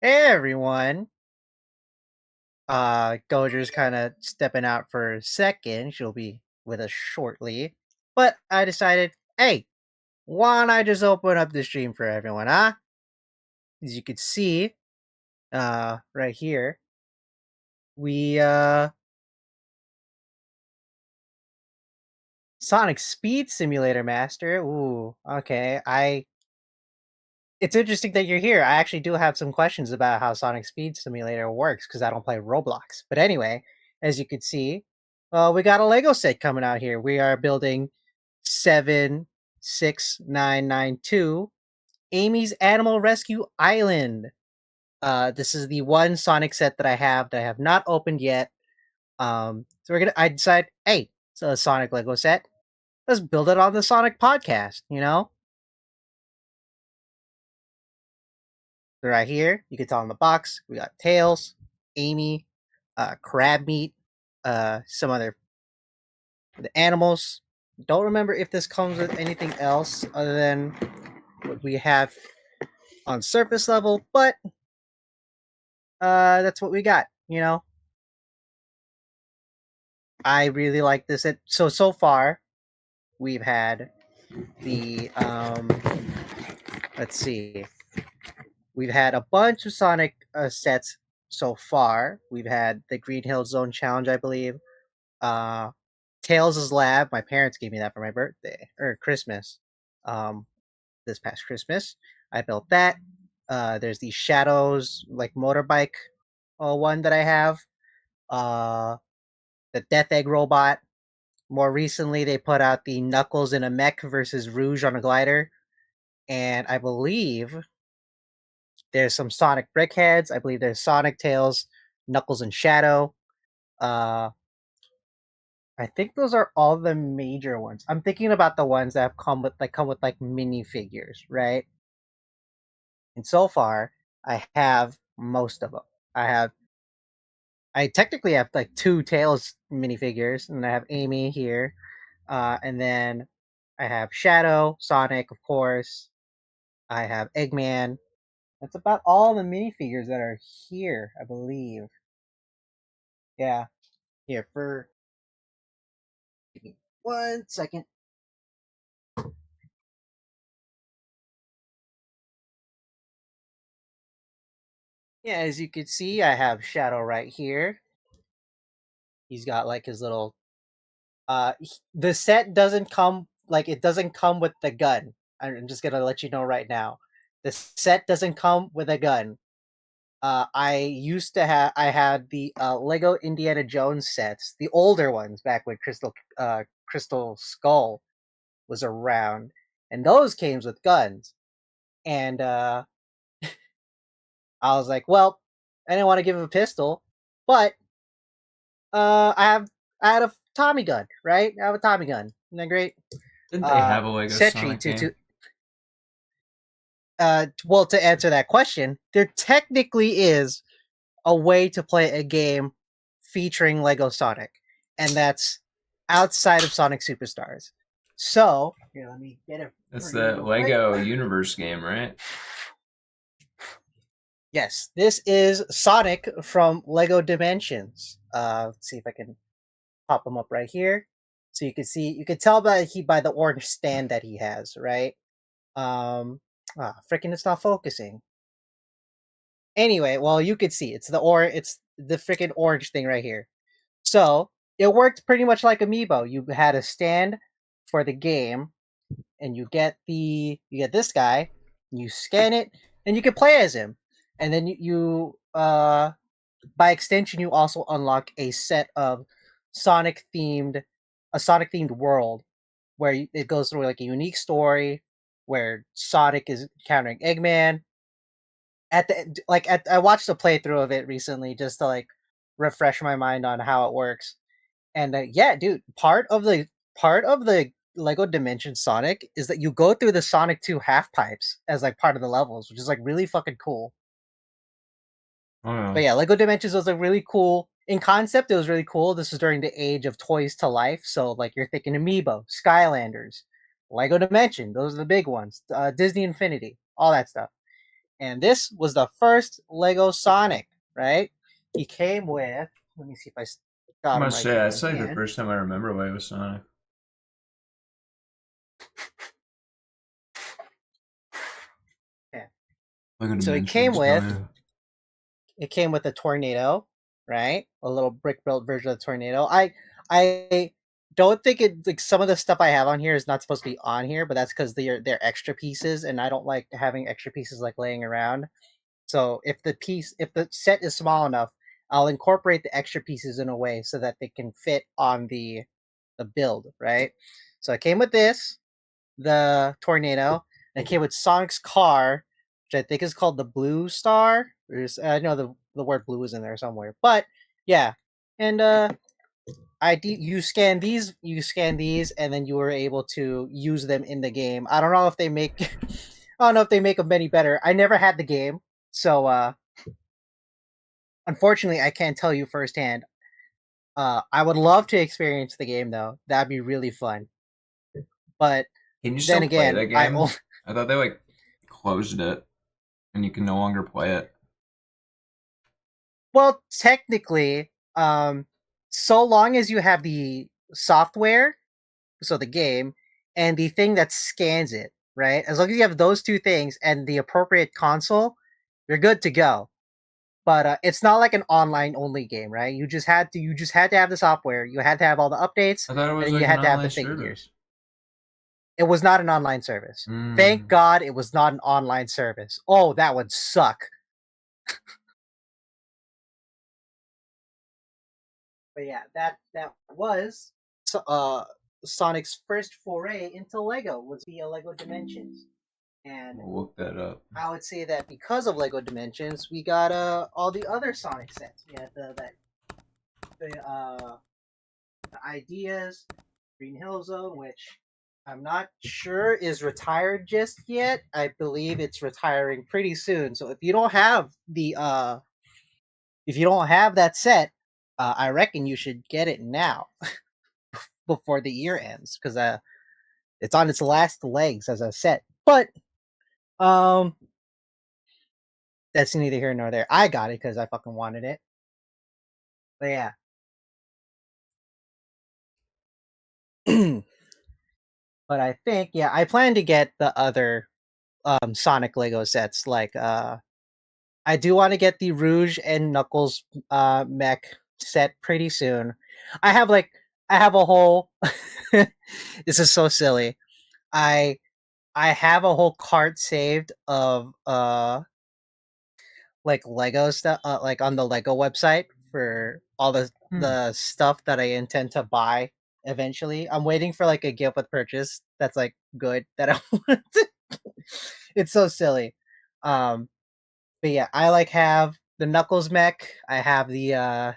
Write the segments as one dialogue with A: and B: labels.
A: Hey everyone. Gouger's kind of stepping out for a second. She'll be with us shortly. But I decided, hey, why don't I just open up the stream for everyone, huh? As you can see, right here, we Sonic Speed Simulator Master. Ooh, okay. It's interesting that you're here. I actually do have some questions about how Sonic Speed Simulator works because I don't play Roblox. But anyway, as you can see, we got a Lego set coming out here. We are building 76992 Amy's Animal Rescue Island. This is the one Sonic set that I have not opened yet. I decide, hey, it's a Sonic Lego set. Let's build it on the Sonic podcast, you know? Right here, you can tell on the box, we got Tails, Amy, Crab Meat, some other the animals. Don't remember if this comes with anything else other than what we have on surface level, but that's what we got. You know, I really like this. So far, we've had the let's see, we've had a bunch of Sonic sets so far. We've had the Green Hill Zone Challenge, I believe. Uh, Tails' Lab. My parents gave me that for my birthday or Christmas. Um, this past Christmas, I built that. There's the Shadows like motorbike one that I have. Uh, the Death Egg robot. More recently, they put out the Knuckles in a mech versus Rouge on a glider, and I believe there's some Sonic Brickheads. I believe there's Sonic Tails, Knuckles and Shadow. Uh, I think those are all the major ones. I'm thinking about the ones that have come with like mini figures, right? And so far, I have most of them. I have I technically have like two Tails minifigures, and I have Amy here, and then I have Shadow, Sonic, of course. I have Eggman. That's about all the minifigures that are here, I believe. Yeah, here for give me 1 second. Yeah, as you can see, I have Shadow right here. He's got like his little. The set doesn't come like it doesn't come with the gun. I'm just gonna let you know right now. The set doesn't come with a gun. I had the Lego Indiana Jones sets, the older ones back when Crystal Skull was around, and those came with guns. And I was like, well, I didn't want to give him a pistol, but I had a Tommy gun, right? I have a Tommy gun. Isn't that great?
B: Didn't they have a Lego
A: Setri
B: Sonic game?
A: well, to answer that question, there technically is a way to play a game featuring Lego Sonic, and that's outside of Sonic Superstars. So here, let me get it
B: That's
A: for you
B: the
A: real quick.
B: Lego Universe game, right?
A: Yes, this is Sonic from Lego Dimensions. Let's see if I can pop him up right here, so you can see. You can tell by the orange stand that he has, right? Freaking, it's not focusing. Anyway, well, you could see it's the freaking orange thing right here. So it worked pretty much like Amiibo. You had a stand for the game, and you get this guy, you scan it, and you can play as him. And then by extension, you also unlock a set of Sonic themed a Sonic themed world where it goes through like a unique story where Sonic is encountering Eggman. I watched a playthrough of it recently just to like refresh my mind on how it works. And yeah, dude, part of the Lego Dimension Sonic is that you go through the Sonic 2 half pipes as like part of the levels, which is like really fucking cool. But
B: Oh,
A: yeah, Lego Dimensions was like really cool. In concept, it was really cool. This was during the age of toys to life. So like you're thinking Amiibo, Skylanders, Lego Dimension, those are the big ones. Disney Infinity, all that stuff. And this was the first Lego Sonic, right? He came with. Let me see if I
B: I
A: got him
B: must
A: right
B: say,
A: here in my
B: that's like the
A: hand.
B: first time I remember Lego Sonic.
A: Yeah.
B: Lego
A: So
B: Dimensions, oh yeah.
A: it came with a tornado, right? A little brick built version of the tornado. I don't think it like some of the stuff I have on here is not supposed to be on here, but that's because they're extra pieces, and I don't like having extra pieces like laying around. So if the set is small enough, I'll incorporate the extra pieces in a way so that they can fit on the build, right? So it came with this, the tornado, and it came with Sonic's car, which I think is called the Blue Star. I know the word blue is in there somewhere, but yeah, and you scan these, and then you were able to use them in the game. I don't know if they make, I don't know if they make them any better. I never had the game, so unfortunately, I can't tell you firsthand. I would love to experience the game though. That'd be really fun. But
B: Can you
A: then
B: still play
A: again,
B: that game? I thought they like closed it and you can no longer play it.
A: well, technically, so long as you have the software, so the game, and the thing that scans it, right? As long as you have those two things and the appropriate console, you're good to go. But it's not like an online only game, right? You just had to have the software, you had to have all the updates,
B: I thought it
A: and
B: was
A: then you
B: like an
A: had to have the
B: online
A: figures.
B: service.
A: It was not an online service. Thank
B: Mm.
A: God it was not an online service. Oh, that would suck. But yeah, that was so, Sonic's first foray into Lego was via Lego Dimensions, and
B: We'll look that up.
A: I would say that because of Lego Dimensions, we got all the other Sonic sets. We had the ideas, Green Hill Zone, which I'm not sure is retired just yet. I believe it's retiring pretty soon. So if you don't have that set, I reckon you should get it now before the year ends because it's on its last legs as a set. But um, that's neither here nor there. I got it because I fucking wanted it. But yeah. But I think I plan to get the other Sonic Lego sets. Like I do want to get the Rouge and Knuckles mech set pretty soon. I have like I have a whole this is so silly. I I have a whole cart saved of like Lego stuff like on the Lego website for all
B: Hmm.
A: the stuff that I intend to buy eventually. I'm waiting for like a gift with purchase that's like good that I want. It's so silly. Um but yeah, I like have the Knuckles mech. I have the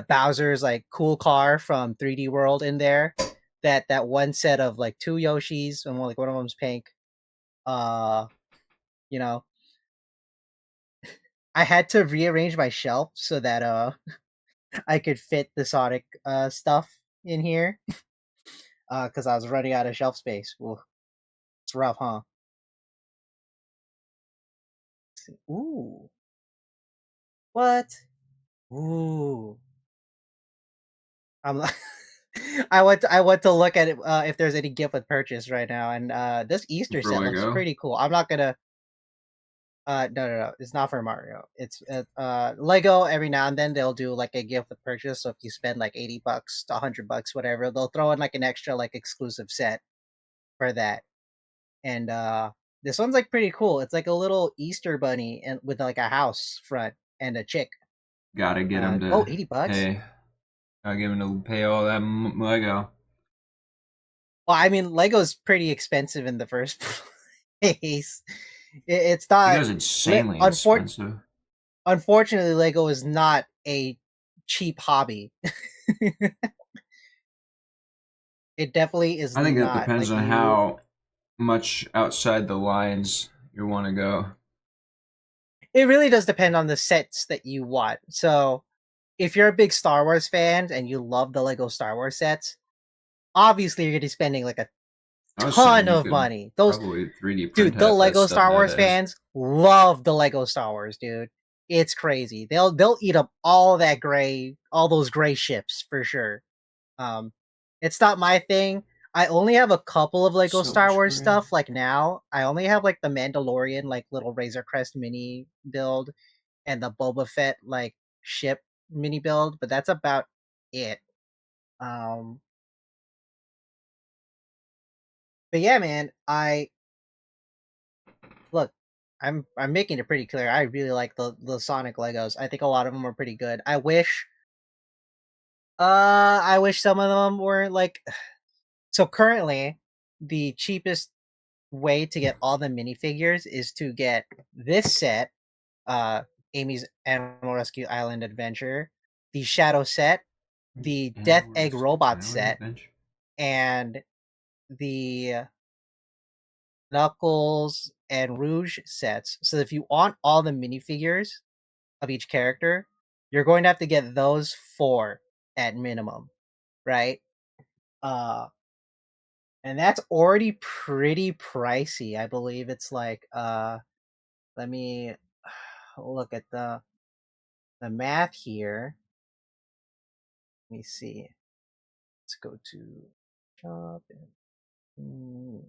A: Bowser's like cool car from 3D World in there. That one set of like two Yoshis and one of them's pink. Uh, you know, I had to rearrange my shelf so that I could fit the Sonic stuff in here because I was running out of shelf space. Ooh, it's rough, huh? Ooh, what? Ooh, I'm. I went to look at it if there's any gift with purchase right now, and this Easter
B: For
A: set looks
B: Lego.
A: pretty cool. I'm not gonna. No. It's not for Mario. It's Lego. Every now and then they'll do like a gift with purchase. So if you spend like $80 to $100, whatever, they'll throw in like an extra like exclusive set for that. And this one's like pretty cool. It's like a little Easter bunny and with like a house front and a chick.
B: Gotta get him
A: Oh,
B: to
A: $80.
B: pay. Gotta get him to pay all that Lego.
A: Well, I mean, Lego's pretty expensive in the first place. It's not.
B: Lego's insanely
A: Unfor-
B: expensive.
A: Unfortunately, Lego is not a cheap hobby. It definitely is
B: I think that
A: not.
B: depends
A: Like
B: on
A: you,
B: how much outside the lines you want to go.
A: it really does depend on the sets that you want. So, if you're a big Star Wars fan and you love the Lego Star Wars sets, obviously you're going to be spending like
B: I was saying
A: ton
B: you
A: of
B: could
A: money. Those
B: probably 3D print
A: dude, the
B: half that
A: Lego
B: stuff
A: Star Wars
B: nowadays.
A: fans love the Lego Star Wars, dude. It's crazy. They'll eat up all that gray, all those gray ships for sure. Um, it's not my thing. I only have a couple of Lego
B: So
A: Star
B: much
A: Wars
B: gray.
A: stuff. Like now, I only have like the Mandalorian, like little Razor Crest mini build, and the Boba Fett like ship mini build, but that's about it. Um, but yeah, man, I look. I'm making it pretty clear. I really like the Sonic Legos. I think a lot of them are pretty good. I wish some of them were like. So currently, the cheapest way to get all the minifigures is to get this set, uh, Amy's Animal Rescue Island Adventure, the Shadow set, the Death
B: Animal
A: Egg
B: Rescue
A: Robot
B: Island
A: set,
B: Adventure.
A: and the Knuckles and Rouge sets. So if you want all the minifigures of each character, you're going to have to get those four at minimum, right? Uh, and that's already pretty pricey. I believe it's like let me look at the math here. Let me see. Let's go to shop and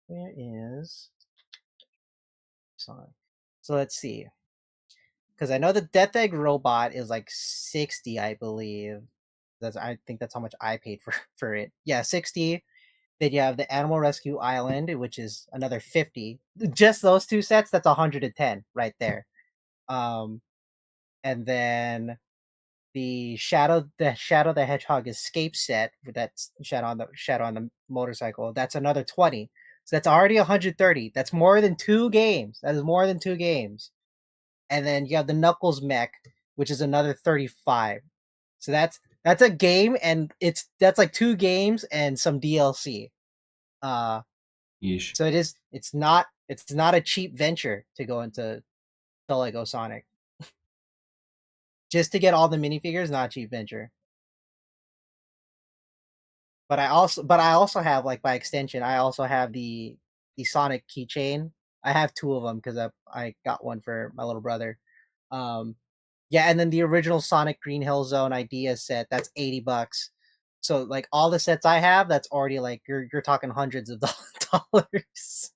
A: where is Sonic? So let's see. Because I know the Death Egg robot is like 60, I believe. I think that's how much I paid for it. Yeah, 60. Then you have the Animal Rescue Island, which is another 50. Just those two sets, that's 110 right there. Um, and then the Shadow the Hedgehog escape set that's Shadow on the motorcycle. That's another 20. So that's already 130. That's more than two games. That is more than two games. And then you have the Knuckles mech, which is another 35. So that's a game, and that's like two games and some DLC. Uh,
B: Yeesh.
A: so it's not a cheap venture to go into the Lego Sonic. Just to get all the minifigures, not a cheap venture. But I also have, like, by extension, I also have the Sonic keychain. I have two of them because I got one for my little brother. Um, yeah, and then the original Sonic Green Hill Zone idea set, that's $80. So like all the sets I have, that's already like you're talking hundreds of dollars.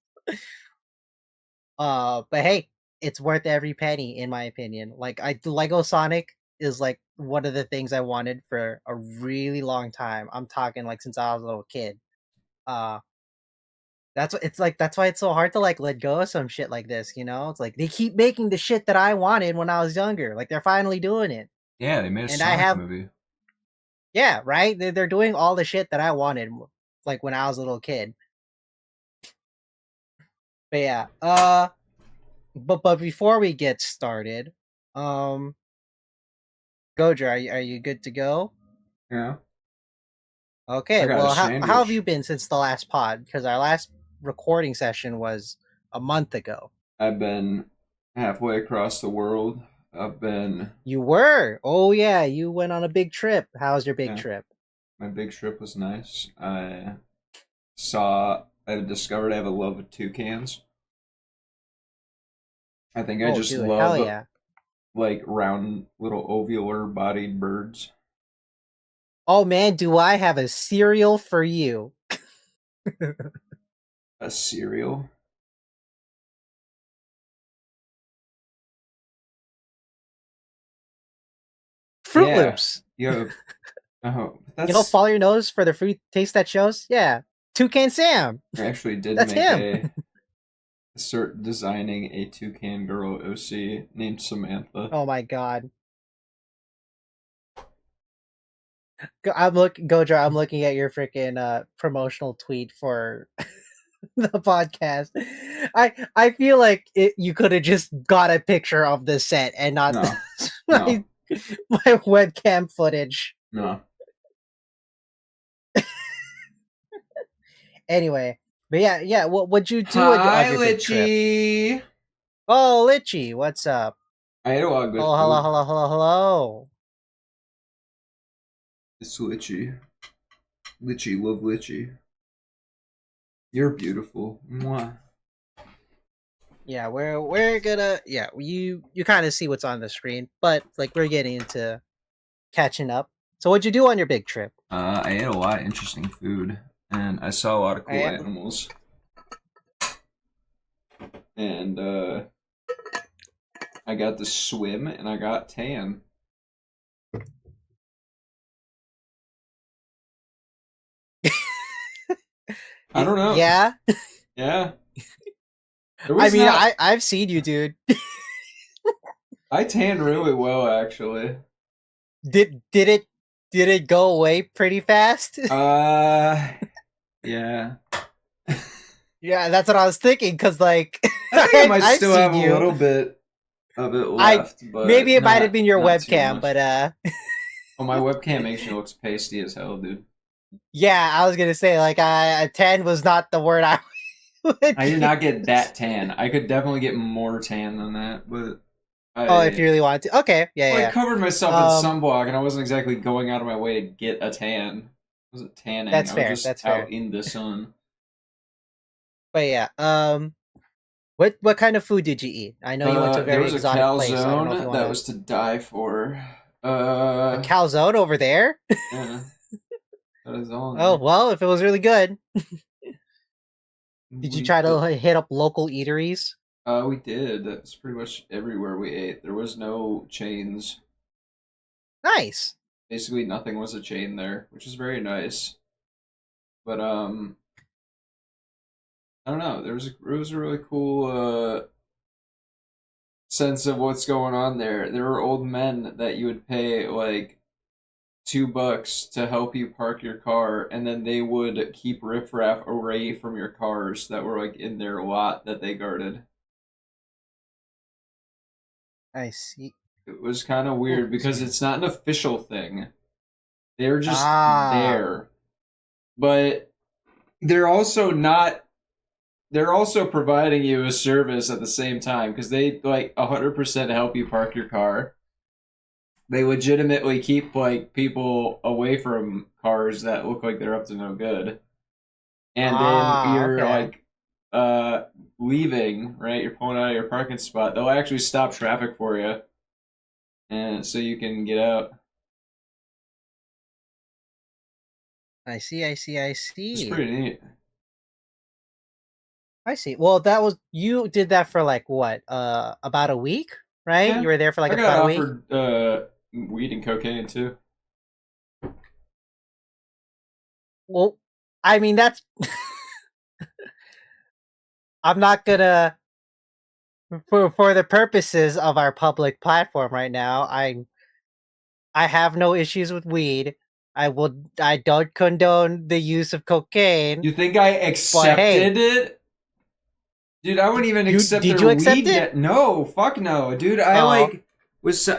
A: But hey, it's worth every penny in my opinion. Like Lego Sonic is like one of the things I wanted for a really long time. I'm talking like since I was a little kid. Uh that's why it's so hard to like let go of some shit like this, you know? It's like they keep making the shit that I wanted when I was younger. Like they're finally doing it.
B: Yeah, they made a
A: And I
B: Sonic
A: have
B: movie.
A: yeah, right? They're doing all the shit that I wanted like when I was a little kid. But yeah, but before we get started, um Gojo, are you good to go?
B: Yeah. I
A: Okay,
B: got a
A: well how have you
B: sandwich.
A: been since the last pod? Because our last recording session was a month ago.
B: I've been halfway across the world. I've been,
A: You were. Oh yeah, you went on a big trip. How was your big
B: yeah,
A: trip?
B: my big trip was nice. I discovered I have a love of toucans. I think I
A: Oh
B: just
A: dude, hell
B: love
A: yeah.
B: like round little ovular bodied birds.
A: Oh man, do I have a cereal for you.
B: A cereal.
A: Fruit
B: Yeah.
A: Loops.
B: You have, oh, that's,
A: Follow your nose for the fruit taste that shows? Yeah. Toucan Sam.
B: I actually did
A: That's
B: make
A: him.
B: a start designing a toucan girl OC named Samantha.
A: Oh my god. Gojo, I'm looking at your freaking promotional tweet for the podcast. I feel like you could have just got a picture of the set and not
B: No,
A: my
B: no,
A: my webcam footage.
B: no.
A: Anyway, but yeah. What'd you do on
B: Hi,
A: your big trip?
B: Litchi.
A: Oh, Litchi, what's up?
B: I ate a lot of good
A: Hello, hello,
B: food.
A: hello, hello, hello.
B: It's Litchi. Litchi, love Litchi. You're beautiful. Mwah.
A: Yeah, we're gonna you kind of see what's on the screen, but like we're getting into catching up. So what'd you do on your big trip?
B: I ate a lot of interesting food, and I saw a lot of cool
A: I
B: animals. And I got to swim, and I got tan. I don't know.
A: Yeah.
B: Yeah. There
A: I
B: was
A: mean,
B: not.
A: I've seen you, dude.
B: I tanned really well, actually.
A: Did it go away pretty fast?
B: Uh, yeah.
A: Yeah, that's what I was thinking. Cause like
B: I think I might
A: I've
B: still have
A: seen
B: a
A: you.
B: little bit of it
A: I
B: left, but
A: maybe it might have been your
B: not too
A: webcam,
B: much.
A: but
B: Oh, my webcam makes me look pasty as hell, dude.
A: yeah, I was gonna say like 10 was not the word I would
B: I did not get
A: use.
B: that tan. I could definitely get more tan than that, but
A: Oh, if
B: I
A: you really wanted to. Okay,
B: well, I
A: yeah,
B: covered myself in
A: yeah.
B: sunblock, and I wasn't exactly going out of my way to get a tan. I wasn't tanning.
A: That's
B: I was
A: fair.
B: just
A: That's
B: out
A: fair.
B: in the sun.
A: But yeah, what kind of food did you eat? I know you went to a
B: There
A: very
B: was a
A: exotic place, so I don't know if you
B: calzone
A: want
B: that
A: to
B: was to die for.
A: a calzone over there.
B: Yeah, that is all in
A: Oh
B: there.
A: well, if it was really good, did you try to
B: The
A: hit up local eateries?
B: we did. That's pretty much everywhere we ate. There was no chains.
A: Nice.
B: Basically, nothing was a chain there, which is very nice. But I don't know. It was a really cool sense of what's going on there. There were old men that you would pay like $2 to help you park your car, and then they would keep riffraff away from your cars that were like in their lot that they guarded.
A: I see.
B: It was kind of
A: Ooh,
B: weird because
A: excuse me.
B: it's not an official thing. They're just
A: Ah,
B: there. But they're also not they're also providing you a service at the same time because they like 100% help you park your car. They legitimately keep like people away from cars that look like they're up to no good. And then you're
A: okay.
B: like uh leaving, right? You're pulling out of your parking spot. They'll actually stop traffic for you and so you can get out.
A: I see. I see. I
B: It's
A: see.
B: pretty neat.
A: I see. Well, that was you did that for like what? About a week, right?
B: Yeah.
A: You were there for like
B: I got
A: about a week.
B: offered weed and cocaine too.
A: Well, I mean that's. I'm not gonna for the purposes of our public platform right now. I have no issues with weed. I don't condone the use of cocaine.
B: You think I
A: But hey,
B: accepted it? Dude, I wouldn't even
A: you
B: accept
A: did
B: their
A: you accept
B: weed
A: it?
B: yet. No, fuck no, dude.
A: Oh,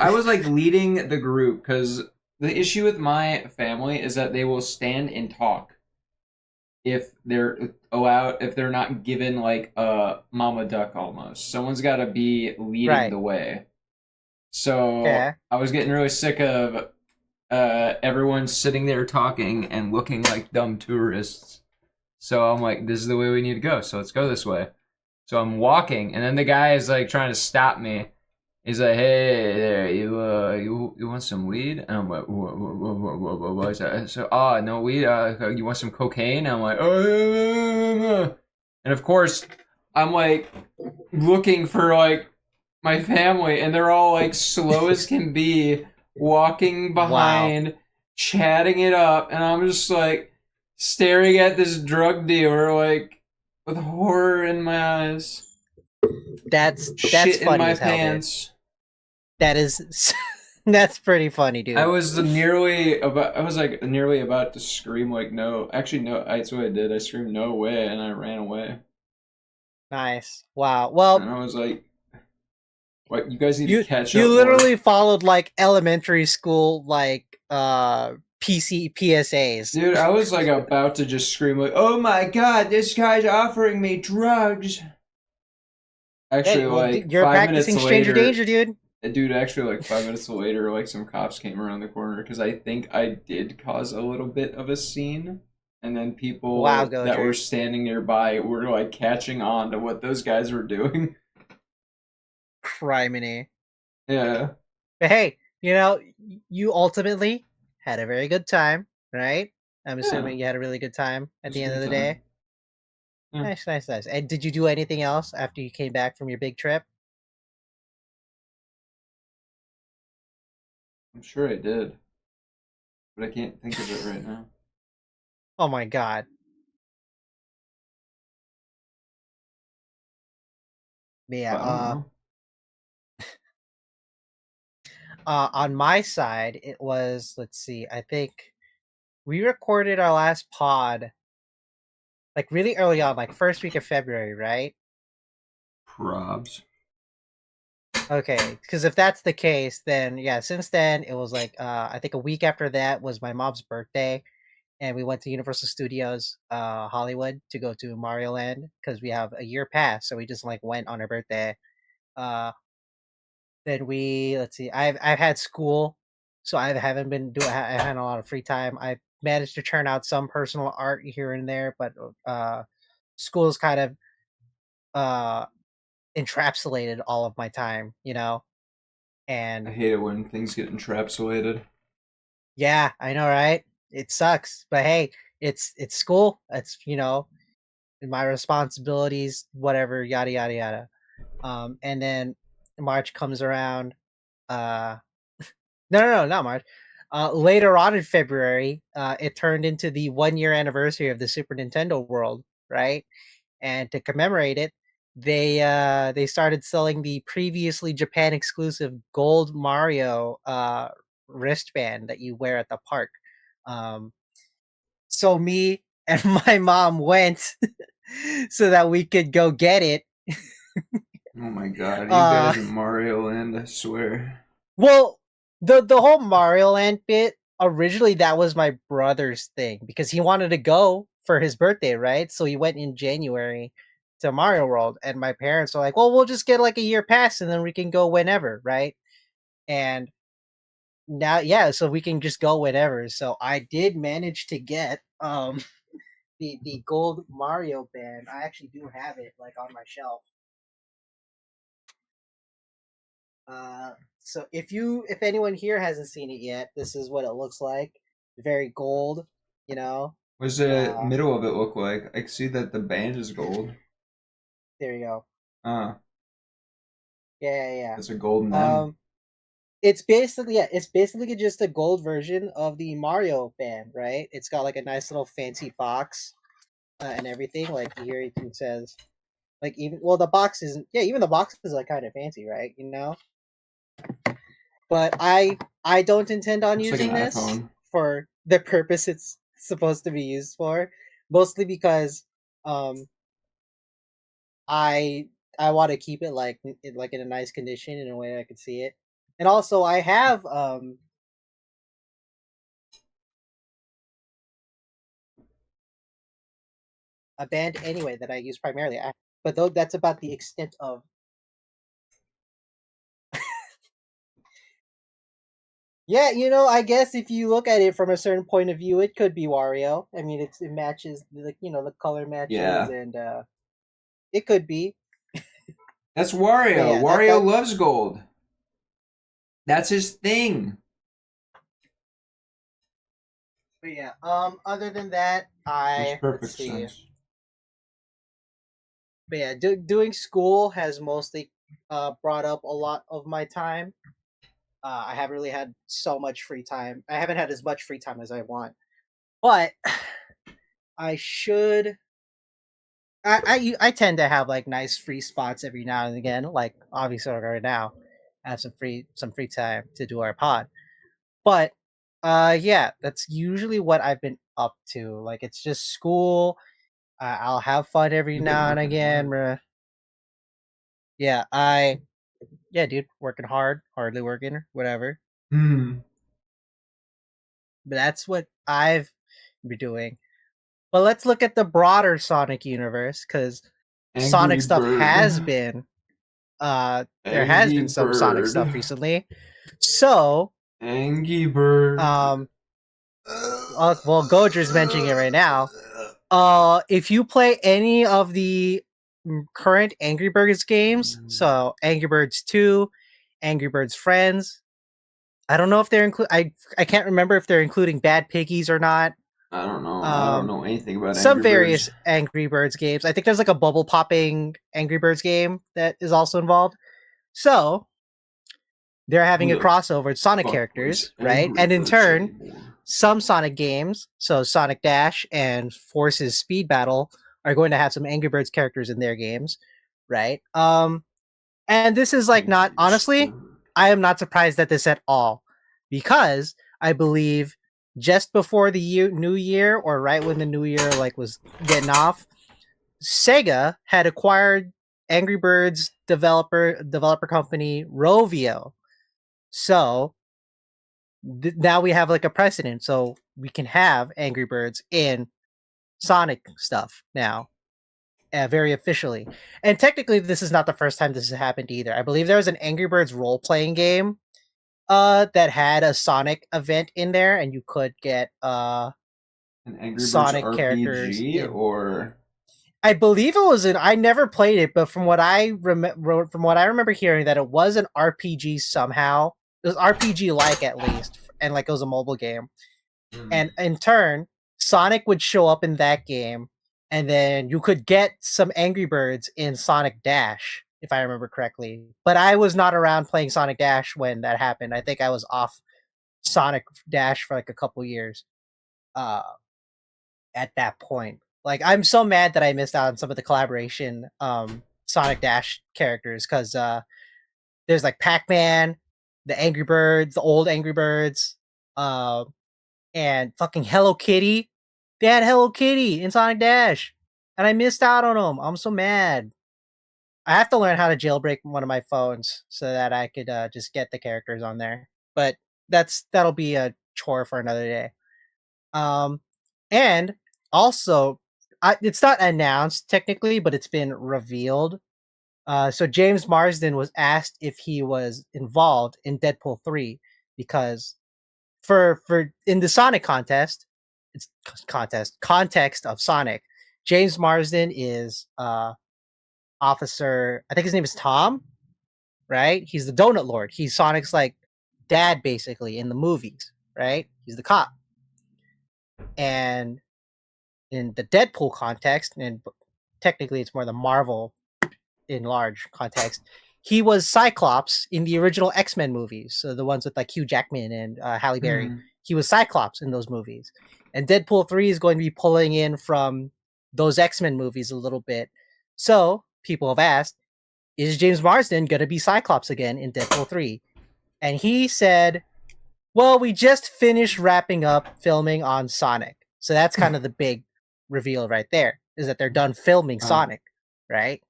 B: I was like leading the group because the issue with my family is that they will stand and talk if they're allowed if they're not given like a mama duck almost. Someone's got to be leading
A: right.
B: the way. So
A: Okay.
B: I was getting really sick of everyone sitting there talking and looking like dumb tourists. So I'm like, this is the way we need to go. So let's go this way. So I'm walking, and then the guy is like trying to stop me. He's like, "Hey there, you want some weed?" And I'm like, What is that?" So, no weed. You want some cocaine?" And I'm like, "Oh." And of course, I'm like looking for like my family, and they're all like slow as can be, walking
A: Wow.
B: behind, chatting it up, and I'm just like staring at this drug dealer like with horror in my eyes,
A: That's
B: shit in
A: funny
B: my
A: as hell, dude.
B: pants.
A: That is that's pretty funny,
B: I
A: dude.
B: was nearly about. I was like nearly about to scream like no. Actually, no. That's what I did. I screamed no way, and I ran away.
A: Nice. Wow.
B: And
A: Well,
B: I was like, "What? You guys need to
A: you
B: catch
A: you
B: up more."
A: literally followed like elementary school like PC PSAs.
B: Dude, I was like about to just scream like, "Oh my god, this guy's offering me drugs!"
A: Hey,
B: Actually,
A: well,
B: like
A: you're
B: 5 minutes
A: practicing stranger
B: later,
A: danger, dude.
B: dude, actually, like 5 minutes later, like some cops came around the corner because I think I did cause a little bit of a scene. and then
A: Wow,
B: people that were
A: Goujer.
B: standing nearby were like catching on to what those guys were doing.
A: Criminy.
B: Yeah,
A: But hey, you ultimately had a very good time, right? I'm
B: yeah,
A: assuming you had a really good time
B: it
A: at
B: was
A: the
B: a
A: end of
B: good
A: the
B: time.
A: day.
B: Yeah,
A: Nice, nice, nice. And did you do anything else after you came back from your big trip?
B: I'm sure I did, but I can't think of it right now.
A: Oh my god. Yeah,
B: But I don't know.
A: on my side, it was, let's see, I think we recorded our last pod like really early on, like first week of February, right?
B: Probs.
A: Okay, because if that's the case, then yeah, since then it was like I think a week after that was my mom's birthday, and we went to Universal Studios Hollywood to go to Mario Land because we have a year pass, so we just like went on her birthday. Uh, then we let's see, I've had school, so I haven't been doing. I had a lot of free time. I managed to churn out some personal art here and there, but school's kind of uh encapsulated all of my time,
B: I
A: and
B: hate it when things get encapsulated.
A: yeah, I know, right? It sucks, but hey, it's school. It's my responsibilities, whatever, yada yada yada. And then March comes around. Uh, no, not March. Later on in February, it turned into the 1 year anniversary of the Super Nintendo World, right? And to commemorate it, they started selling the previously Japan exclusive gold Mario wristband that you wear at the park. Um, so me and my mom went so that we could go get it.
B: Oh my god, you
A: Uh,
B: guys in Mario Land, I swear.
A: well, the whole Mario Land bit originally that was my brother's thing because he wanted to go for his birthday, right? So he went in January to Mario World, and my parents were like, "Well, we'll just get like a year pass, and then we can go whenever, right?" And now, yeah, so we can just go whenever. So I did manage to get the gold Mario band. I actually do have it like on my shelf. So if anyone here hasn't seen it yet, this is what it looks like. Very gold, you know.
B: What does the
A: Uh,
B: middle of it look like? I can see that the band is gold.
A: there you go.
B: Ah,
A: Yeah, yeah,
B: that's a golden
A: yeah.
B: M.
A: It's basically just a gold version of the Mario band, right? It's got like a nice little fancy box and everything. Like here, it says like even well the box isn't yeah even the box is like kind of fancy, right? But I don't intend on
B: Looks like an
A: using this
B: iPhone.
A: for the purpose it's supposed to be used for, mostly because um I I want to keep it like in a nice condition in a way I could see it, and also I have a band anyway that I use primarily, but though that's about the extent of. Yeah, I guess if you look at it from a certain point of view, it could be Wario. I mean, it matches, like, the color matches,
B: Yeah.
A: and it could be.
B: That's
A: But
B: Wario.
A: yeah, that
B: Wario
A: that
B: loves gold. That's his thing.
A: But yeah, other than that,
B: Makes
A: let's
B: perfect
A: see.
B: sense.
A: But yeah, doing school has mostly brought up a lot of my time. I haven't really had so much free time. I haven't had as much free time as I want, but I should. I tend to have like nice free spots every now and again. Like obviously like right now, I have some free time to do our pod. But yeah, that's usually what I've been up to. Like it's just school. I'll have fun every
B: You've been
A: now and
B: working
A: again.
B: hard.
A: Yeah, yeah, dude, working hard, hardly working, whatever.
B: Hmm.
A: But that's what I've been doing. But let's look at the broader Sonic universe because
B: Angry
A: Sonic stuff has
B: Bird.
A: been there has
B: Angry
A: been some Sonic stuff
B: Bird.
A: recently. So
B: Angry Bird.
A: um well, Gouger's mentioning it right now. If you play any of the current Angry Birds games, so Angry Birds 2, Angry Birds Friends, I don't know if they're I can't remember if they're including Bad Piggies or not.
B: I don't know. I don't
A: Um,
B: know anything about
A: some
B: Angry
A: various
B: Birds.
A: Angry Birds games. I think there's like a bubble popping Angry Birds game that is also involved. So they're
B: Who
A: having a
B: the
A: crossover with Sonic
B: fuck plays
A: characters, right?
B: Angry
A: And in
B: Birds
A: turn,
B: anymore?
A: some Sonic games, so Sonic Dash and Force's Speed Battle, are going to have some Angry Birds characters in their games, right? And this is like not
B: Angry
A: honestly,
B: Bird.
A: I am not surprised at this at all, because I believe just before the new year, or right when the new year like was getting off, Sega had acquired Angry Birds developer company Rovio. So now we have like a precedent, so we can have Angry Birds in Sonic stuff now, very officially. And technically, this is not the first time this has happened either. I believe there was an Angry Birds role playing game that had a Sonic event in there, and you could get
B: An Angry Birds
A: Sonic characters
B: RPG
A: in.
B: or
A: I believe it was an. I never played it, but from what I remember hearing, that it was an RPG somehow. It was RPG like at least, and like it was a mobile game. And in turn, Sonic would show up in that game, and then you could get some Angry Birds in Sonic Dash, if I remember correctly. But I was not around playing Sonic Dash when that happened. I think I was off Sonic Dash for like a couple years uh, at that point. Like, I'm so mad that I missed out on some of the collaboration Sonic Dash characters, because there's like Pac-Man, the Angry Birds, the old Angry Birds, uh, and fucking Hello Kitty. They had Hello Kitty in Sonic Dash, and I missed out on them. I'm so mad. I have to learn how to jailbreak one of my phones so that I could just get the characters on there. But that'll be a chore for another day. Um, and also, it's not announced technically, but it's been revealed. So James Marsden was asked if he was involved in Deadpool 3, because for in the Sonic contest, it's context of Sonic. James Marsden is officer. I think his name is Tom. Right? He's the Donut Lord. He's Sonic's like dad basically in the movies. Right? He's the cop. And in the Deadpool context, and technically it's more the Marvel in large context, he was Cyclops in the original X-Men movies, so the ones with like Hugh Jackman and Halle Berry. He was Cyclops in those movies, and Deadpool 3 is going to be pulling in from those X-Men movies a little bit. So people have asked, is James Marsden going to be Cyclops again in Deadpool 3? And he said, well, we just finished wrapping up filming on Sonic. So that's kind of the big reveal right there, is that they're done filming Sonic, right?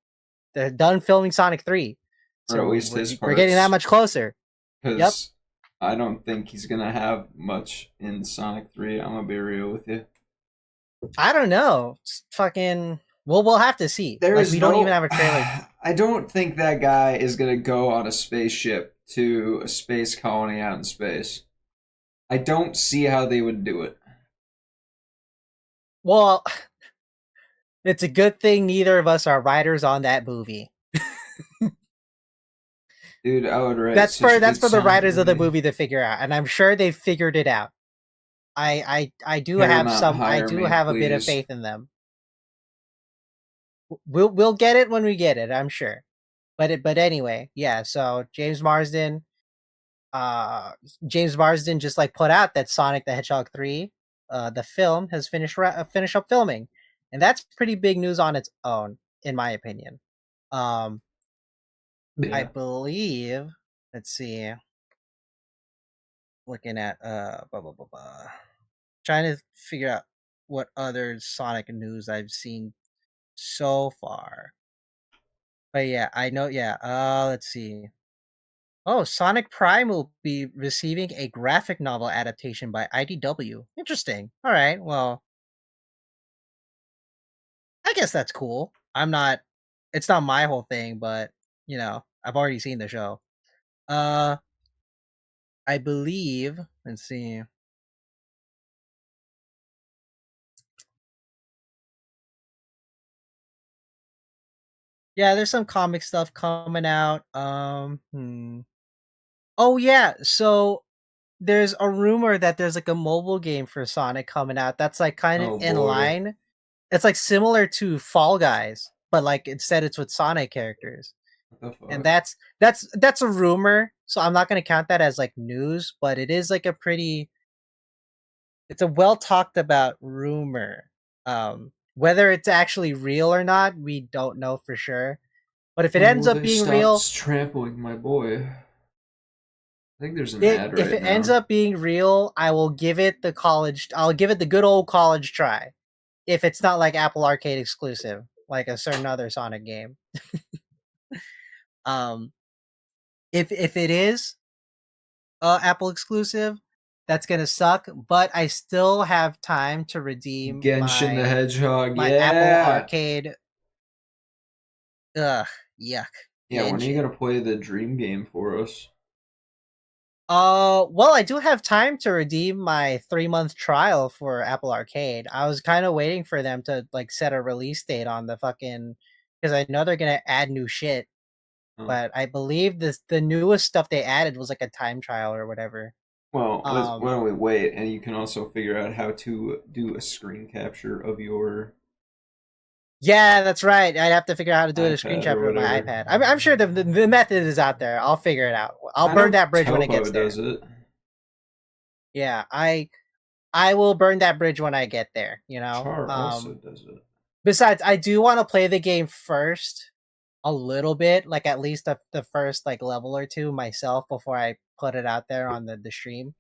A: They're done filming Sonic 3.
B: or at
A: So
B: least his
A: we're getting that
B: parts,
A: much closer. Yep.
B: because I don't think he's gonna have much in Sonic 3. I'm gonna be real with you.
A: I don't know. It's fucking. Well, we'll have to see.
B: There
A: Like,
B: is
A: we don't even
B: no.
A: have a trailer.
B: I don't think that guy is gonna go on a spaceship to a space colony out in space. I don't see how they would do it.
A: Well, it's a good thing neither of us are writers on that movie.
B: Dude, I would write such a
A: That's
B: good
A: for the
B: Sonic
A: writers of the
B: movie.
A: movie to figure out, and I'm sure they've figured it out. I do have
B: Paramount,
A: some. I
B: hire
A: do
B: me,
A: have a bit of
B: please.
A: faith in them. We'll get it when we get it. I'm sure. But anyway, yeah. So James Marsden just like put out that Sonic the Hedgehog 3, the film has finished up filming, and that's pretty big news on its own, in my opinion. Um, I
B: Yeah.
A: believe. Let's see. Looking at blah blah blah blah. Trying to figure out what other Sonic news I've seen so far. But yeah, I know. Yeah. Let's see. Oh, Sonic Prime will be receiving a graphic novel adaptation by IDW. Interesting. All right. Well, I guess that's cool. I'm not. It's not my whole thing, but I've already seen the show. Uh, I believe. Let's see. Yeah, there's some comic stuff coming out. Oh yeah, so there's a rumor that there's like a mobile game for Sonic coming out that's like kind of
B: Oh
A: in
B: boy,
A: line. It's like similar to Fall Guys, but like instead it's with Sonic characters.
B: what the
A: And
B: fuck?
A: that's a rumor, so I'm not gonna count that as like news, but it is like a pretty it's a well talked about rumor. Whether it's actually real or not, we don't know for sure. But if it
B: When
A: ends
B: will
A: up
B: they
A: being
B: stop
A: real,
B: trampling my boy? I think there's an ad
A: if
B: right
A: it ends
B: now.
A: up being real, I will give it the college. I'll give it the good old college try. If it's not like Apple Arcade exclusive, like a certain other Sonic game. Um, if it is Apple exclusive, that's gonna suck. But I still have time to redeem
B: Genshin the Hedgehog,
A: my Apple
B: yeah.
A: Arcade. Ugh, yuck,
B: Yeah, when are you
A: Genshin.
B: gonna play the dream game for us?
A: Well, I do have time to redeem my 3-month trial for Apple Arcade. I was kind of waiting for them to like set a release date on the fucking because I know they're gonna add new shit.
B: Oh.
A: But I believe the newest stuff they added was like a time trial or whatever.
B: Well, why
A: Um,
B: don't we wait and you can also figure out how to do a screen capture of your
A: yeah, that's right. I'd have to figure out how to do it a screen
B: iPad or
A: capture with my
B: whatever.
A: iPad. I'm sure the method is out there. I'll figure it out. I'll
B: I
A: burn
B: know
A: that bridge when it
B: Topo
A: gets
B: does
A: there.
B: it.
A: Yeah, I will burn that bridge when I get there.
B: Char also does it.
A: Besides, I do want to play the game first a little bit, like at least the first like level or two myself before I put it out there on the stream.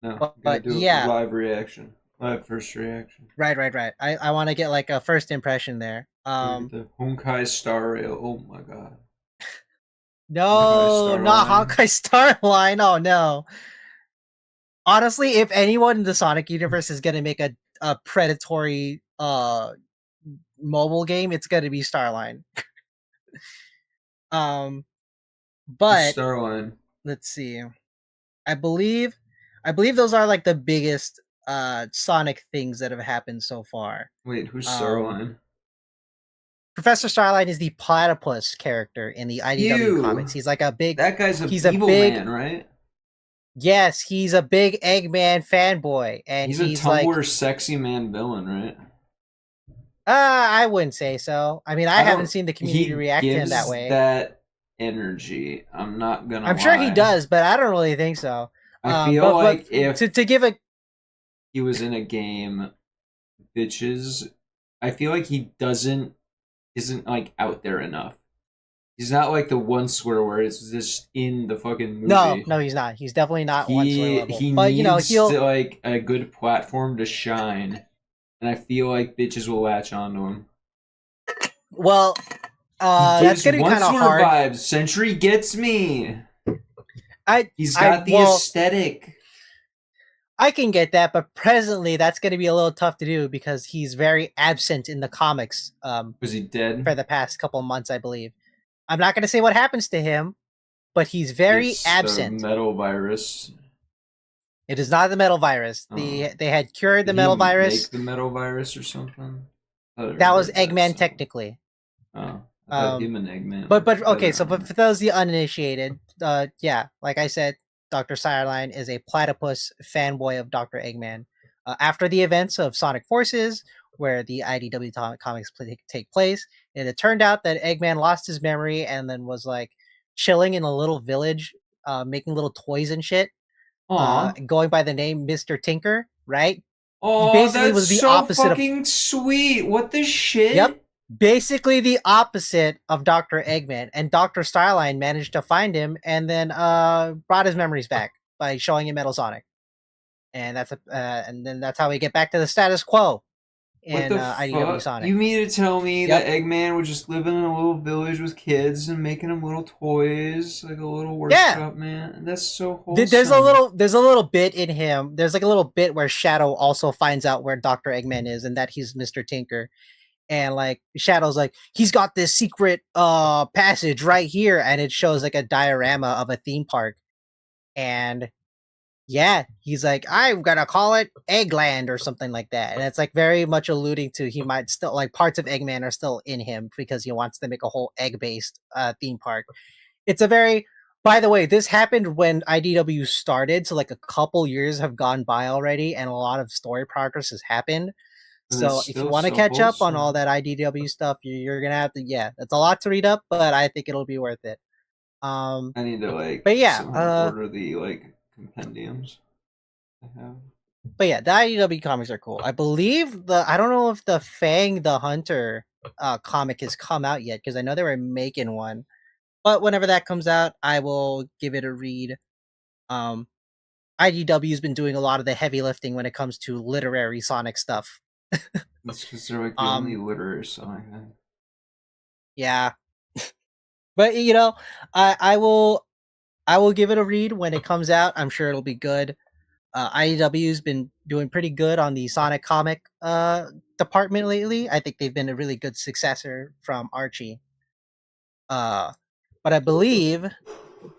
B: No,
A: But,
B: you gotta
A: but
B: do it
A: yeah,
B: live reaction. Live first reaction.
A: right. I want to get like a first impression there.
B: You get the Honkai Star Rail. Oh my god. Honkai
A: No,
B: Star
A: not
B: Line.
A: Honkai Star Line. Oh no. Honestly, if anyone in the Sonic universe is gonna make a predatory mobile game, it's gonna be Starline. Um,
B: Who's
A: but
B: Starline?
A: let's see. I believe I believe those are like the biggest Sonic things that have happened so far.
B: Wait, who's
A: Um,
B: Starline?
A: Professor Starline is the platypus character in the IDW comics.
B: Ew!
A: He's like a big
B: That guy's a
A: he's a
B: evil
A: big
B: man, right?
A: yes, he's a big Eggman fanboy and
B: He's a
A: he's like
B: Tumblr sexy man villain, right?
A: I wouldn't say so. I mean, I
B: I
A: haven't
B: don't.
A: seen the community
B: He
A: react to him that
B: gives
A: way.
B: that energy. I'm not gonna
A: I'm sure he
B: lie.
A: does, but I don't really think so.
B: I feel
A: But
B: like if
A: to give a
B: he was in a game, bitches, I feel like he doesn't isn't like out there enough. He's not like the one swear word. It's just in the fucking
A: no,
B: movie.
A: no, he's not. He's definitely not one swear level.
B: He
A: But
B: needs
A: he'll
B: to like a good platform to shine, and I feel like bitches will latch onto him.
A: well,
B: He
A: that's
B: gives
A: gonna be
B: one
A: kind of
B: swear
A: hard.
B: vibes. Century gets me. He's
A: I
B: got the
A: well,
B: aesthetic.
A: I can get that, but presently that's gonna be a little tough to do because he's very absent in the comics.
B: Was he
A: For
B: dead?
A: the past couple months, I believe. I'm not gonna say what happens to him, but he's very
B: It's the
A: absent.
B: metal virus.
A: It is not the metal virus.
B: Oh.
A: They had cured
B: Did
A: the
B: he
A: metal
B: make
A: virus.
B: the metal virus or something? I thought I
A: That was
B: read that
A: Eggman
B: somewhere.
A: technically.
B: Oh, I thought
A: Um,
B: him and Eggman
A: but
B: were
A: okay,
B: together
A: so
B: on
A: but
B: it.
A: for those the uninitiated, yeah, like I said, Dr. Sireline is a platypus fanboy of Dr. Eggman. After the events of Sonic Forces, where the IDW comics take place, and it turned out that Eggman lost his memory and then was like chilling in a little village, making little toys and shit,
B: Aw.
A: going by the name Mr. Tinker, right? He
B: Oh,
A: basically
B: that's
A: was the
B: so
A: opposite of
B: fucking sweet. What the
A: yep,
B: shit?
A: basically the opposite of Dr. Eggman. And Dr. Starline managed to find him and then brought his memories back by showing him Metal Sonic. And and then that's how we get back to the status quo
B: What
A: in
B: the
A: IDW
B: fuck?
A: Sonic.
B: You mean to tell me that
A: Yep.
B: Eggman was just living in a little village with kids and making them little toys, like a little
A: Yeah.
B: workshop man? That's so wholesome.
A: There's a little bit in him. There's like a little bit where Shadow also finds out where Dr. Eggman is and that he's Mr. Tinker. And like Shadow's like, he's got this secret passage right here, and it shows like a diorama of a theme park. And Yeah, he's like, I'm gonna call it Eggland or something like that, and it's like very much alluding to he might still like parts of Eggman are still in him because he wants to make a whole egg based theme park. It's a very, by the way, this happened when IDW started, so like a couple years have gone by already, and a lot of story progress has happened.
B: And it's
A: So if you
B: still
A: want to
B: so
A: catch up on all
B: wholesome.
A: that IDW stuff, you're gonna have to. Yeah, it's a lot to read up, but I think it'll be worth it. Um,
B: I need to like
A: but yeah,
B: somehow order the like compendiums I have.
A: the IDW comics are cool. I believe I don't know if the Fang the Hunter comic has come out yet because I know they were making one. But whenever that comes out, I will give it a read. Um, IDW's been doing a lot of the heavy lifting when it comes to literary Sonic stuff.
B: That's because they're like the only
A: Um,
B: literary Sonic thing.
A: yeah, but I will give it a read when it comes out. I'm sure it'll be good. IDW's been doing pretty good on the Sonic comic department lately. I think they've been a really good successor from Archie. Uh, but I believe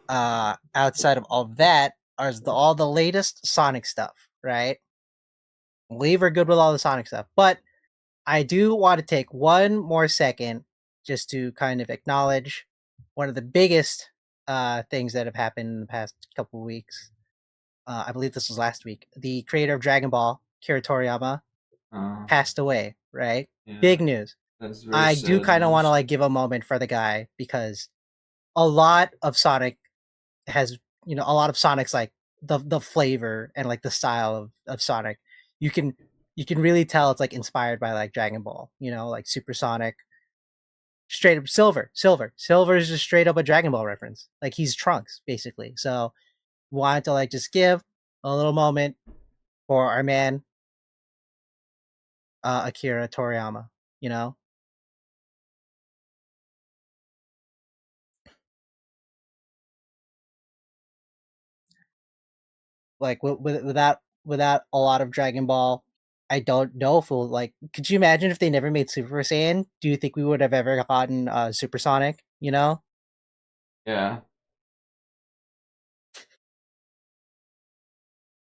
A: outside of all of that are all the latest Sonic stuff, right? I believe we're good with all the Sonic stuff, but I do want to take one more second just to kind of acknowledge one of the biggest things that have happened in the past couple of weeks. I believe this was last week. The creator of Dragon Ball, Kira Toriyama,
B: Uh,
A: passed away. Right?
B: yeah,
A: Big news.
B: that's very
A: I do
B: sad
A: kind of want to
B: news.
A: like give a moment for the guy because a lot of Sonic has, a lot of Sonic's like the flavor and like the style of Sonic. You can you can really tell it's like inspired by like Dragon Ball. Like Super Sonic, straight up Silver is just straight up a Dragon Ball reference. Like he's Trunks basically. So wanted to like just give a little moment for our man Akira Toriyama. You know, like without a lot of Dragon Ball, I don't know if we'll like. Could you imagine if they never made Super Saiyan? Do you think we would have ever gotten Supersonic?
B: Yeah,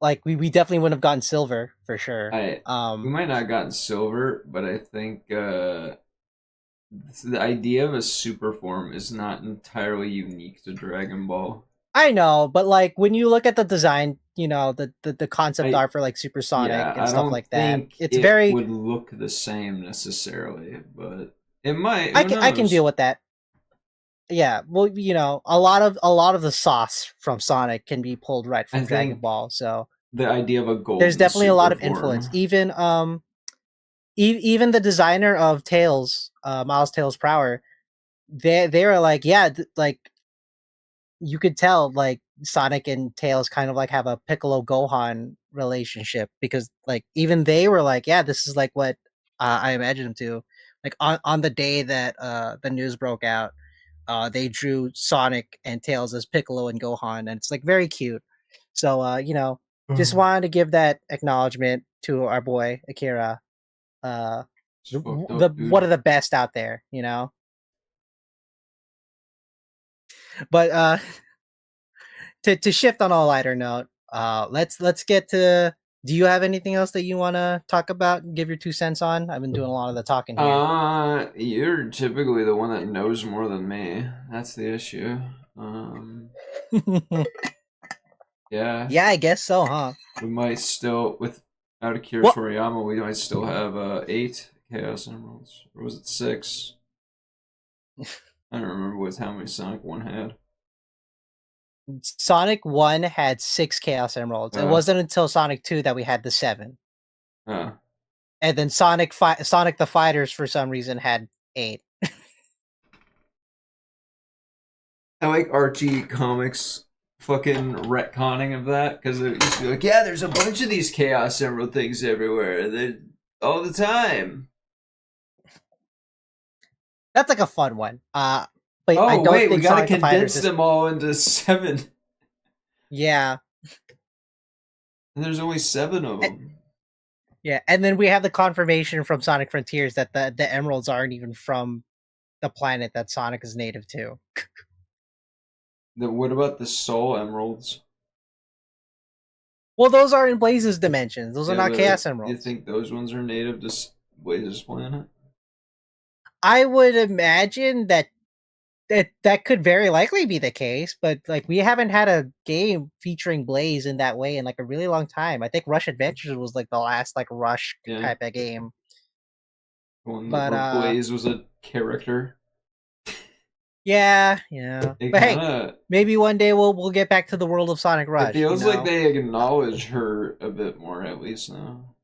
A: Like we definitely wouldn't have gotten Silver for sure.
B: I we might not have gotten silver, but I think the idea of a super form is not entirely unique to Dragon Ball.
A: I know, but like when you look at the design, the concept
B: I
A: art for like Supersonic
B: Yeah,
A: and
B: I
A: stuff
B: don't
A: like that,
B: think
A: it's
B: it
A: very.
B: would look the same necessarily, but it might.
A: I
B: Who
A: can deal
B: knows?
A: with that. Yeah, well, a lot of the sauce from Sonic can be pulled right
B: I
A: from Dragon
B: think
A: Ball. So
B: the idea of a
A: there's
B: golden
A: definitely a lot
B: super
A: of influence.
B: form.
A: Even the designer of Tails, Miles Tails Prower, they were like, yeah, like you could tell like Sonic and Tails kind of like have a Piccolo Gohan relationship because like even they were like, yeah, this is like what I imagined them to. Like on the day that the news broke out, they drew Sonic and Tails as Piccolo and Gohan, and it's like very cute. So just wanted to give that acknowledgement to our boy Akira. Uh,
B: It's
A: the,
B: fucked
A: the
B: up,
A: one
B: dude.
A: of the best out there. But to shift on a lighter note, let's get to. Do you have anything else that you want to talk about and give your 2 cents on? I've been doing a lot of the talking here.
B: You're typically the one that knows more than me. That's the issue. Um, yeah,
A: Yeah, I guess so, huh?
B: we might still, without Akira
A: Well,
B: Toriyama, we might still have eight Chaos Emeralds, or was it six? I don't remember with how many Sonic One had.
A: Sonic 1 had 6 Chaos Emeralds. It
B: Uh,
A: wasn't until Sonic 2 that we had the 7.
B: uh,
A: And then Sonic the Fighters for some reason had 8.
B: I like Archie comics fucking retconning of that because it used to be like, yeah, there's a bunch of these Chaos Emerald things everywhere. They're all the time.
A: That's like a fun one. But I
B: Oh
A: don't
B: wait, we
A: think
B: gotta
A: Sonic the Fighters
B: condense
A: is.
B: them all into seven,
A: Yeah.
B: and there's only seven of
A: Eh,
B: them.
A: Yeah, and then we have the confirmation from Sonic Frontiers that the emeralds aren't even from the planet that Sonic is native to.
B: What about the Soul Emeralds?
A: Well, those are in Blaze's dimensions. Those are
B: Yeah,
A: not
B: but
A: Chaos
B: you
A: Emeralds.
B: think those ones are native to Blaze's planet?
A: I would imagine that could very likely be the case, but like we haven't had a game featuring Blaze in that way in like a really long time. I think Rush Adventures was like the last like Rush
B: Yeah,
A: type of game.
B: one
A: But
B: where Blaze was a character.
A: yeah, yeah.
B: It
A: But
B: kind
A: hey,
B: of
A: maybe one day we'll get back to the world of Sonic
B: it
A: Rush, you
B: feels like
A: know.
B: they acknowledge her a bit more at least now.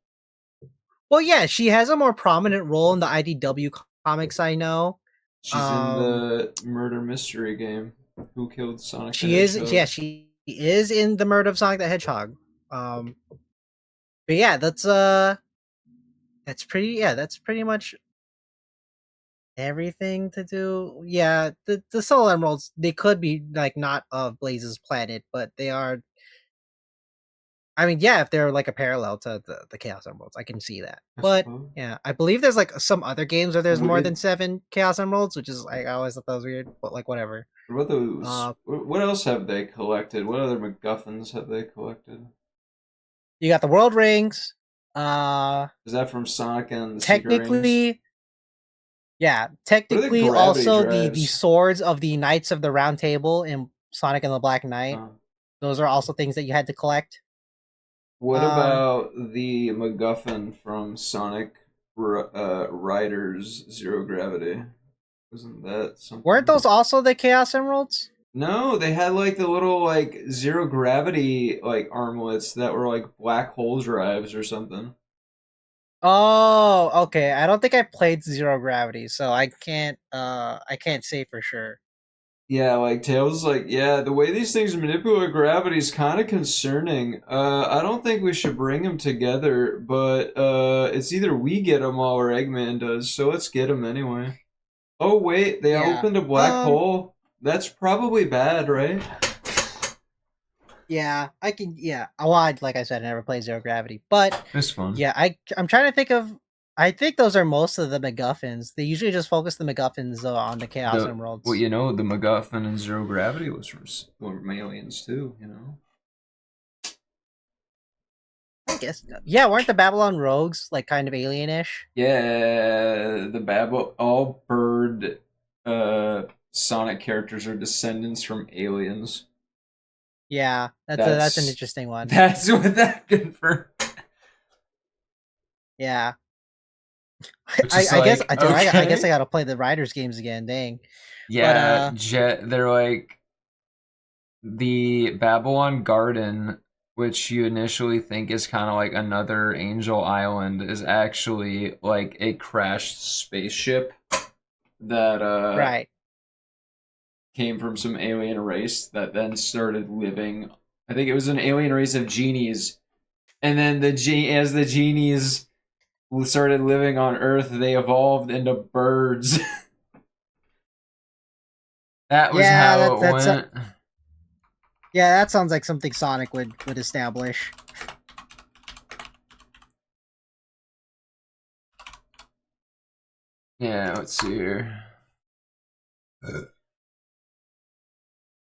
A: Well, yeah, she has a more prominent role in the IDW comics I know.
B: She's in
A: Um
B: the murder mystery game. Who killed Sonic the
A: she is yeah,
B: Hedgehog?
A: she is in the Murder of Sonic the Hedgehog. Um but yeah, that's pretty much everything to do. Yeah, the Soul Emeralds, they could be like not of Blaze's planet, but they are. I mean, yeah, if they're like a parallel to the Chaos Emeralds, I can see that.
B: I
A: But
B: suppose.
A: yeah, I believe there's like some other games where there's more
B: What,
A: than 7 Chaos Emeralds, which is like I always thought that was weird, but like whatever.
B: what about those?
A: Uh,
B: What else have they collected? What other MacGuffins have they collected?
A: you got the World Rings. Uh,
B: Is that from Sonic and the Secret Rings?
A: technically, yeah,
B: What are the
A: technically
B: gravity
A: also the
B: drives?
A: swords of the Knights of the Round Table in Sonic and the Black Knight.
B: Uh,
A: Those are also things that you had to collect.
B: what
A: Uh,
B: about the MacGuffin from Sonic Riders Zero Gravity? Wasn't that
A: weren't
B: something?
A: those also the Chaos Emeralds?
B: No, they had like the little like zero gravity like armlets that were like black hole drives or something.
A: Oh, okay. I don't think I played Zero Gravity, so I can't say for sure.
B: Yeah, like Tails is like, yeah, the way these things manipulate gravity is kind of concerning. I don't think we should bring them together, but it's either we get them all or Eggman does, so let's get them anyway. Oh wait, they
A: Yeah.
B: opened a black hole. That's probably bad, right?
A: Yeah, I can yeah. Well, like I said, I never played Zero Gravity. But
B: It's fun.
A: yeah, I'm trying to think of I think those are most of the MacGuffins. They usually just focus the MacGuffins on the Chaos
B: The well,
A: Emeralds.
B: you know, the MacGuffin in Zero Gravity was from aliens too. You know.
A: I guess yeah, weren't the Babylon Rogues like kind of alienish?
B: Yeah, the Babel all bird Sonic characters are descendants from aliens.
A: Yeah, that's an
B: That's
A: interesting one.
B: that's what that confirmed.
A: Yeah.
B: Which is
A: I guess
B: like,
A: I guess I
B: okay.
A: got to play the Riders games again. Dang. But
B: Yeah, Jet they're like the Babylon Garden, which you initially think is kind of like another Angel Island, is actually like a crashed spaceship that
A: right.
B: came from some alien race that then started living. I think it was an alien race of genies, and then as the genies started living on Earth, they evolved into birds. That was
A: Yeah,
B: how it
A: that's
B: went.
A: yeah, that sounds like something Sonic would establish.
B: Yeah, let's see here.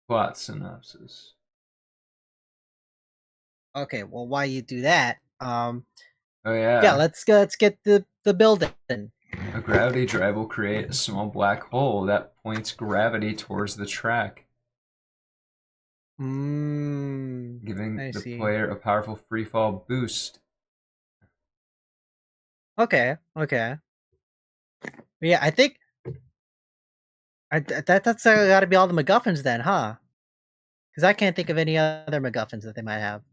B: Plot synopsis.
A: Okay, well, why you do that?
B: Oh
A: Yeah,
B: yeah.
A: let's get the building.
B: A gravity drive will create a small black hole that points gravity towards the track,
A: Hmm.
B: giving
A: I
B: the
A: see.
B: player a powerful freefall boost.
A: Okay, okay. Yeah, I think that's got to be all the MacGuffins then, huh? Because I can't think of any other MacGuffins that they might have.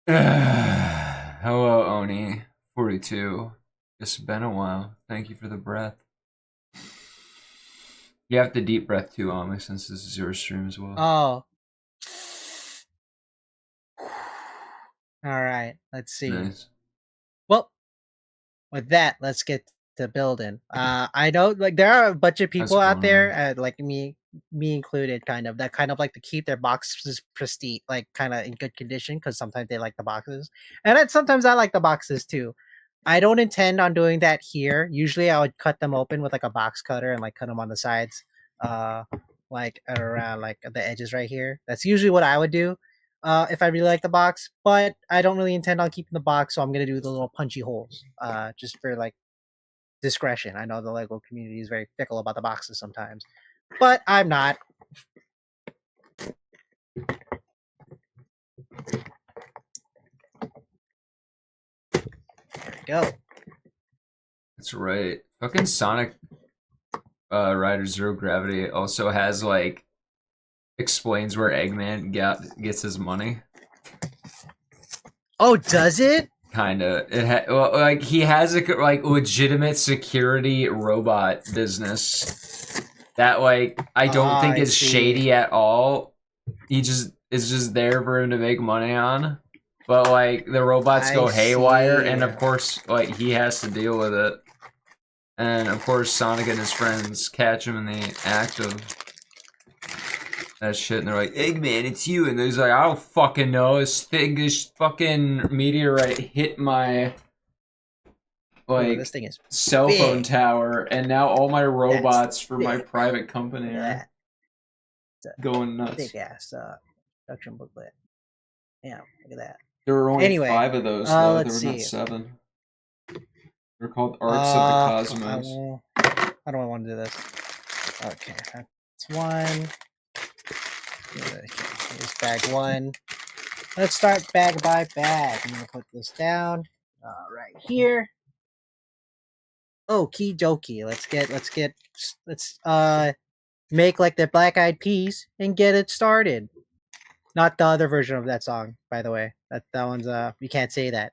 B: Hello, Oni. 42. It's been a while. Thank you for the breath. You have to deep breath too, Ami, since this is your stream as well.
A: Oh. All right. Let's see.
B: Nice.
A: Well, with that, let's get to building. I know like there are a bunch of
B: How's
A: people
B: it
A: out
B: going,
A: there,
B: man?
A: like me included, kind of that kind of like to keep their boxes pristine, like kind of in good condition, because sometimes they like the boxes, and then sometimes I like the boxes too. I don't intend on doing that here. Usually, I would cut them open with like a box cutter and like cut them on the sides, uh, like around like the edges right here. That's usually what I would do. if I really like the box, but I don't really intend on keeping the box, so I'm gonna do the little punchy holes, just for like discretion. I know the Lego community is very fickle about the boxes sometimes, but I'm not. There we go.
B: That's right. Fucking Sonic Rider Zero Gravity also has like explains where Eggman gets his money.
A: Oh, does it?
B: Kinda. Well, like he has a like legitimate security robot business that like I don't
A: Ah,
B: think
A: I
B: is
A: see.
B: shady at all. He just is just there for him to make money on. But like the robots
A: I
B: go haywire,
A: see.
B: and of course like he has to deal with it. And of course Sonic and his friends catch him in the act of that shit, and they're like, "Eggman, it's you," and he's like, "I don't fucking know. This fucking meteorite hit my
A: Oh, this
B: like
A: thing is
B: cell phone
A: big.
B: tower, and now all my
A: That's
B: robots for my
A: big.
B: private company
A: Look at
B: are
A: that. It's a
B: going nuts."
A: big ass production booklet. Yeah, look at that.
B: There were only
A: Anyway,
B: 5 of those though. There
A: let's
B: were not
A: see.
B: 7. They're called Arcs of the Cosmos.
A: How do I want to do this? Okay, that's one. Here's bag one. Let's start bag by bag. I'm gonna put this down right here. Okie dokie. Let's make like the Black Eyed Peas and get it started. Not the other version of that song, by the way. That one's you can't say that.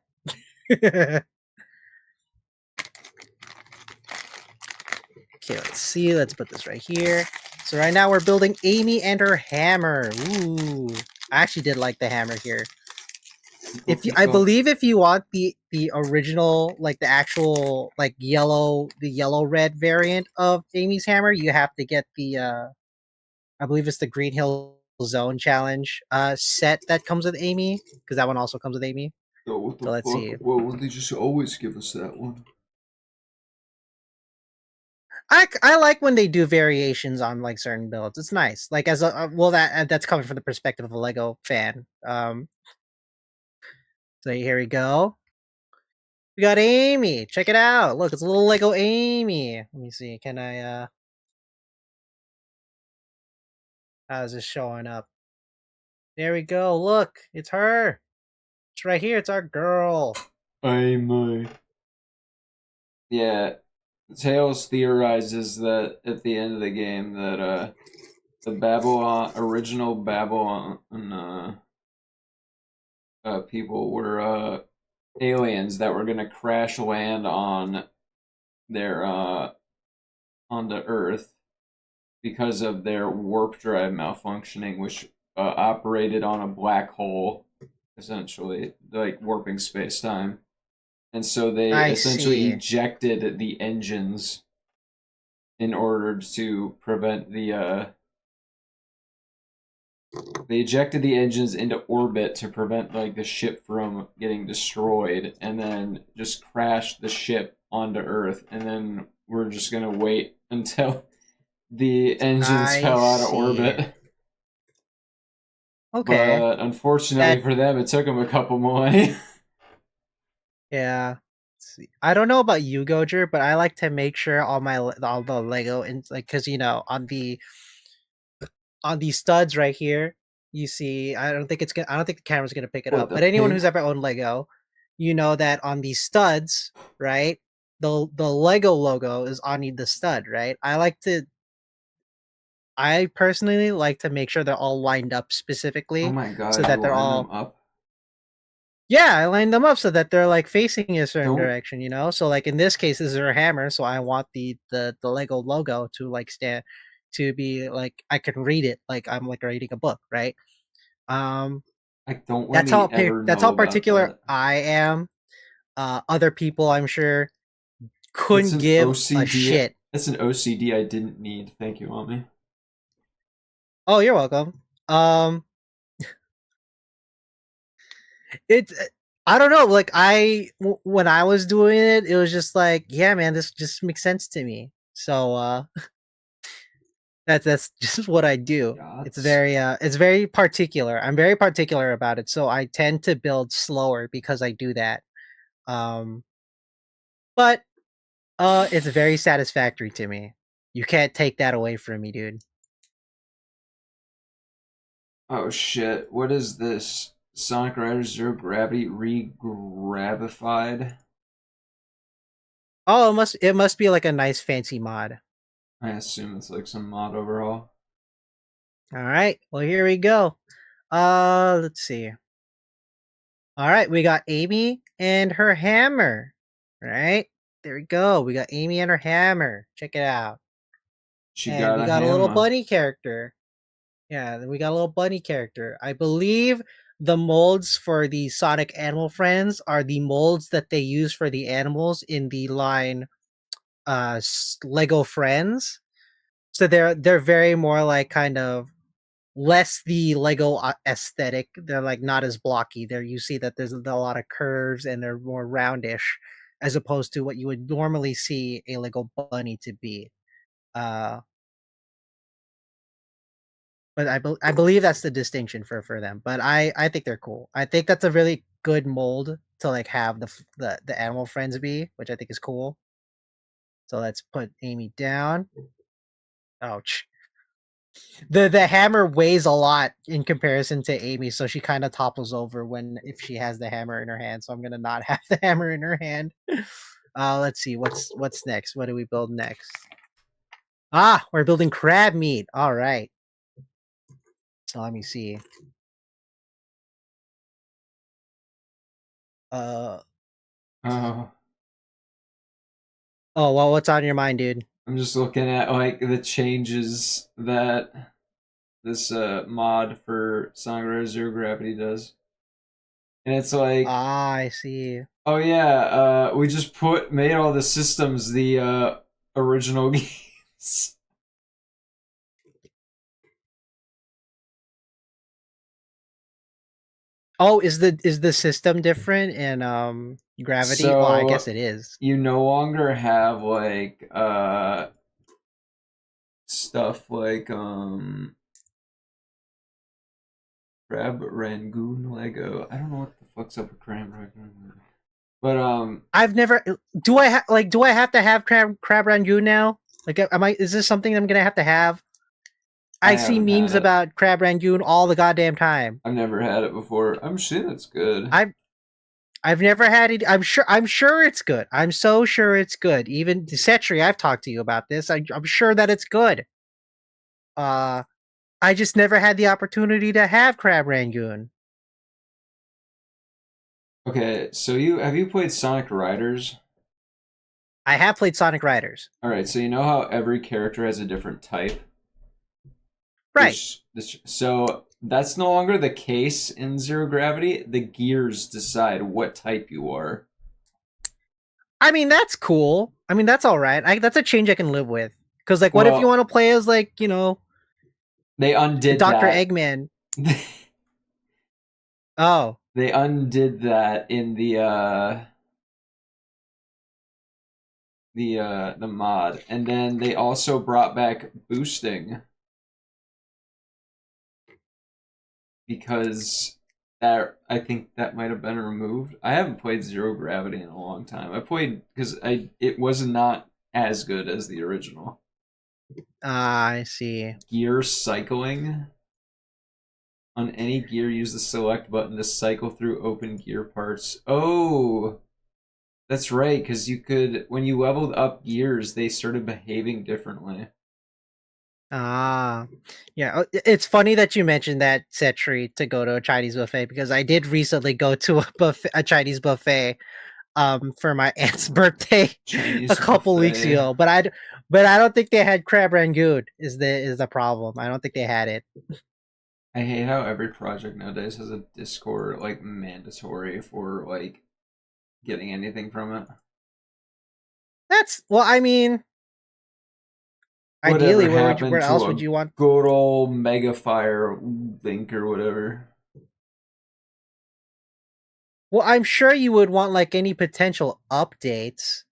A: Okay, let's see. Let's put this right here. So right now we're building Amy and her hammer. Ooh, I actually did like the hammer here. I believe if you want the original, like the actual like the yellow red variant of Amy's hammer, you have to get the I believe it's the Green Hill Zone Challenge set that comes with Amy, because that one also comes with Amy.
B: Oh, what the
A: So let's
B: fuck?
A: see.
B: Well, would they just always give us that one?
A: I like when they do variations on like certain builds. It's nice. Like as a well that's coming from the perspective of a Lego fan. So here we go. We got Amy. Check it out. Look, it's a little Lego Amy. Let me see. Can I how's this showing up? There we go. Look, it's her. It's right here. It's our girl.
B: I'm Yeah, Tails theorizes that at the end of the game that the Babylon original Babylon people were aliens that were gonna crash land on their onto Earth because of their warp drive malfunctioning, which operated on a black hole, essentially, like warping space time. And so they
A: I
B: essentially
A: see.
B: ejected the engines in order to prevent they ejected the engines into orbit to prevent like the ship from getting destroyed, and then just crashed the ship onto Earth, and then we're just gonna wait until the engines
A: I
B: fell out of
A: see.
B: orbit.
A: Okay.
B: But unfortunately
A: That
B: for them, it took them a couple millennia.
A: yeah. Let's see. I don't know about you, Gojer, but I like to make sure all the Lego and like because on these studs right here, you see. I don't think the camera's gonna pick it
B: What,
A: up.
B: the
A: But anyone
B: pink?
A: who's ever owned Lego, you know that on these studs, right? The Lego logo is on the stud, right? I personally like to make sure they're all lined up
B: Oh
A: specifically
B: my
A: so
B: god,
A: that
B: you
A: they're
B: line them
A: all
B: up?
A: yeah, I lined them up so that they're like facing a certain
B: Don't
A: direction, So like in this case, this is her hammer, so I want the Lego logo to like stand to be like I can read it like I'm like reading a book, right? Um,
B: like don't let me ever
A: that's
B: know
A: how
B: about
A: particular
B: that.
A: I am. Other people, I'm sure,
B: That's
A: couldn't
B: an
A: give a
B: OCD.
A: shit.
B: That's an OCD I didn't need. Thank you, Ammy.
A: Oh, you're welcome. Um, it. I don't know. Like when I was doing it, it was just like, yeah, man, this just makes sense to me. So That's just what I do.
B: Yachts.
A: It's very particular. I'm very particular about it, so I tend to build slower because I do that. Um, but it's very satisfactory to me. You can't take that away from me, dude.
B: Oh shit! What is this? Sonic Riders Zero Gravity re-gravified.
A: Oh, it must be like a nice fancy mod.
B: I assume it's like some mod overhaul.
A: All right. Well, here we go. Let's see. All right, we got Amy and her hammer. All right. There we go. We got Amy and her hammer. Check it out.
B: She
A: And
B: got
A: we
B: a
A: got a little
B: hammer.
A: bunny character. Yeah, we got a little bunny character. I believe the molds for the Sonic Animal Friends are the molds that they use for the animals in the line Lego Friends. So they're very more like kind of less the Lego aesthetic. They're like not as blocky. There you see that there's a lot of curves and they're more roundish as opposed to what you would normally see a Lego bunny to be. Uh but I believe that's the distinction for them. But I think they're cool. I think that's a really good mold to like have the animal friends be, which I think is cool. So let's put Amy down. Ouch. The hammer weighs a lot in comparison to Amy, so she kind of topples over when if she has the hammer in her hand. So I'm gonna not have the hammer in her hand. Let's see what's next. What do we build next? Ah, we're building crab meat. All right. So let me see. Uh
B: Oh,
A: oh, well, what's on your mind, dude?
B: I'm just looking at like the changes that this mod for Sonic Riders Zero Gravity does, and it's like,
A: Ah, I see.
B: oh yeah, we just made all the systems the original games.
A: Oh, is the system different in Gravity? Oh, I guess
B: So
A: it is.
B: you no longer have like stuff like Crab Rangoon Lego. I don't know what the fuck's up with Crab Rangoon. But
A: I've never. Do I have to have crab rangoon now? Like, am I? Is this something I'm gonna have to have?
B: I
A: I see
B: haven't had
A: memes
B: it.
A: about crab rangoon all the goddamn time.
B: I've never had it before. I'm sure it's good.
A: I've I've never had it. I'm sure it's good. I'm so sure it's good. Even Cetri, I've talked to you about this. I'm sure that it's good. Uh, I just never had the opportunity to have crab rangoon.
B: Okay, so you played Sonic Riders?
A: I have played Sonic Riders.
B: All right, so you know how every character has a different type.
A: Right.
B: So that's no longer the case in Zero Gravity. The gears decide what type you are.
A: I mean, that's cool. I mean, that's all right. That's a change I can live with. Because, like, what if you
B: Well,
A: want to play as, like,
B: they undid
A: Dr.
B: that.
A: Eggman? Oh.
B: They undid that in the mod, and then they also brought back boosting because that I think that might have been removed. I haven't played Zero Gravity in a long time. I played because I it was not as good as the original.
A: I see.
B: Gear cycling. On any gear, use the select button to cycle through open gear parts. Oh, that's right, because you could, when you leveled up gears, they started behaving differently.
A: Ah. Yeah, it's funny that you mentioned that, Cetri, to go to a Chinese buffet because I did recently go to a Chinese buffet for my aunt's birthday a
B: Chinese
A: couple weeks
B: buffet.
A: ago, but I don't think they had crab rangoon is the problem. I don't think they had it.
B: I hate how every project nowadays has a Discord like mandatory for like getting anything from it.
A: Well, I mean, ideally
B: Whatever
A: where
B: happened to
A: else would
B: a
A: you want?
B: good old Mega Fire link or whatever?
A: Well, I'm sure you would want like any potential updates,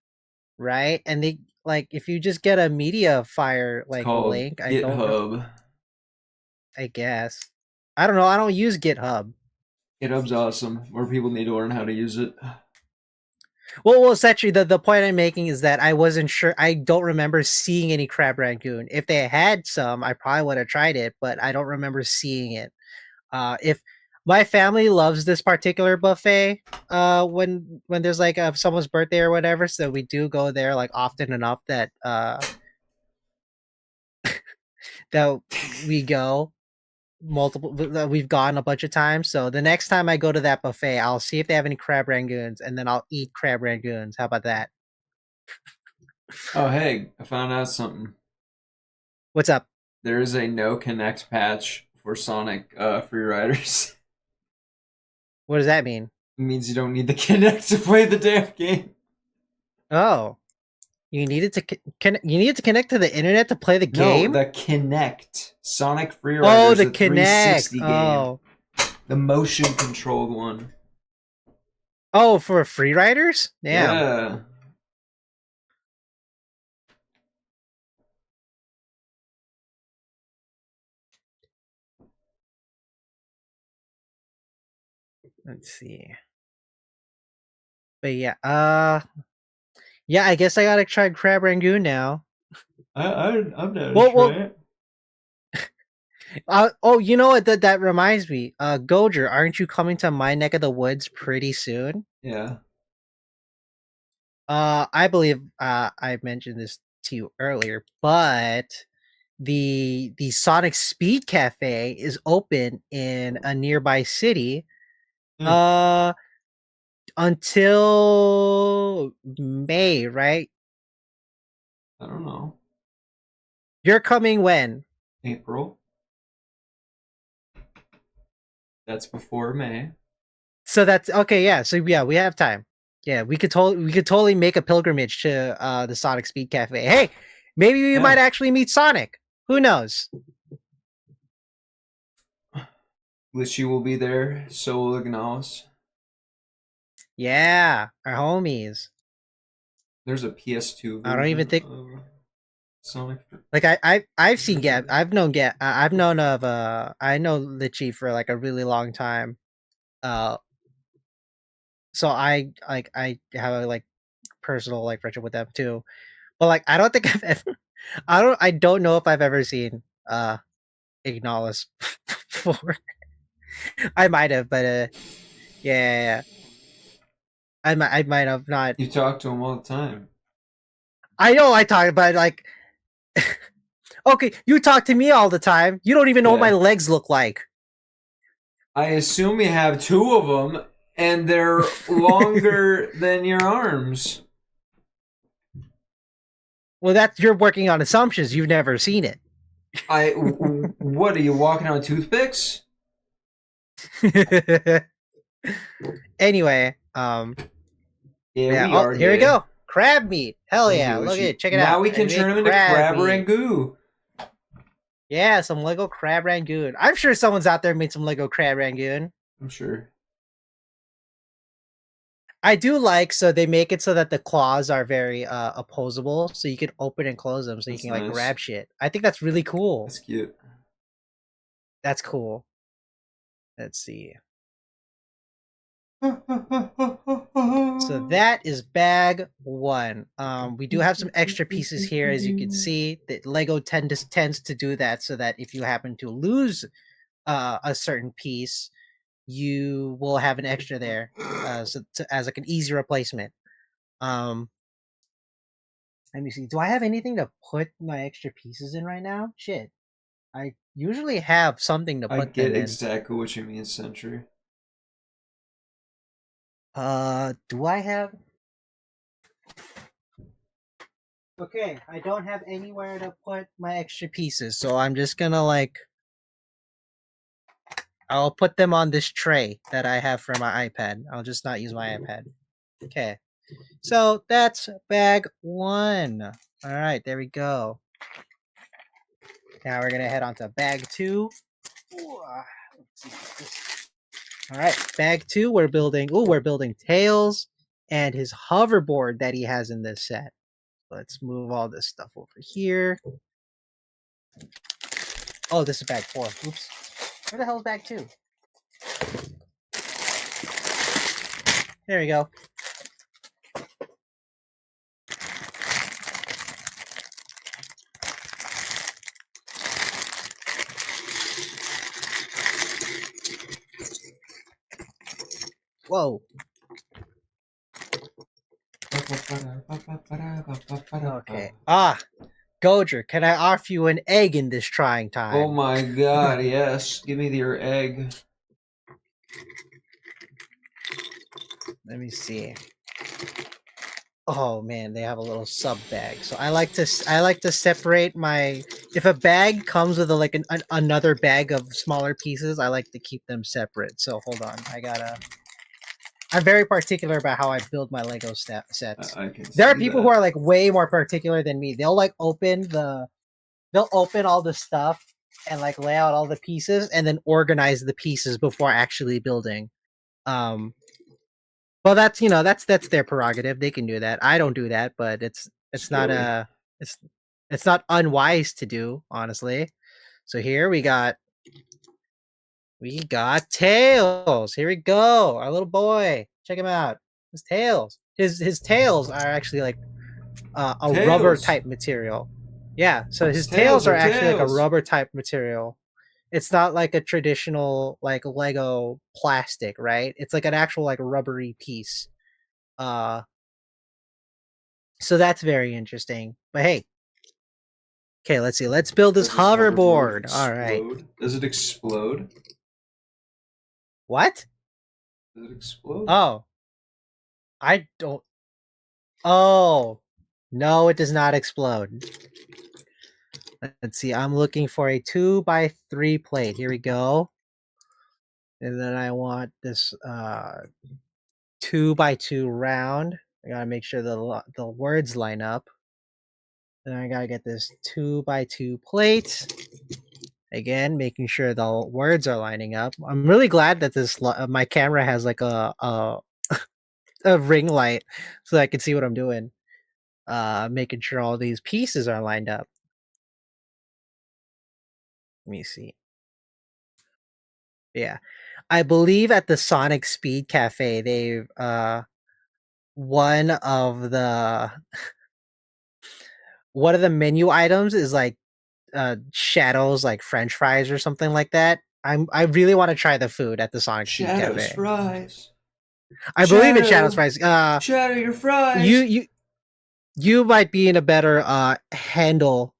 A: right? And they like if you just get a media fire
B: It's
A: like
B: called
A: link, I don't know.
B: GitHub.
A: I guess I don't know. I don't use GitHub.
B: GitHub's awesome. More people need to learn how to use it.
A: Well, essentially, the point I'm making is that I wasn't sure. I don't remember seeing any crab rangoon. If they had some, I probably would have tried it, but I don't remember seeing it. If my family loves this particular buffet, when there's like someone's birthday or whatever, so we do go there like often enough that that we go multiple. We've gone a bunch of times. So the next time I go to that buffet, I'll see if they have any crab rangoons, and then I'll eat crab rangoons. How about that?
B: Oh, hey, I found out something.
A: What's up?
B: There is a no connect patch for Sonic free riders.
A: What does that mean?
B: It means you don't need the connect to play the damn game.
A: Oh, you needed to you needed to connect to the internet to play the
B: No,
A: game.
B: the Kinect. Sonic Free
A: Oh,
B: Riders,
A: the
B: the
A: Kinect.
B: 360 game.
A: Oh,
B: The motion controlled one.
A: oh, for free riders. Damn.
B: Yeah.
A: Let's see. But yeah, yeah. I guess I gotta try crab rangoon now.
B: I'm down to
A: Well,
B: try
A: well.
B: it.
A: Oh, you know what? That reminds me. Goujer, aren't you coming to my neck of the woods pretty soon?
B: Yeah.
A: I believe I mentioned this to you earlier, but the Sonic Speed Cafe is open in a nearby city.
B: Hmm.
A: Uh, until May, right?
B: I don't know.
A: You're coming when?
B: April. That's before May.
A: So that's okay. Yeah. So yeah, we have time. Yeah, we could totally make a pilgrimage to the Sonic Speed Cafe. Hey, maybe we
B: Yeah.
A: might actually meet Sonic. Who knows?
B: Glitchy will be there. So will Ignaus.
A: Yeah, our homies.
B: There's a PS2
A: I don't even
B: version
A: think
B: of Sonic.
A: like I've seen Gab. I've known Gab. I've known of I know Litchi for like a really long time. Uh, so I have a like personal like friendship with them too. But like I don't think I've ever. I don't know if I've ever seen Ignalis before. I might have, but yeah. I might have not.
B: You talk to him all the time.
A: I know I talk, but like, okay, you talk to me all the time. You don't even know what my
B: Yeah.
A: legs look like.
B: I assume you have two of them, and they're longer than your arms.
A: Well, that's you're working on assumptions. You've never seen it.
B: What are you walking on toothpicks?
A: Anyway,
B: Yeah,
A: yeah.
B: we
A: Oh,
B: are
A: here we
B: gay.
A: go. Crab meat. Hell
B: Thank
A: yeah!
B: you,
A: Look at
B: Lucy.
A: it. Check it
B: Now
A: out.
B: we
A: I
B: can
A: made
B: turn them into
A: crab
B: crab
A: meat.
B: rangoon.
A: Yeah, some Lego crab rangoon. I'm sure someone's out there made some Lego crab rangoon.
B: I'm sure.
A: I do like so they make it so that the claws are very opposable, so you can open and close them, so you
B: That's
A: can like
B: nice.
A: grab shit. I think that's really cool.
B: That's cute.
A: That's cool. Let's see. So that is bag one. We do have some extra pieces here, as you can see. That Lego tends to do that, so that if you happen to lose a certain piece, you will have an extra there, as like an easy replacement. Um, Let me see. Do I have anything to put my extra pieces in right now? Shit. I usually have something to
B: I
A: put
B: get
A: them in.
B: exactly what you mean, Sentry.
A: Do I have? Okay, I don't have anywhere to put my extra pieces, so I'm just gonna like I'll put them on this tray that I have for my iPad. I'll just not use my iPad. Okay. So that's bag one. All right, there we go. Now we're gonna head on to bag two. All right, bag two. We're building. Oh, we're building Tails and his hoverboard that he has in this set. Let's move all this stuff over here. Oh, this is bag 4. Oops. Where the hell is bag 2? There we go. Whoa. Okay. Goujer, can I offer you an egg in this trying time?
B: Oh my god, yes. Give me your egg.
A: Let me see. Oh man, they have a little sub bag. So I like to separate my. If a bag comes with another bag of smaller pieces, I like to keep them separate. So hold on, I'm very particular about how I build my Lego sets. There are people who are like way more particular than me. They'll open all the stuff and like lay out all the pieces and then organize the pieces before actually building. Well, that's that's their prerogative. They can do that. I don't do that, but it's not it's not unwise to do, honestly. So here we got Tails. Here we go. Our little boy. Check him out. His tails. His tails are actually like a rubber type material. Yeah, so his tails are actually like a rubber type material. It's not like a traditional like Lego plastic, right? It's like an actual like rubbery piece. So that's very interesting. But hey, okay, let's see. Let's build this hoverboard. All right.
B: Does it explode?
A: What?
B: Does it explode?
A: Oh, I don't. Oh, no, it does not explode. Let's see. I'm looking for a 2x3 plate. Here we go. And then I want this 2x2 round. I gotta make sure the words line up. Then I gotta get this 2x2 plate. Again, making sure the words are lining up. I'm really glad that this my camera has like a ring light so I can see what I'm doing. Making sure all these pieces are lined up. Let me see. Yeah. I believe at the Sonic Speed Cafe, they've one of the menu items is like Shadows like French fries or something like that. I really want to try the food at the Sonic Speed Cafe.
B: Fries.
A: I believe it's Shadows fries.
B: Shadow your fries.
A: You might be in a better handle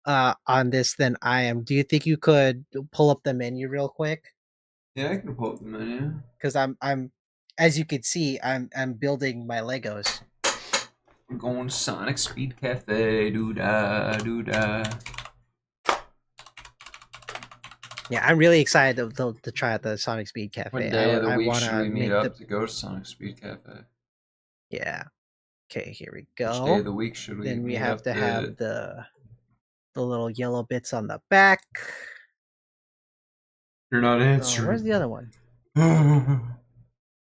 A: on this than I am. Do you think you could pull up the menu real quick?
B: Yeah, I can pull up the menu.
A: Because I'm as you can see, I'm building my Legos.
B: We're going to Sonic Speed Cafe. Doo-da, doo-da.
A: Yeah, I'm really excited to try out the Sonic Speed Cafe.
B: What day of the week should we meet up
A: the...
B: to go to Sonic Speed Cafe?
A: Yeah. Okay, here we go.
B: Which day of the week should we
A: Then we
B: meet
A: have
B: up
A: to have the little yellow bits on the back.
B: You're not answering.
A: Oh, where's the other one?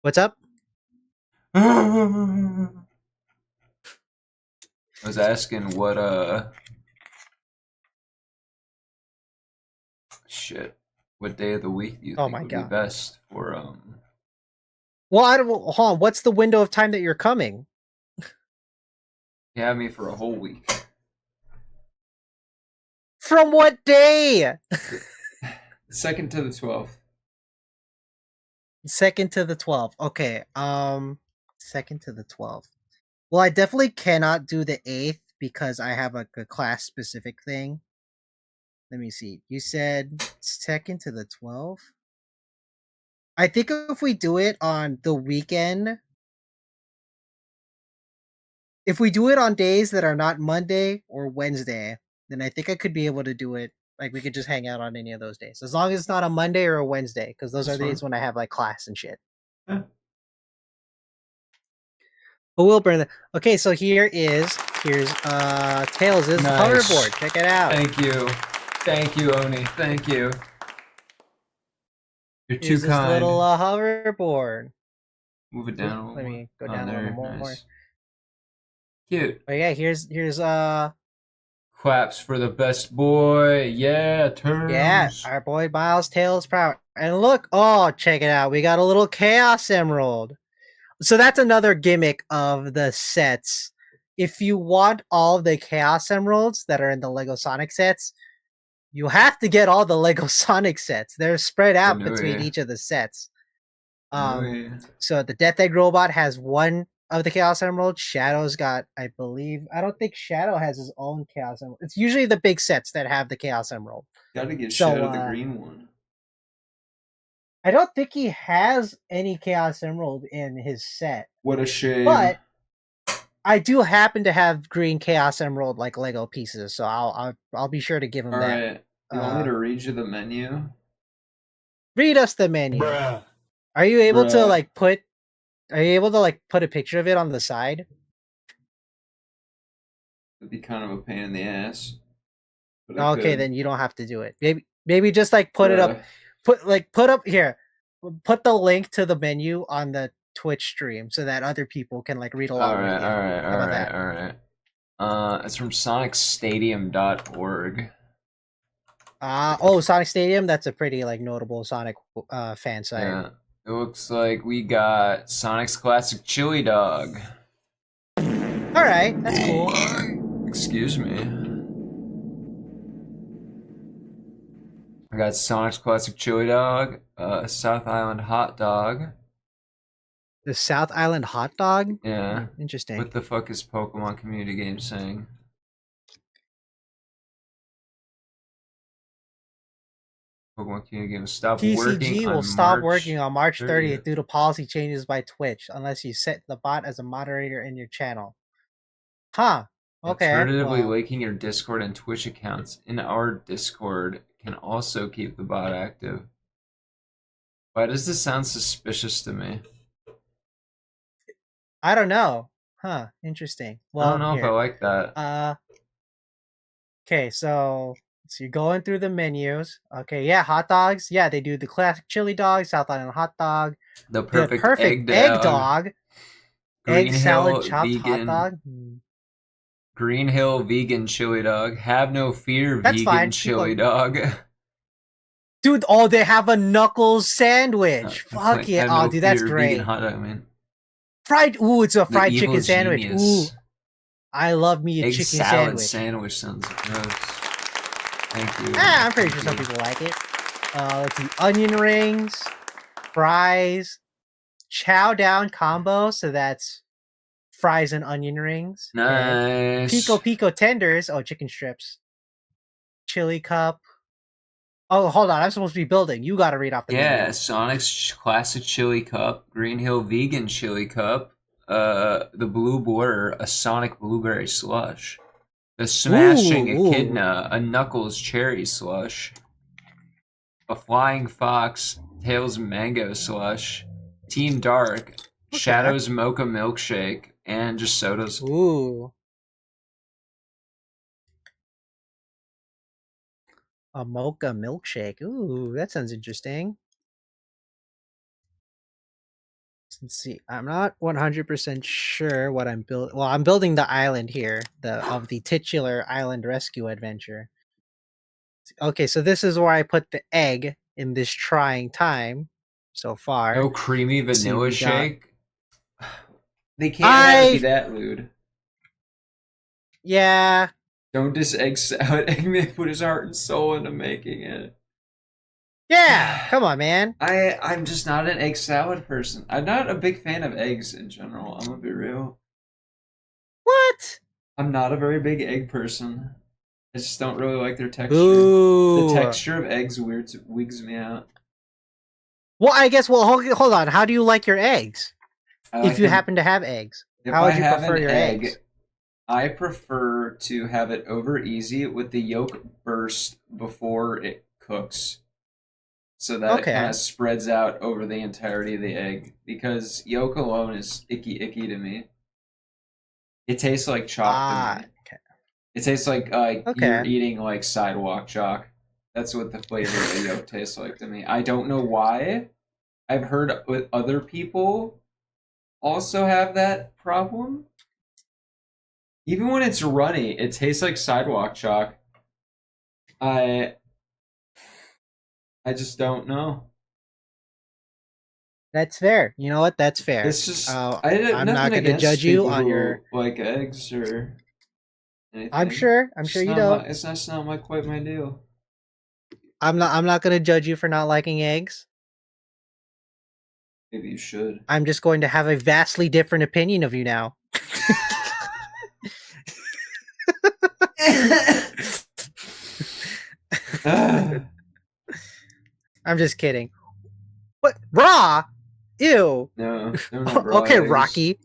A: What's up?
B: I was asking what shit. What day of the week do you think would be best for
A: Well, I don't. Hold on. What's the window of time that you're coming?
B: You have me for a whole week.
A: From what day?
B: 2nd to the 12th.
A: 2nd to the 12th. Okay. 2nd to the 12th. Well, I definitely cannot do the 8th because I have a class specific thing. Let me see. You said 2nd to the 12th? I think if we do it on the weekend, if we do it on days that are not Monday or Wednesday, then I think I could be able to do it. Like, we could just hang out on any of those days. As long as it's not a Monday or a Wednesday, because those are days when I have, like, class and shit.
B: Yeah.
A: But we'll burn that. Okay, so here's Tails' hoverboard. Check it out.
B: Thank you. Thank you, Oni. Thank you. You're too
A: Here's
B: kind.
A: This little hoverboard.
B: Move it down.
A: Let me go down a little more.
B: Nice. Cute.
A: But yeah, here's
B: Claps for the best boy. Yeah,
A: yeah,
B: turns.
A: our boy Miles Tails Proud. And look, oh, check it out. We got a little Chaos Emerald. So that's another gimmick of the sets. If you want all the Chaos Emeralds that are in the Lego Sonic sets, you have to get all the Lego Sonic sets. They're spread
B: Oh,
A: out
B: no,
A: between
B: yeah.
A: each of the sets.
B: No, yeah.
A: So the Death Egg Robot has one of the Chaos Emeralds. Shadow's got, I believe, I don't think Shadow has his own Chaos Emerald. It's usually the big sets that have the Chaos Emerald.
B: Gotta give
A: So
B: Shadow the green one.
A: I don't think he has any Chaos Emerald in his set,
B: What a shame.
A: but I do happen to have green Chaos Emerald like Lego pieces, so I'll be sure to give him that.
B: Alright. You want me
A: Uh,
B: to read you the menu?
A: read us the menu.
C: Bruh.
A: Are you able to
B: Bruh.
A: like put? Are you able to like put a picture of it on the side?
B: It'd be kind of a pain in the ass. But I
A: Okay,
B: could.
A: then you don't have to do it. Maybe just like put it up.
B: Bruh.
A: Put up here. Put the link to the menu on the Twitch stream so that other people can like read along with
B: Alright,
A: you.
B: alright,
A: How about
B: alright,
A: that?
B: alright. It's from sonicstadium.org.
A: Oh, Sonic Stadium. That's a pretty like notable Sonic fan site.
B: Yeah. It looks like we got Sonic's Classic Chili Dog.
A: All right, that's cool.
B: Excuse me. I got Sonic's Classic Chili Dog, South Island Hot Dog.
A: The South Island hot dog.
B: Yeah.
A: Interesting.
B: What the fuck is Pokemon Community Game saying? Pokemon Community Game stop working
A: TCG will
B: on
A: stop
B: March
A: working on March 30th
B: 30th.
A: due to policy changes by Twitch unless you set the bot as a moderator in your channel. Huh. Okay.
B: Alternatively,
A: Well,
B: linking your Discord and Twitch accounts in our Discord can also keep the bot active. Why does this sound suspicious to me?
A: I don't know. Huh. Interesting.
B: I don't
A: Well,
B: know if I
A: here.
B: like that.
A: Okay, so you're going through the menus. Okay, yeah, hot dogs. Yeah, they do the classic chili dog, South Island hot dog,
B: The
A: the
B: perfect
A: perfect
B: egg
A: egg
B: dog.
A: dog,
B: Green
A: egg salad
B: Hill
A: chopped hot
B: vegan.
A: dog.
B: Green Hill vegan chili dog. Have no fear
A: That's
B: vegan
A: fine.
B: chili dog.
A: Dude, oh, they have a Knuckles sandwich.
B: It's
A: Fuck
B: like
A: yeah.
B: have
A: Oh,
B: no
A: dude, that's
B: fear vegan
A: great.
B: hot dog, man.
A: Fried, ooh, it's a
B: The
A: fried
B: evil
A: chicken sandwich. Ooh,
B: genius.
A: I love me a
B: Egg
A: chicken
B: salad
A: sandwich.
B: sounds gross. Thank you.
A: I'm pretty sure some people like it. Let's see, onion rings, fries, chow down combo. So that's fries and onion rings. Okay.
B: Nice.
A: Pico Pico tenders. Oh, chicken strips. Chili cup. Oh, hold on. I'm supposed to be building. You got to read off the
B: Yeah,
A: menu.
B: Sonic's classic chili cup, Green Hill vegan chili cup, the blue border, a Sonic blueberry slush, the smashing
A: Ooh.
B: echidna, a Knuckles cherry slush, a flying fox, Tails mango slush, Team Dark,
A: Okay.
B: Shadow's mocha milkshake, and just sodas.
A: Ooh. A mocha milkshake. Ooh, that sounds interesting. Let's see. I'm not 100% sure what I'm building. Well, I'm building the island here, the titular island rescue adventure. Okay, so this is where I put the egg in this trying time so far.
B: No creamy
A: Let's see,
B: vanilla
A: we got
B: shake. They can't have it be that lewd.
A: Yeah.
B: Don't diss egg salad. Eggman put his heart and soul into making it.
A: Yeah, come on, man.
B: I'm just not an egg salad person. I'm not a big fan of eggs in general. I'm gonna be real.
A: What?
B: I'm not a very big egg person. I just don't really like their texture.
A: Ooh.
B: The texture of eggs wigs me out.
A: Well, I guess. Well, hold on. How do you like your eggs? If you
B: them,
A: happen to have eggs,
B: if
A: how
B: I
A: would you
B: have
A: prefer
B: an
A: your
B: egg,
A: eggs?
B: I prefer to have it over easy with the yolk burst before it cooks, so that it kind
A: Okay.
B: of spreads out over the entirety of the egg. Because yolk alone is icky to me. It tastes like chalk to me.
A: Okay.
B: It tastes like you're
A: Okay.
B: eating like sidewalk chalk. That's what the flavor of the yolk tastes like to me. I don't know why. I've heard with other people also have that problem, Even when it's runny, it tastes like sidewalk chalk. I I just don't know.
A: That's fair. You know what? That's fair.
B: It's just I had
A: I'm
B: nothing
A: not going to
B: against
A: judge you
B: people
A: on your.
B: who like eggs or
A: I'm
B: anything.
A: sure. I'm
B: It's
A: sure
B: just
A: you
B: not my.
A: don't.
B: It's just not my quite my deal.
A: I'm not going to judge you for not liking eggs.
B: Maybe you should.
A: I'm just going to have a vastly different opinion of you now. I'm just kidding. What raw? Ew.
B: No, they're not raw
A: Okay,
B: eggs.
A: Rocky.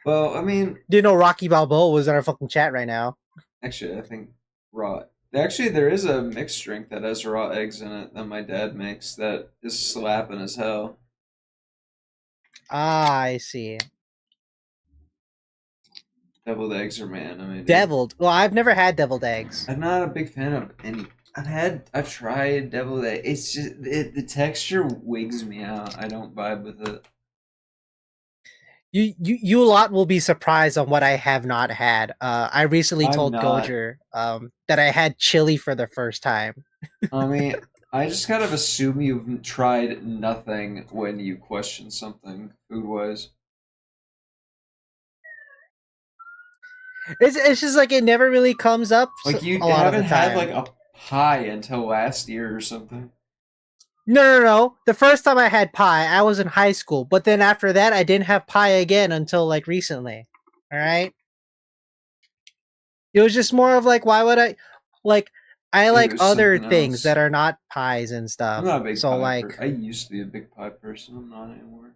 B: Well, I mean,
A: Didn't know Rocky Balboa was in our fucking chat right now.
B: actually, I think raw. Actually, there is a mixed drink that has raw eggs in it that my dad makes that is slapping as hell.
A: Ah, I see.
B: Deviled eggs are man. I mean, dude,
A: Deviled. Well, I've never had deviled eggs.
B: I'm not a big fan of any. I've tried deviled egg. It's just the texture wigs me out. I don't vibe with it.
A: You a lot will be surprised on what I have not had. I recently
B: I'm
A: told
B: not.
A: Goujer that I had chili for the first time.
B: I mean, I just kind of assume you've tried nothing when you question something food wise.
A: It's just like it never really comes up
B: Like you
A: a lot of the
B: haven't had like
A: time.
B: a pie until last year or something.
A: No. The first time I had pie, I was in high school, but then after that, I didn't have pie again until like recently. All right, it was just more of like, why would I like? I
B: Maybe it
A: like
B: was
A: other
B: something
A: things that
B: else.
A: are not pies and
B: I'm
A: stuff.
B: not a big
A: So
B: pie
A: like,
B: person. I used to be a big pie person. I'm not anymore.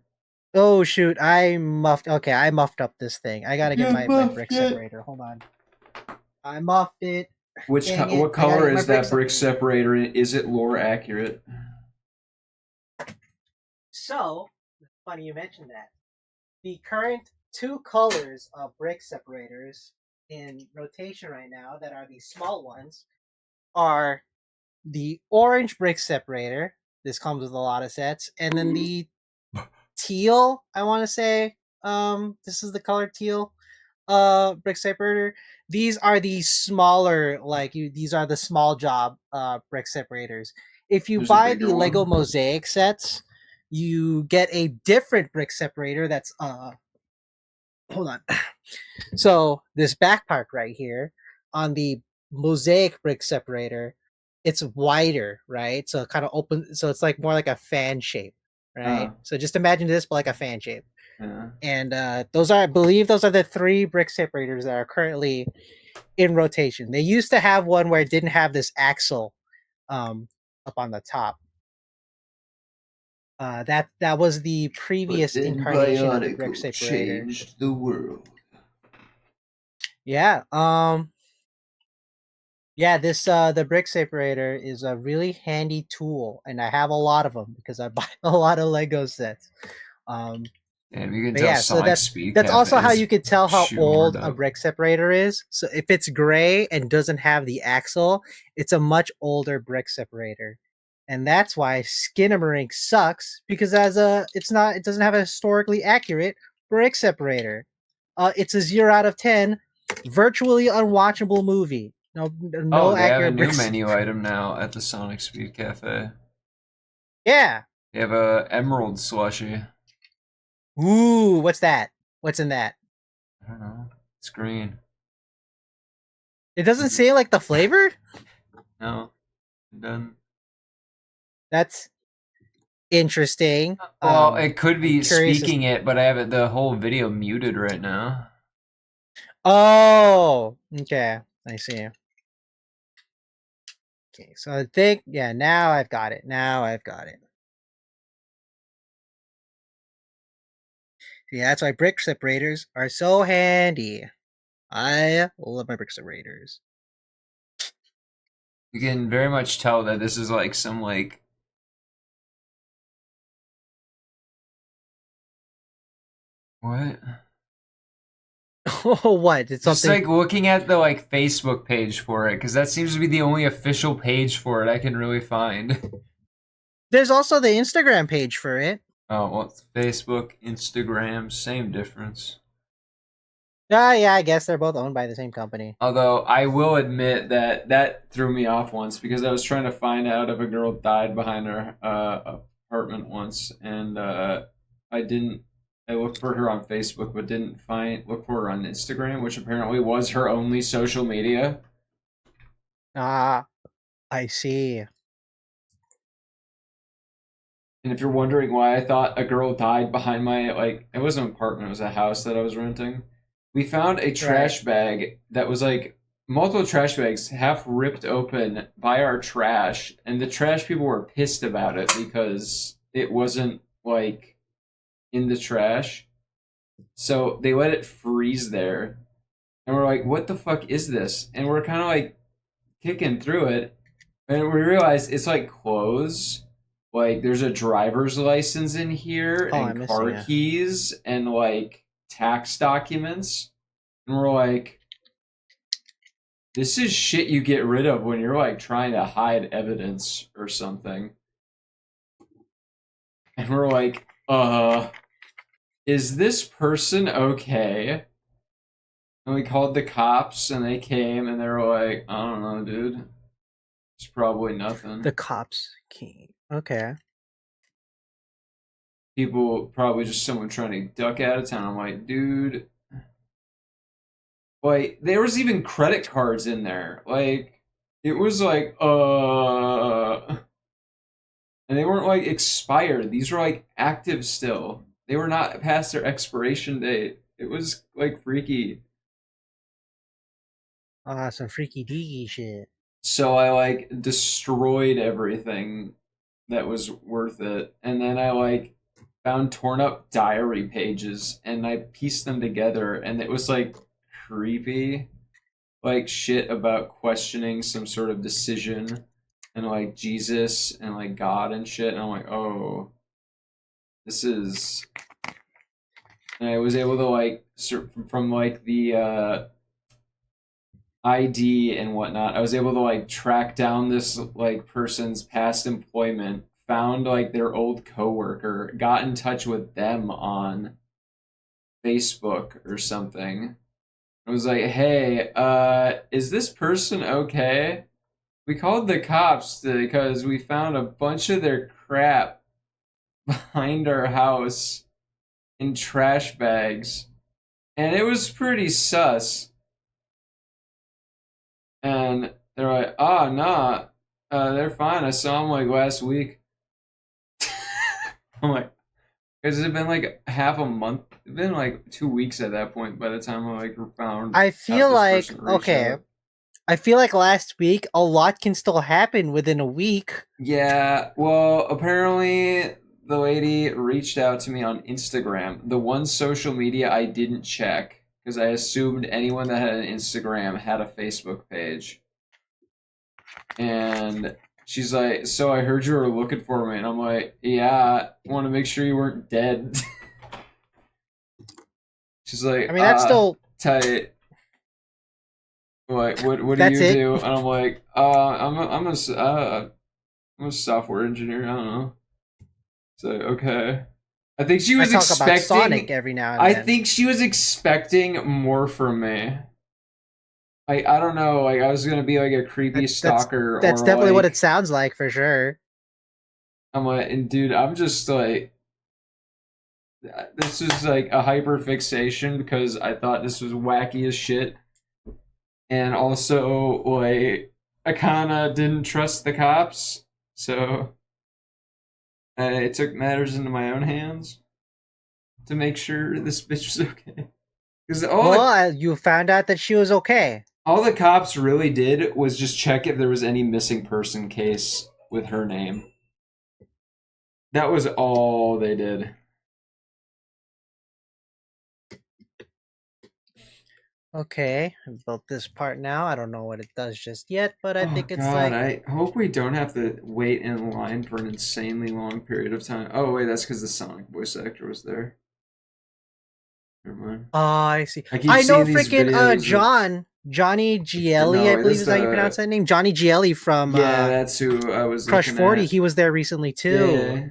A: oh shoot, I muffed. Okay, I muffed up this thing. I gotta get
B: You
A: my
B: buffed
A: brick
B: it.
A: separator. Hold on. I muffed it. Dang it!
B: What
A: I gotta
B: color
A: get my
B: is
A: brick
B: that brick
A: separator.
B: separator? Is it lore accurate?
A: So funny you mentioned that. The current two colors of brick separators in rotation right now that are the small ones are the orange brick separator. This comes with a lot of sets, and then the teal. I want to say, this is the color teal. Brick separator. These are the smaller, like you. These are the small job brick separators. If you
B: There's a
A: buy
B: bigger
A: the Lego
B: one.
A: Mosaic sets, you get a different brick separator. That's hold on. So this back part right here on the mosaic brick separator, it's wider, right? So it kind of open, so it's like more like a fan shape, right?
B: Oh,
A: So just imagine this, but like a fan shape.
B: yeah.
A: And those are, I believe, those are the three brick separators that are currently in rotation. They used to have one where it didn't have this axle um, up on the top. That was the
B: But
A: previous
B: then
A: incarnation of the brick
B: Bionicle
A: separator.
B: changed the world.
A: Yeah. Yeah, this the brick separator is a really handy tool, and I have a lot of them because I buy a lot of Lego sets. Um,
B: Damn, you can
A: but
B: tell
A: yeah, so
B: Sonic Speed
A: that's also
B: Cafe
A: how
B: is
A: you could tell how old
B: shoehorned
A: a
B: up.
A: brick separator is. So if it's gray and doesn't have the axle, it's a much older brick separator, and that's why Skinamarink sucks because it doesn't have a historically accurate brick separator. It's a 0 out of 10, virtually unwatchable movie.
B: Oh,
A: No
B: they have a
A: accurate
B: new
A: bricks.
B: menu item now at the Sonic Speed Cafe.
A: Yeah.
B: They have a Emerald Slushy.
A: Ooh, what's that? What's in that?
B: I don't know. It's green.
A: It doesn't say like the flavor.
B: No, it doesn't.
A: That's interesting.
B: Well, it could
A: I'm
B: be
A: curious.
B: speaking it, but I have the whole video muted right now.
A: Oh, okay. I see. Okay, so I think yeah. Now I've got it. Now I've got it. Yeah, that's why brick separators are so handy. I love my brick separators.
B: You can very much tell that this is like some like what?
A: Oh, what? It's
B: Just
A: something.
B: like looking at the like Facebook page for it, because that seems to be the only official page for it I can really find.
A: There's also the Instagram page for it.
B: Oh well, it's Facebook, Instagram, same difference.
A: Yeah, I guess they're both owned by the same company.
B: Although I will admit that that threw me off once because I was trying to find out if a girl died behind her apartment once, and I didn't. I looked for her on Facebook, but didn't find look for her on Instagram, which apparently was her only social media.
A: Ah, I see.
B: And if you're wondering why I thought a girl died behind my it wasn't an apartment, it was a house that I was renting. We found a
A: Right.
B: trash bag that was like multiple trash bags half ripped open by our trash, and the trash people were pissed about it because it wasn't like in the trash. So they let it freeze there. And we're like, what the fuck is this? And we're kind of like kicking through it, and we realized it's like clothes. Like there's a driver's license in here
A: Oh,
B: and
A: I'm missing
B: car
A: it.
B: keys and like tax documents. And we're like, this is shit you get rid of when you're like trying to hide evidence or something. And we're like, is this person okay? And we called the cops and they came and they were like, I don't know, dude. It's probably nothing.
A: The cops came. Okay.
B: People probably just someone trying to duck out of town. I'm like, dude, like there was even credit cards in there. Like it was like and they weren't like expired. These were like active still. They were not past their expiration date. It was like freaky.
A: Ah, some freaky deaky shit.
B: So I like destroyed everything that was worth it. And then I like found torn up diary pages and I pieced them together and it was like creepy. Like shit about questioning some sort of decision and like Jesus and like God and shit. And I'm like, oh, this is. And I was able to like from like the ID and whatnot. I was able to like track down this like person's past employment, found like their old coworker, got in touch with them on Facebook or something. I was like, "Hey, is this person okay?" We called the cops because we found a bunch of their crap behind our house in trash bags, and it was pretty sus. And they're like, "Oh, nah, they're fine. I saw them like last week." I'm like, because it had been like half a month. It'd been like 2 weeks at that point by the time I like found
A: I
B: out
A: feel
B: this
A: like
B: person reached
A: okay.
B: out.
A: I feel like last week a lot can still happen within a week.
B: Yeah, well, apparently the lady reached out to me on Instagram, the one social media I didn't check because I assumed anyone that had an Instagram had a Facebook page. And she's like, "So I heard you were looking for me," and I'm like, "Yeah, want to make sure you weren't dead." She's
A: I
B: like,
A: mean, that's still
B: tight. What do
A: that's
B: you
A: it.
B: do?" And I'm like, I'm a software engineer. I don't know. So okay. I think she
A: I
B: was
A: talk about Sonic
B: expecting.
A: every now and
B: I
A: then.
B: think she was expecting more from me. I don't know. Like I was gonna be like a creepy
A: That, that's
B: stalker
A: that's
B: or
A: definitely what it
B: like
A: sounds like for sure.
B: I'm like, and dude, I'm just like this is like a hyper fixation because I thought this was wacky as shit, and also like I kind of didn't trust the cops, so I took matters into my own hands to make sure this bitch was okay. Because
A: Well, you found out that she was okay.
B: all the cops really did was just check if there was any missing person case with her name. That was all they did.
A: Okay, I built this part now. I don't know what it does just yet, but I
B: Oh
A: think it's
B: god,
A: like
B: I hope we don't have to wait in line for an insanely long period of time. Oh wait, that's because the Sonic voice actor was there. Never mind.
A: oh, I see.
B: I keep
A: I know
B: seeing these
A: freaking
B: videos of
A: Johnny Gielli, I
B: no,
A: believe
B: that's
A: is how you pronounce
B: the
A: that name. Johnny Gielli from
B: yeah, that's who I was
A: Crush
B: looking
A: 40.
B: at.
A: He was there recently too.
B: Yeah,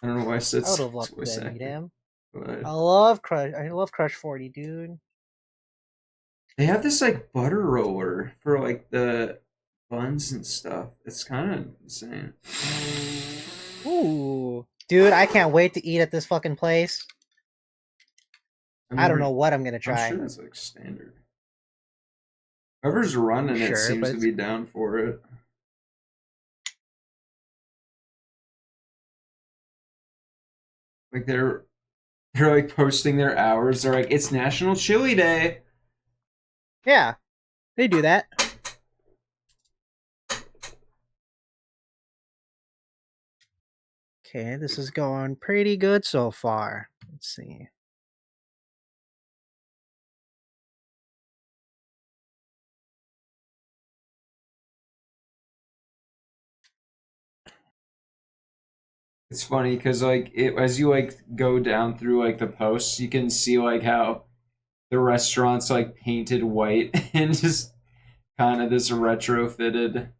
B: I don't know why I said
A: I would have
B: Sonic's
A: loved
B: voice
A: to meet
B: actor.
A: him.
B: But
A: I love Crush 40, dude.
B: they have this like butter roller for like the buns and stuff. It's kind of insane.
A: Ooh, dude, I can't wait to eat at this fucking place.
B: I've
A: I don't
B: never.
A: know what I'm gonna
B: I'm
A: try.
B: sure that's like standard. Whoever's
A: I'm
B: running it
A: sure,
B: seems
A: but
B: to
A: it's
B: be down for it. Like they're like posting their hours. They're like, it's National Chili Day.
A: yeah, they do that. Okay, this is going pretty good so far. Let's see.
B: It's funny because like it as you like go down through like the posts, you can see like how the restaurant's like painted white and just kind of this retrofitted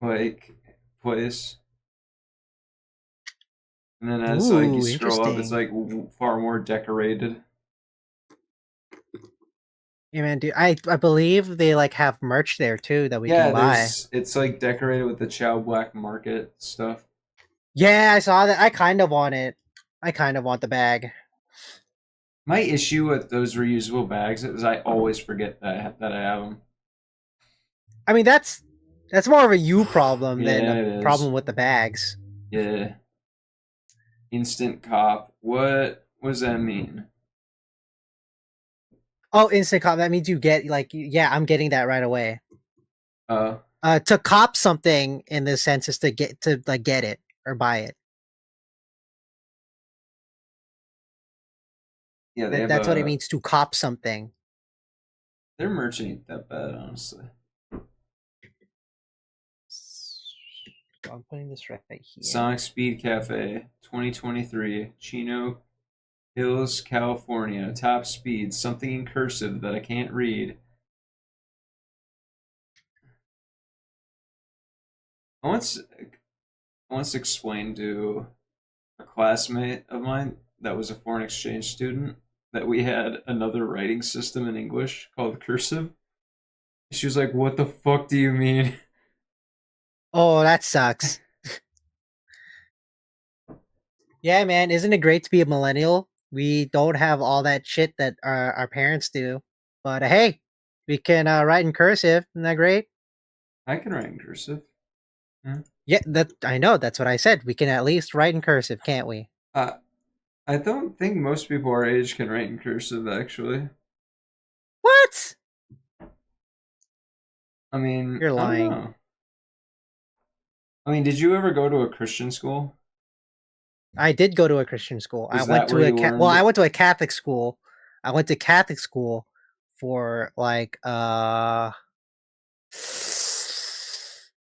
B: like place. And then as like you
A: Ooh,
B: scroll up, it's
A: interesting.
B: like far more decorated.
A: Yeah, man, dude. I believe they like have merch there too that we can
B: Yeah,
A: buy.
B: there's it's like decorated with the Chow Black Market stuff.
A: Yeah, I saw that. I kind of want it. I kind of want the bag.
B: My issue with those reusable bags is I always forget that I have them.
A: I mean, that's more of a you problem than
B: Yeah,
A: a
B: it is.
A: problem with the bags.
B: Yeah, instant cop. What does that mean?
A: Oh, instant cop. That means you get like, yeah, I'm getting that right away.
B: Uh,
A: To cop something in this sense is to like get it or buy it.
B: yeah, they have
A: That's what it
B: a
A: means to cop something.
B: their merch ain't that bad, honestly.
A: So I'm putting this right
B: Sonic
A: here.
B: Speed Cafe, 2023, Chino Hills, California. Top speed, something in cursive that I can't read. I once explained to a classmate of mine that was a foreign exchange student that we had another writing system in English called cursive. She was like, "What the fuck do you mean?"
A: Oh, that sucks. Yeah, man, isn't it great to be a millennial? We don't have all that shit that our parents do. But hey, we can write in cursive. Isn't that great?
B: I can write in cursive. Yeah.
A: Yeah, that I know. That's what I said. We can at least write in cursive, can't we?
B: Uh, I don't think most people our age can write in cursive, actually.
A: What?
B: I mean,
A: You're
B: I don't
A: lying.
B: know. I mean, did you ever go to a Christian school?
A: I did go to a Christian school. I
B: Was
A: went
B: that where
A: to a
B: you
A: cat. Well, I
B: learned?
A: went to a Catholic school. I went to Catholic school for like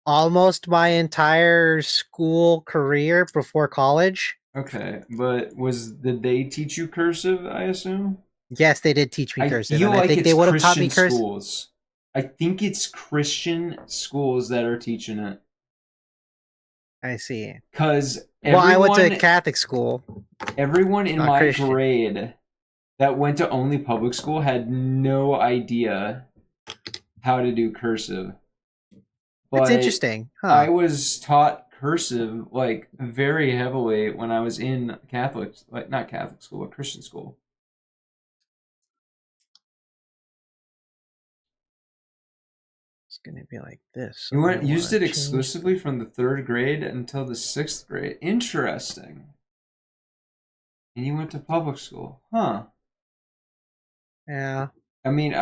A: almost my entire school career before college.
B: Okay, but was did they teach you cursive, I assume?
A: Yes, they did teach me
B: I
A: cursive,
B: feel
A: and I
B: like
A: think they
B: it's
A: would have taught me
B: Christian
A: cursive.
B: schools. I think it's Christian schools that are teaching it.
A: I see.
B: Cuz
A: Well, I went to a
B: everyone
A: Catholic school,
B: everyone in
A: not
B: my
A: Christian.
B: grade that went to only public school had no idea how to do cursive.
A: That's
B: But
A: interesting,
B: I
A: huh?
B: was taught cursive like very heavily when I was in Catholic, like not Catholic school, but Christian school.
A: It's gonna be like this,
B: You
A: so I
B: went used
A: want
B: it
A: to change.
B: exclusively from the third grade until the sixth grade. Interesting. And you went to public school, huh?
A: Yeah,
B: I mean,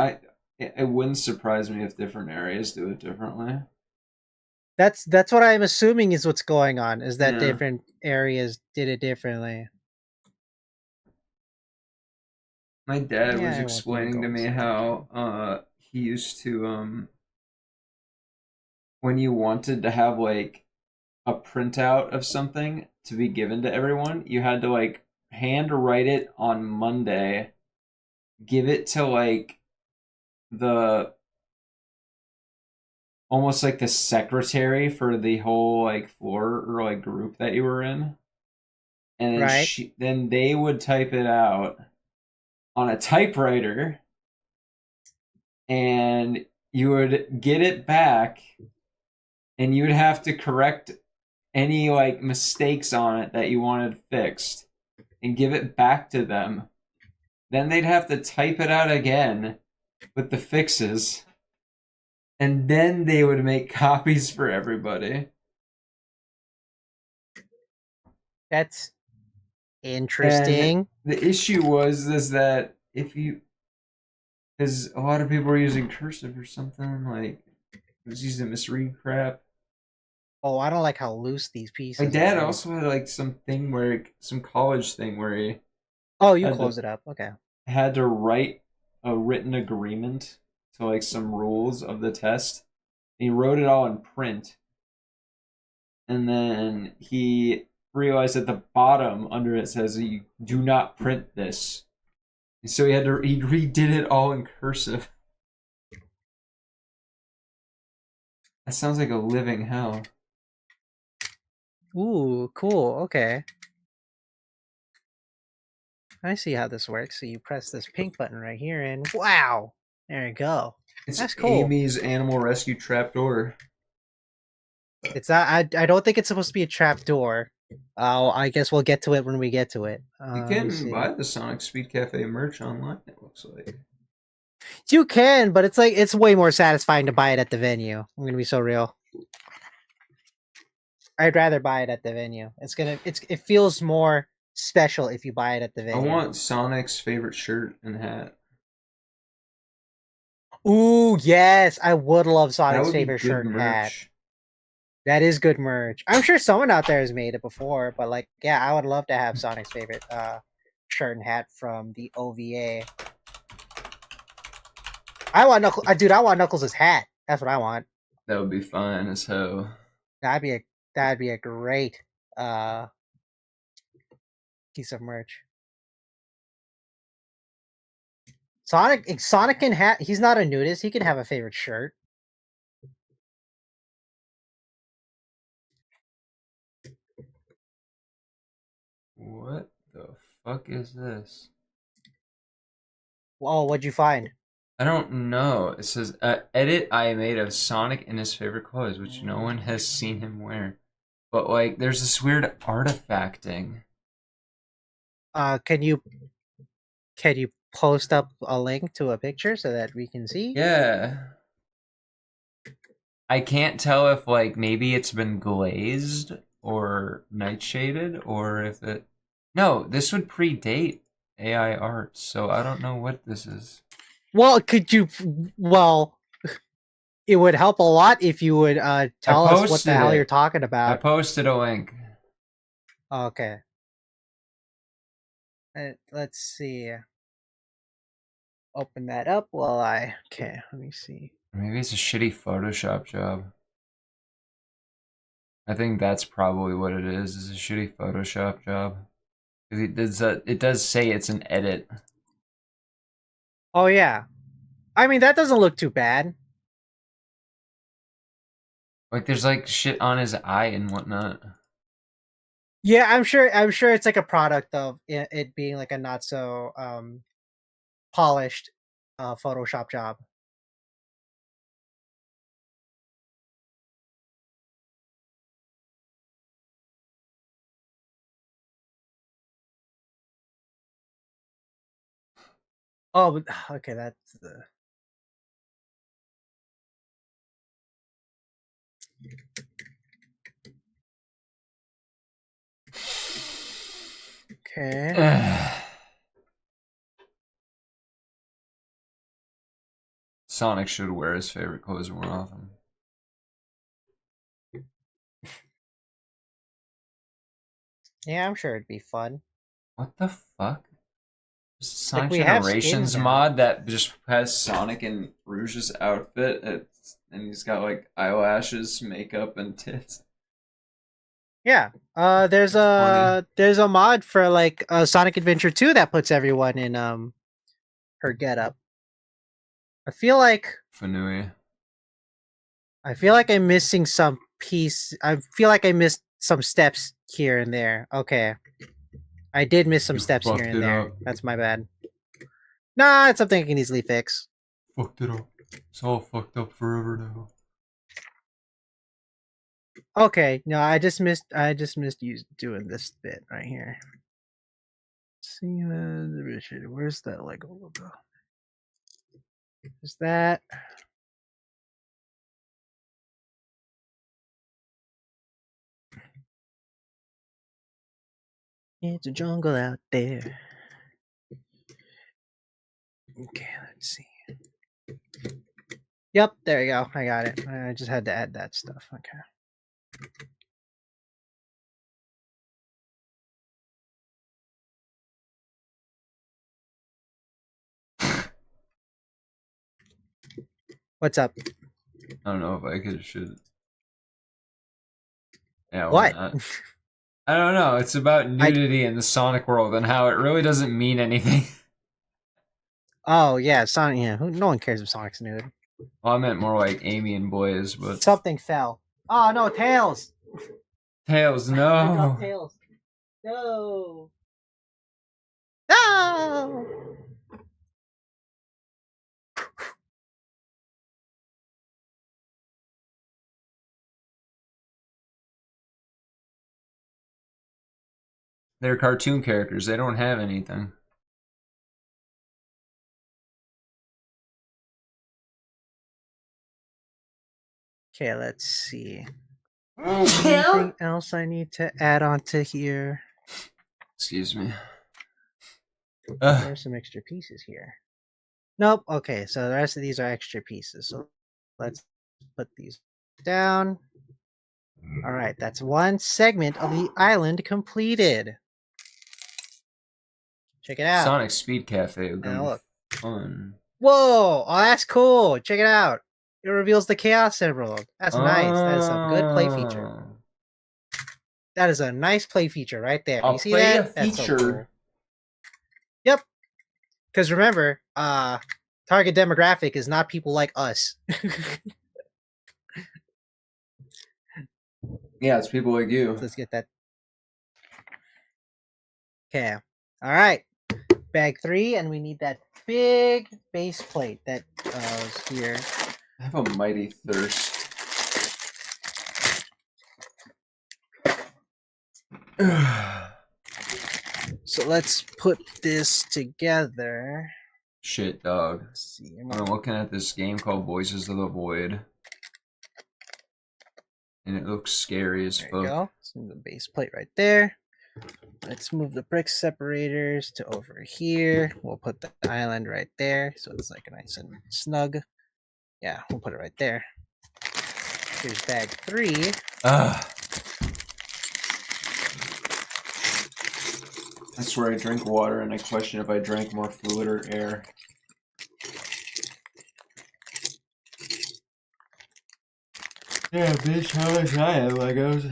B: it wouldn't surprise me if different areas do it differently.
A: that's what I'm assuming is what's going on. Is that
B: Yeah,
A: different areas did it differently?
B: my dad
A: Yeah,
B: was
A: I won't even
B: explaining
A: go
B: to me
A: inside that
B: how
A: one.
B: he used to when you wanted to have like a printout of something to be given to everyone, you had to like hand write it on Monday, give it to like the almost like the secretary for the whole like floor or like group that you were in. and then
A: Right.
B: then they would type it out on a typewriter, and you would get it back, and you would have to correct any like mistakes on it that you wanted fixed and give it back to them. Then they'd have to type it out again with the fixes, and then they would make copies for everybody.
A: That's
B: And
A: interesting.
B: the issue was is that if you, because a lot of people were using cursive or something, like it was used to misread crap.
A: Oh, I don't like how loose these
B: My
A: pieces
B: dad
A: are.
B: also had like something where some college thing where he
A: Oh, you
B: had to
A: close it up. Okay.
B: write a written agreement to like some rules of the test. And he wrote it all in print, and then he realized at the bottom under it says you do not print this. And so he redid it all in cursive. That sounds like a living hell.
A: Ooh, cool. Okay. I see how this works. So you press this pink button right here, and wow, there you go.
B: It's
A: That's cool.
B: Amy's animal rescue trapdoor.
A: It's not. I don't think it's supposed to be a trap door. Oh, I guess we'll get to it when we get to it.
B: You
A: Let me
B: can
A: see.
B: buy the Sonic Speed Cafe merch online, it looks like.
A: You can, but it's like it's way more satisfying to buy it at the venue. I'm gonna be so real. I'd rather buy it at the venue. It feels more special if you buy it at the
B: I
A: venue.
B: want Sonic's favorite shirt and hat.
A: Ooh, yes, I would love
B: That
A: Sonic's
B: would be
A: favorite
B: good
A: shirt and hat.
B: merch.
A: That is good merch. I'm sure someone out there has made it before, but like, yeah, I would love to have Sonic's favorite shirt and hat from the OVA. Dude. I want Knuckles' hat. That's what I want.
B: That would be fine as hell.
A: That'd be a great uh piece of merch. Sonic can have. He's not a nudist. He can have a favorite shirt.
B: What the fuck is this?
A: Oh, what'd you find?
B: I don't know. It says, edit I made of Sonic in his favorite clothes, which no one has seen him wear. But, like, there's this weird artifacting.
A: Can you post up a link to a picture so that we can see?
B: Yeah. I can't tell if, like, maybe it's been glazed or nightshaded or if it. No, this would predate AI art, so I don't know what this is.
A: Well, could you? Well, it would help a lot if you would
B: I
A: tell us what the
B: posted
A: hell you're
B: it.
A: talking
B: I
A: about.
B: posted a link.
A: Okay. Let's see. Open that up while I. Okay, let me see.
B: Maybe it's a shitty Photoshop job. I think that's probably what it is a shitty Photoshop job. It does say it's an edit.
A: Oh yeah. I mean that doesn't look too bad.
B: Like there's like shit on his eye and whatnot.
A: Yeah, I'm sure. I'm sure it's like a product of it being like a not so polished Photoshop job. Oh, okay. That's the. Okay.
B: Sonic should wear his favorite clothes more often.
A: Yeah, I'm sure it'd be fun.
B: What the fuck? There's a
A: Like
B: Sonic
A: we have skins
B: Generations
A: now.
B: mod that just has Sonic in Rouge's outfit, and he's got like eyelashes, makeup, and tits.
A: Yeah.
B: It's funny.
A: There's a mod for like Sonic Adventure 2 that puts everyone in her getup. I feel like
B: Fanui.
A: I'm missing some piece. I feel like I missed some steps here and there. Okay. I did miss some
B: You
A: steps here
B: fucked
A: and
B: it
A: there.
B: up.
A: That's my bad. Nah, it's something I can easily fix.
B: Fucked it up. It's all fucked up forever now.
A: Okay, no, I just missed you doing this bit right here. See, where's that Lego logo? Is that? It's a jungle out there. Okay, let's see. Yep, there you go. I got it. I just had to add that stuff. Okay. What's up?
B: I don't know if I could should. Yeah, why
A: What?
B: not? I don't know. It's about nudity in the Sonic world and how it really doesn't mean anything.
A: Oh yeah, Sonic. Yeah, no one cares if Sonic's nude.
B: Well, I meant more like Amy and boys, but
A: Something fell. Oh no, Tails!
B: Tails,
A: I
B: no.
A: dropped Tails. No. No.
B: They're cartoon characters. They don't have anything.
A: Okay, let's see. Anything else I need to add onto here?
B: Excuse me.
A: There's some extra pieces here. Nope. Okay, so the rest of these are extra pieces. So let's put these down. All right, that's one segment of the island completed. Check it out.
B: Sonic Speed Cafe would
A: Now
B: be
A: look.
B: fun.
A: Whoa! Oh, that's cool. Check it out. It reveals the Chaos Emerald. That's nice. That is a good play feature. That is a nice play feature right there.
B: I'll
A: You see
B: play
A: that?
B: a
A: That's
B: feature.
A: so cool. Yep. Because remember, target demographic is not people like us.
B: Yeah, it's people like you.
A: Let's get that. Okay. All right. Bag 3, and we need that big base plate that was here.
B: I have a mighty thirst.
A: So let's put this together.
B: Shit, dog.
A: Let's see.
B: I'm looking at this game called Voices of the Void. And it looks scary as fuck.
A: There you go. Let's move the base plate right there. Let's move the brick separators to over here. We'll put the island right there, so it's like nice and snug. Yeah, we'll put it right there. Here's bag 3.
B: I swear I drink water and I question if I drank more fluid or air. Yeah, bitch, how much I have Legos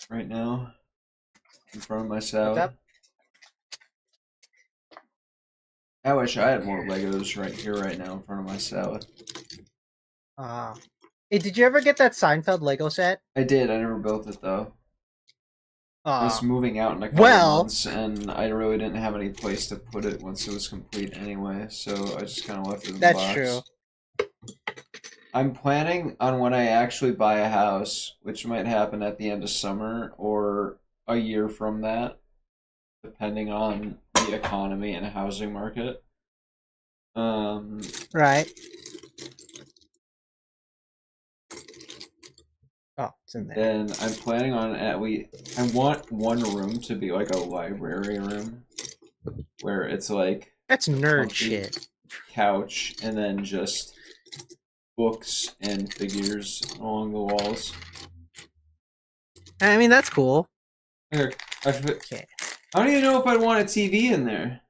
B: right now in front of my salad.
A: What's up?
B: I wish I had more Legos right here, right now, in front of my salad.
A: Hey, did you ever get that Seinfeld Lego set?
B: I did. I never built it though. I was moving out in a couple months, and I really didn't have any place to put it once it was complete anyway. So I just kind of left it in the box.
A: That's true.
B: I'm planning on when I actually buy a house, which might happen at the end of summer or a year from that, depending on the economy and housing market.
A: Right. Oh, it's in there.
B: Then I'm planning on I want one room to be like a library room, where it's like
A: that's nerd shit.
B: Couch and then just books and figures along the walls.
A: I mean, that's cool.
B: Okay. I don't even know if I'd want a TV in there.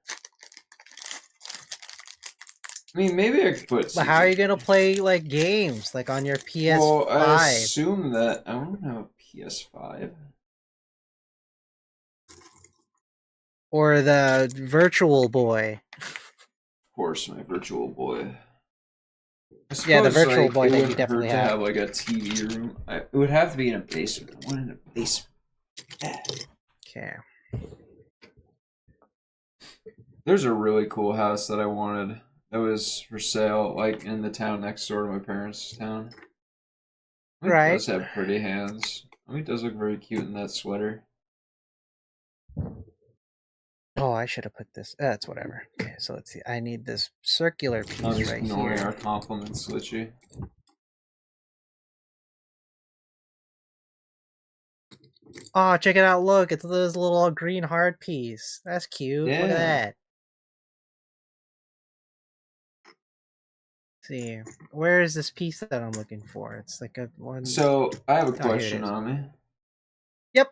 B: I mean, maybe I could put.
A: But how are you gonna play like games, like on your PS5?
B: Well, I assume that I don't have a PS5
A: or the Virtual Boy.
B: Of course, my Virtual Boy.
A: Yeah, the Virtual Boy that you definitely
B: have. To have like a TV room. It would have to be in a basement. I want it in a basement.
A: Okay.
B: There's a really cool house that I wanted that was for sale, like in the town next door to my parents' town. It
A: Right.
B: does have pretty hands. It does look very cute in that sweater.
A: Oh, I should have put this. That's whatever. Okay, so let's see. I need this circular
B: I'm
A: piece
B: just
A: right
B: ignoring
A: here.
B: our compliments, Litchy.
A: Oh, check it out! Look, it's this little green heart piece. That's cute. Look at
B: Yeah.
A: that. See, where is this piece that I'm looking for? It's like a one.
B: So I have a
A: Oh, here it
B: question,
A: is.
B: Ammy.
A: Yep.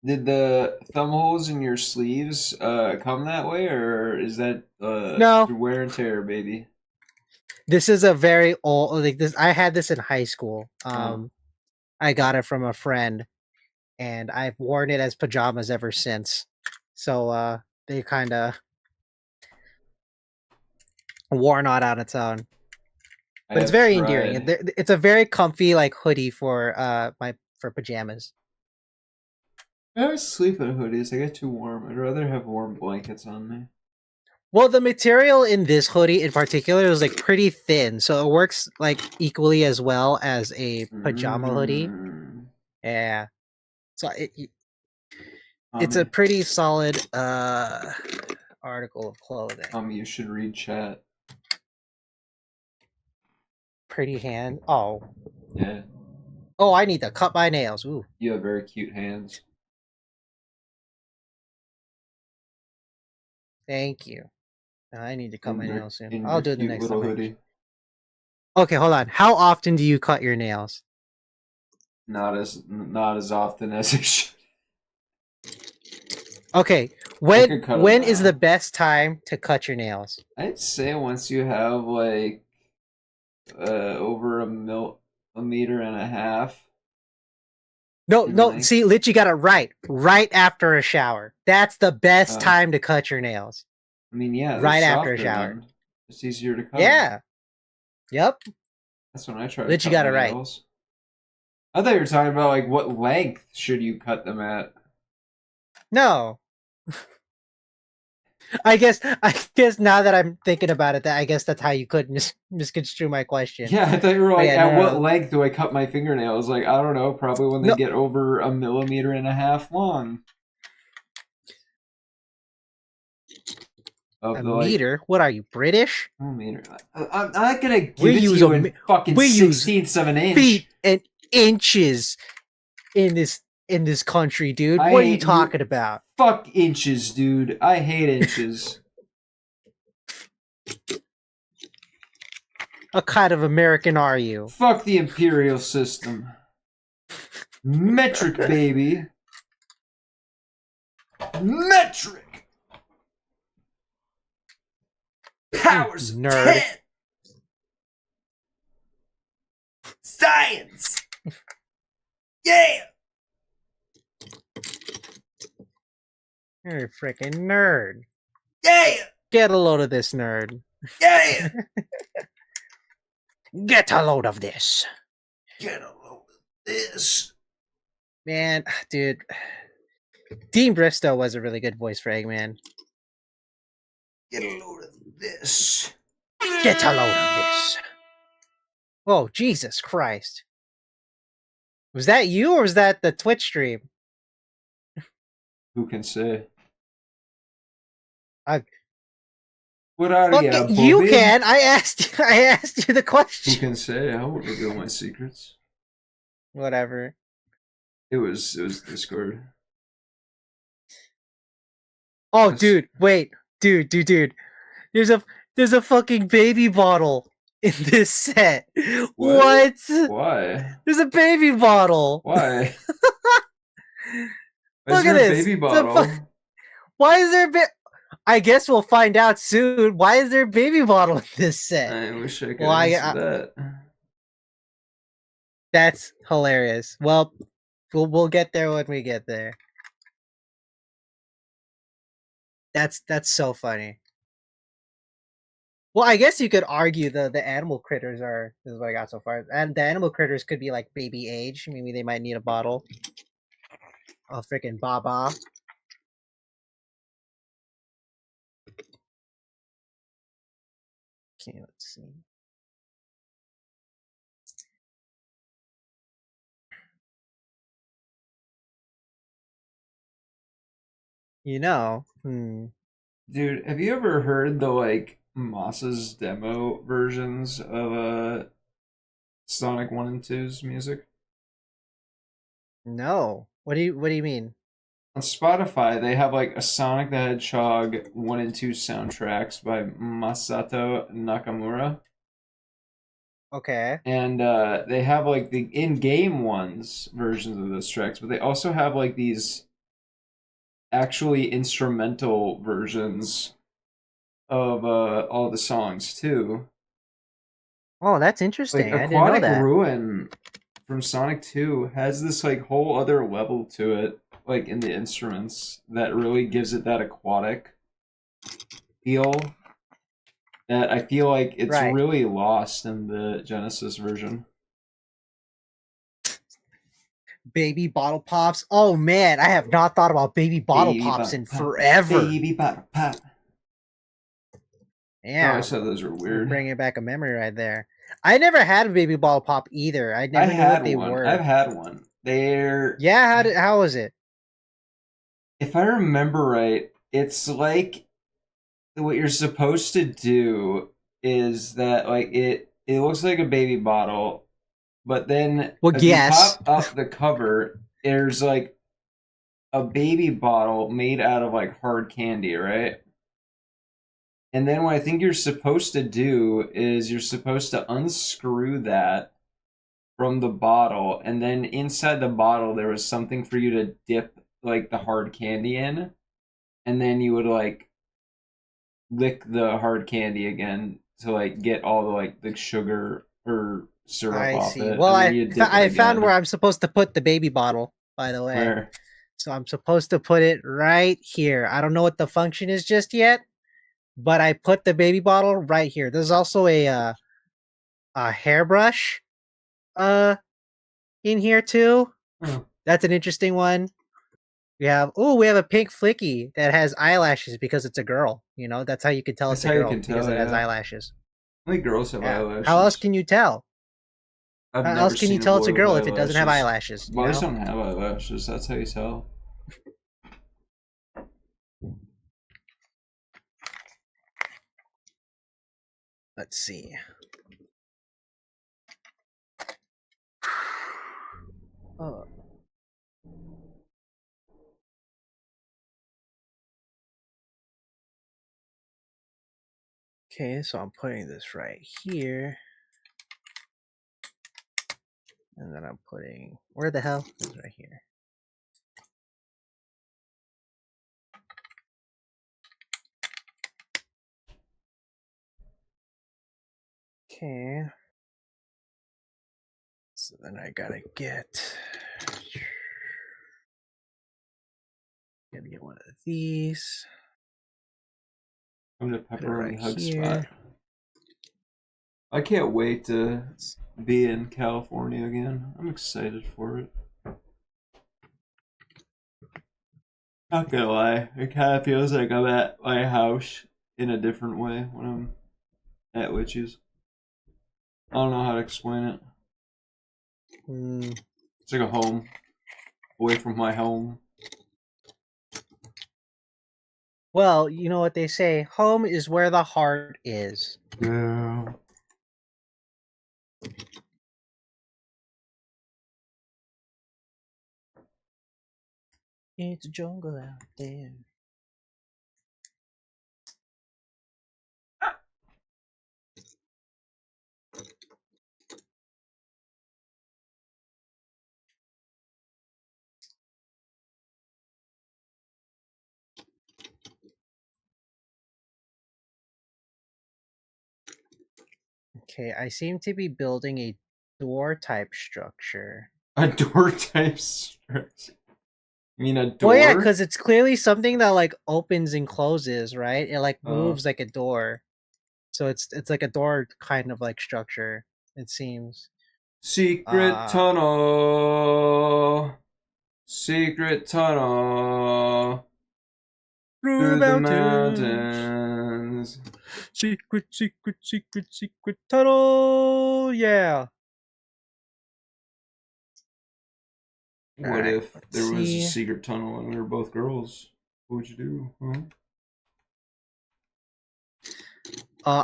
B: Did the thumb holes in your sleeves come that way, or is that
A: No,
B: through wear and tear, baby?
A: this is a very old. Like this, I had this in high school.
B: Oh,
A: I got it from a friend, and I've worn it as pajamas ever since. So, they kind of worn out on its own.
B: I
A: But it's
B: have
A: very endearing.
B: tried.
A: It's a very comfy like hoodie for my for pajamas.
B: I always sleep in hoodies. I get too warm. I'd rather have warm blankets on me.
A: Well, the material in this hoodie in particular is like pretty thin, so it works like equally as well as a pajama hoodie.
B: Mm.
A: Yeah, so it's a
B: Tommy,
A: pretty solid article of clothing.
B: Tommy, you should read chat.
A: Pretty hand. Oh,
B: Yeah,
A: oh, I need to cut my nails. Ooh,
B: you have very cute hands.
A: thank you. I need to cut my nails soon.
B: In
A: I'll
B: your
A: do it the
B: cute
A: next
B: little
A: time.
B: hoodie.
A: Okay, hold on. How often do you cut your nails?
B: Not as often as it should.
A: Okay,
B: I could cut them
A: when is the
B: now.
A: best time to cut your nails?
B: I'd say once you have like over a meter and a half
A: No,
B: in
A: no.
B: length.
A: See, Lich, you got it right. Right after a shower. That's the best
B: Oh,
A: time to cut your nails.
B: I mean, yeah, they're
A: Right after a
B: softer
A: shower.
B: then. It's easier to cut them.
A: Yeah. Yep.
B: That's when I try to
A: Lich, you
B: cut
A: got
B: my
A: it right.
B: nails. I thought you were talking about like what length should you cut them at.
A: No. I guess now that I'm thinking about it, that I guess that's how you could misconstrue my question.
B: Yeah, I thought you were
A: But
B: like,
A: yeah, no,
B: at
A: no,
B: what
A: no.
B: length do I cut my fingernails? Like, I don't know, probably when they
A: No,
B: get over a millimeter and a half long. Of
A: a
B: the like
A: meter? What are you, British?
B: millimeter. I'm not gonna
A: We
B: give it to
A: use
B: you in fucking
A: we use
B: sixteenths of an inch.
A: feet and inches in this country, dude.
B: I
A: What are you
B: hate you.
A: talking about?
B: Fuck inches, dude. I hate inches.
A: What kind of American are you?
B: Fuck the imperial system. Metric, baby. Metric. Powers of
A: Nerd.
B: 10. Science. Yeah.
A: You're a freaking nerd.
B: Yeah.
A: Get a load of this, nerd.
B: Yeah.
A: Get a load of this.
B: Get a load of this.
A: Man, dude. Dean Bristow was a really good voice for Eggman.
B: Get a load of this.
A: Get a load of this. Oh, Jesus Christ. Was that you or was that the Twitch stream?
B: Who can say?
A: I
B: What are
A: Fuck
B: ya,
A: it, you
B: Bobby?
A: can. I asked you the
B: Who
A: question.
B: can say? I won't reveal my secrets.
A: Whatever.
B: It was Discord.
A: Oh,
B: That's,
A: dude, wait. Dude. There's a there's a fucking baby bottle in this set.
B: what?
A: What?
B: Why?
A: There's a baby bottle.
B: Why? Why is
A: Look at
B: there a
A: this.
B: baby bottle?
A: Why is there I guess we'll find out soon. Why is there a baby bottle in this set?
B: I wish I could
A: Well,
B: answer that.
A: that's hilarious. Well, we'll get there when we get there. That's so funny. Well, I guess you could argue the animal critters are this is what I got so far, and the animal critters could be like baby age. Maybe they might need a bottle. Oh, freaking Baba! Okay, let's see.
B: Dude, have you ever heard the like Moss's demo versions of Sonic 1 and Two's music?
A: No. What do you mean?
B: On Spotify, they have like a Sonic the Hedgehog 1 and 2 soundtracks by Masato Nakamura.
A: Okay.
B: And they have like the in-game ones versions of those tracks, but they also have like these actually instrumental versions of all the songs too.
A: Oh, that's
B: Like
A: interesting. I didn't know
B: Aquatic
A: that.
B: Ruin from Sonic 2 has this like whole other level to it, like in the instruments, that really gives it that aquatic feel that I feel like it's
A: Right.
B: really lost in the Genesis version.
A: Baby bottle pops. Oh man, I have not thought about baby bottle
B: Baby
A: pops
B: bottle
A: in
B: pop,
A: forever.
B: baby bottle pop. I
A: Yeah,
B: always thought those were
A: you're
B: weird.
A: bringing back a memory right there. I never had a baby bottle pop either. I
B: I
A: never knew what
B: had
A: they
B: one. I've
A: were.
B: had one. They're,
A: Yeah, how was it?
B: if I remember right, it's like what you're supposed to do is that like it looks like a baby bottle, but then
A: Well,
B: if you
A: yes.
B: pop up the cover, there's like a baby bottle made out of like hard candy, right? And then what I think you're supposed to do is you're supposed to unscrew that from the bottle, and then inside the bottle there was something for you to dip like the hard candy in, and then you would like lick the hard candy again to like get all the like the sugar or syrup
A: I
B: off
A: see.
B: it,
A: Well,
B: and then you dip it
A: I found where
B: again.
A: I'm supposed to put the baby bottle, by the way.
B: Where
A: So I'm supposed to put it right here. I don't know what the function is just yet, but I put the baby bottle right here. There's also a hairbrush uh in here too.
B: huh.
A: That's an interesting one. We have a pink flicky that has eyelashes because it's a girl. That's how you can tell
B: That's
A: it's a
B: how you
A: girl
B: can
A: because
B: tell,
A: it has
B: yeah.
A: eyelashes.
B: I think girls have
A: Yeah. How else
B: eyelashes.
A: can you tell?
B: I've
A: How
B: never
A: else can you
B: seen a
A: tell it's a
B: boy with
A: girl if it doesn't have
B: eyelashes.
A: eyelashes?
B: Boys don't have eyelashes, that's how you tell.
A: Let's see. Oh, okay, so I'm putting this right here. And then I'm putting where the hell? It's right here. Okay. So then I gotta get one of these.
B: I'm the
A: Put it right
B: pepperoni hug spot.
A: here.
B: I can't wait to be in California again. I'm excited for it. Not gonna lie, it kind of feels like I'm at my house in a different way when I'm at Witches. I don't know how to explain it.
A: Mm,
B: It's like a home, away from my home.
A: well, you know what they say, home is where the heart is.
B: Yeah.
A: It's a jungle out there. Okay, I seem to be building a door type structure.
B: A door type structure. You mean a
A: Well, yeah,
B: door?
A: because it's clearly something that like opens and closes, right? It like
B: Uh,
A: moves like a door. So it's like a door kind of like structure, it seems.
B: secret
A: Uh
B: tunnel. Secret tunnel.
A: through the
B: Through the
A: mountains.
B: mountains.
A: Secret tunnel. Yeah. All
B: What
A: right.
B: if
A: Let's
B: there was a
A: see.
B: secret tunnel and we were both girls? What would you do? Huh?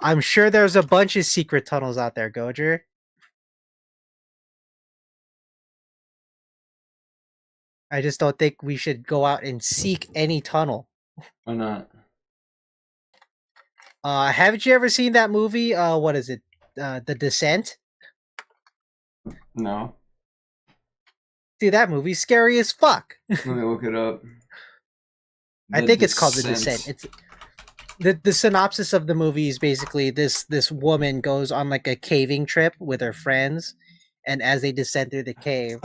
A: I'm sure there's a bunch of secret tunnels out there, Goujer. I just don't think we should go out and seek any tunnel.
B: Why not?
A: Haven't you ever seen that movie? What is it? The Descent.
B: No.
A: Dude, that movie's scary as fuck.
B: Let me look it up.
A: I
B: The
A: think it's called The Descent.
B: Descent.
A: It's the synopsis of the movie is basically this woman goes on like a caving trip with her friends, and as they descend through the cave,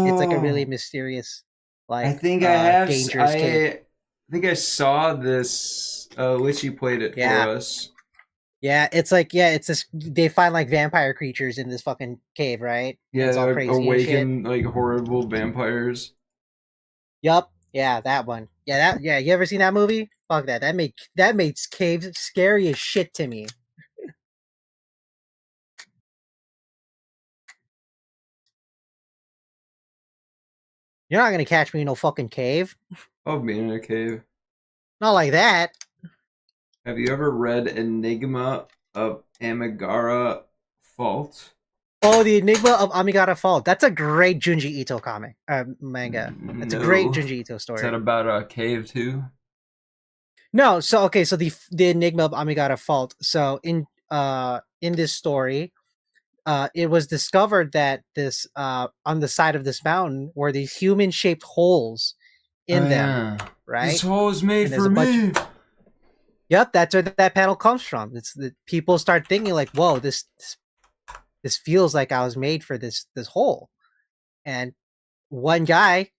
A: it's like a really
B: Oh,
A: mysterious,
B: I
A: like
B: think I have.
A: dangerous cave.
B: I think I saw this. Litchi played it for
A: Yeah.
B: us.
A: Yeah, it's like it's this they find like vampire creatures in this fucking cave, right? And
B: Yeah,
A: it's all
B: they're
A: crazy and shit.
B: awakened like horrible vampires.
A: Yup. Yeah, that one. Yeah, you ever seen that movie? Fuck that. That made caves scary as shit to me. You're not gonna catch me in no fucking cave.
B: I'll be in a cave.
A: Not like that.
B: Have you ever read Enigma of Amigara Fault?
A: Oh, the Enigma of Amigata Fault. That's a great Junji Ito comic, manga. That's a great
B: No.
A: Junji Ito
B: Is that
A: story.
B: about a cave too?
A: No, so okay, so the Enigma of Amigata Fault. So in this story, it was discovered that this on the side of this mountain were these human shaped holes
B: Oh
A: in them,
B: yeah. This
A: right?
B: hole is made
A: And there's
B: for
A: a bunch.
B: me.
A: Yep, that's where that panel comes from. It's the people start thinking like, "Whoa, this feels like I was made for this hole." And one guy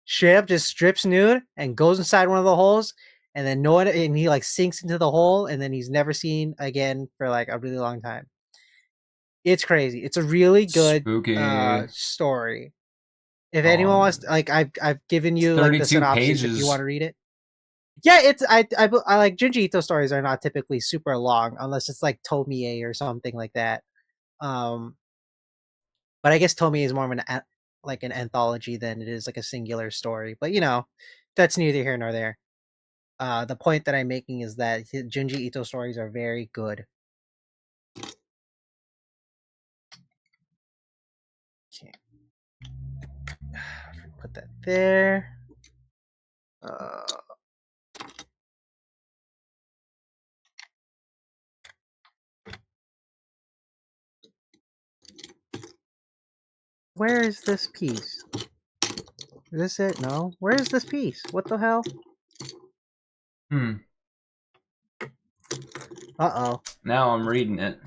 A: straight up just strips nude and goes inside one of the holes, and then no one, and he like sinks into the hole, and then he's never seen again for like a really long time. It's crazy. It's a really good
B: Spooky.
A: story. If anyone wants,
B: Um,
A: like, I've given
B: it's
A: you like the
B: 32
A: synopsis if you want
B: pages.
A: to read it. Yeah, it's I like Junji Ito stories are not typically super long unless it's like Tomie or something like that. Um, but I guess Tomie is more of like an anthology than it is like a singular story. But that's neither here nor there. The point that I'm making is that Junji Ito stories are very good. Okay, put that there. Uh, where is this piece? Is this it? No. Where is this piece? What the hell?
B: Hmm.
A: Uh-oh.
B: Now I'm reading it.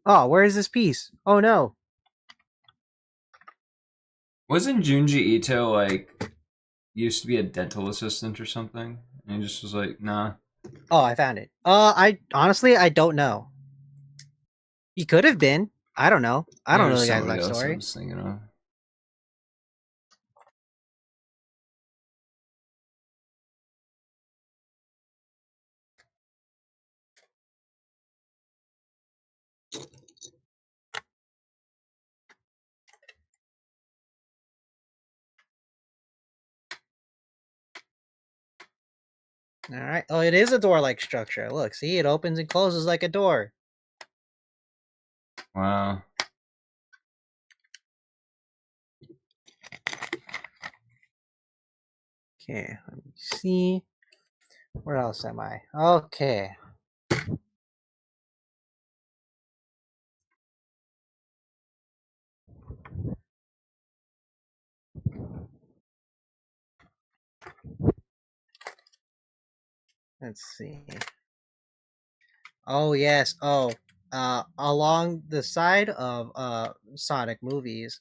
A: Oh, where is this piece? Oh no.
B: Wasn't Junji Ito like used to be a dental assistant or something? And he just was like, nah.
A: Oh, I found it. I honestly I don't know. He could have been. I don't know. I
B: Yeah,
A: don't know
B: there's
A: the guy's
B: somebody
A: life
B: else I
A: story.
B: was thinking of.
A: All right. Oh, it is a door-like structure. Look, see, it opens and closes like a door.
B: Wow.
A: Okay, let me see. Where else am I? Okay. Let's see. Oh yes. Oh, along the side of Sonic movies,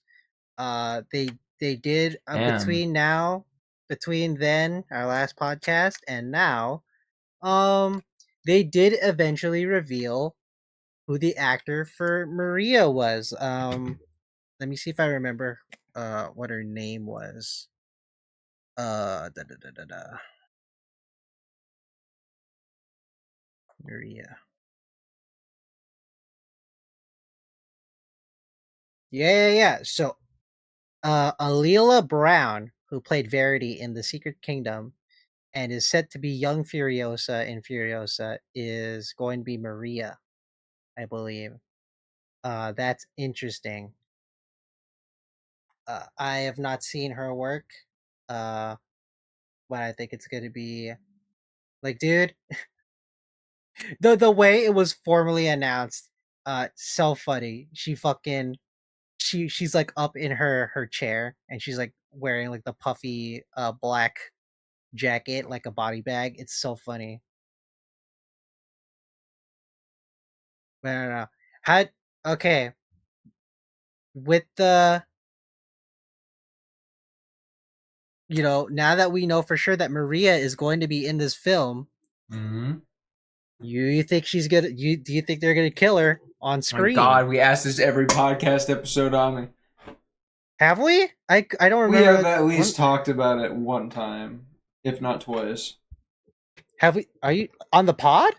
A: they did
B: Damn.
A: between then our last podcast and now, um they did eventually reveal who the actor for Maria was. Let me see if I remember what her name was. Da, da, da, da, da. Maria. Yeah. So, Alila Brown, who played Verity in The Secret Kingdom, and is set to be young Furiosa in Furiosa, is going to be Maria, I believe. That's interesting. I have not seen her work, uh, but I think it's going to be like, dude, the way it was formally announced, so funny. She's like up in her chair, and she's like wearing like the puffy black jacket, like a body bag. It's so funny. But I don't know how. Okay, with the now that we know for sure that Maria is going to be in this film,
B: Mm-hmm.
A: you think she's gonna? Do you think they're gonna kill her on
B: My
A: screen?
B: God, we ask this every podcast episode on me.
A: Have we? I don't
B: We have
A: remember.
B: at least talked about it one time, if not twice.
A: Have we? Are you on the pod?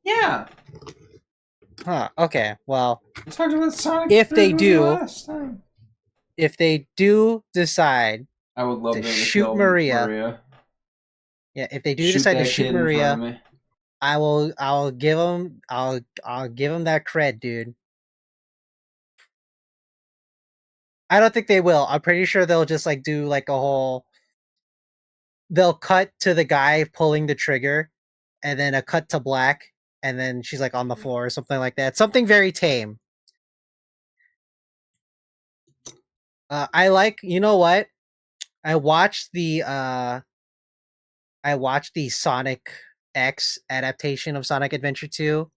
B: Yeah,
A: Huh. Okay. Well,
B: we talked about Sonic the
A: if
B: Third
A: they
B: movie
A: do,
B: last time.
A: if they do decide
B: I would love
A: to
B: them to
A: shoot
B: kill
A: Maria,
B: Maria.
A: yeah, if they do
B: Shoot
A: decide to
B: that
A: shoot
B: kid in front
A: Maria,
B: of me.
A: I'll give them I'll give them that cred, dude. I don't think they will. I'm pretty sure they'll just like do like a whole. They'll cut to the guy pulling the trigger, and then a cut to black, and then she's like on the floor or something like that. Something very tame. I like. You know what? I watched the uh I watched the Sonic X adaptation of Sonic Adventure 2,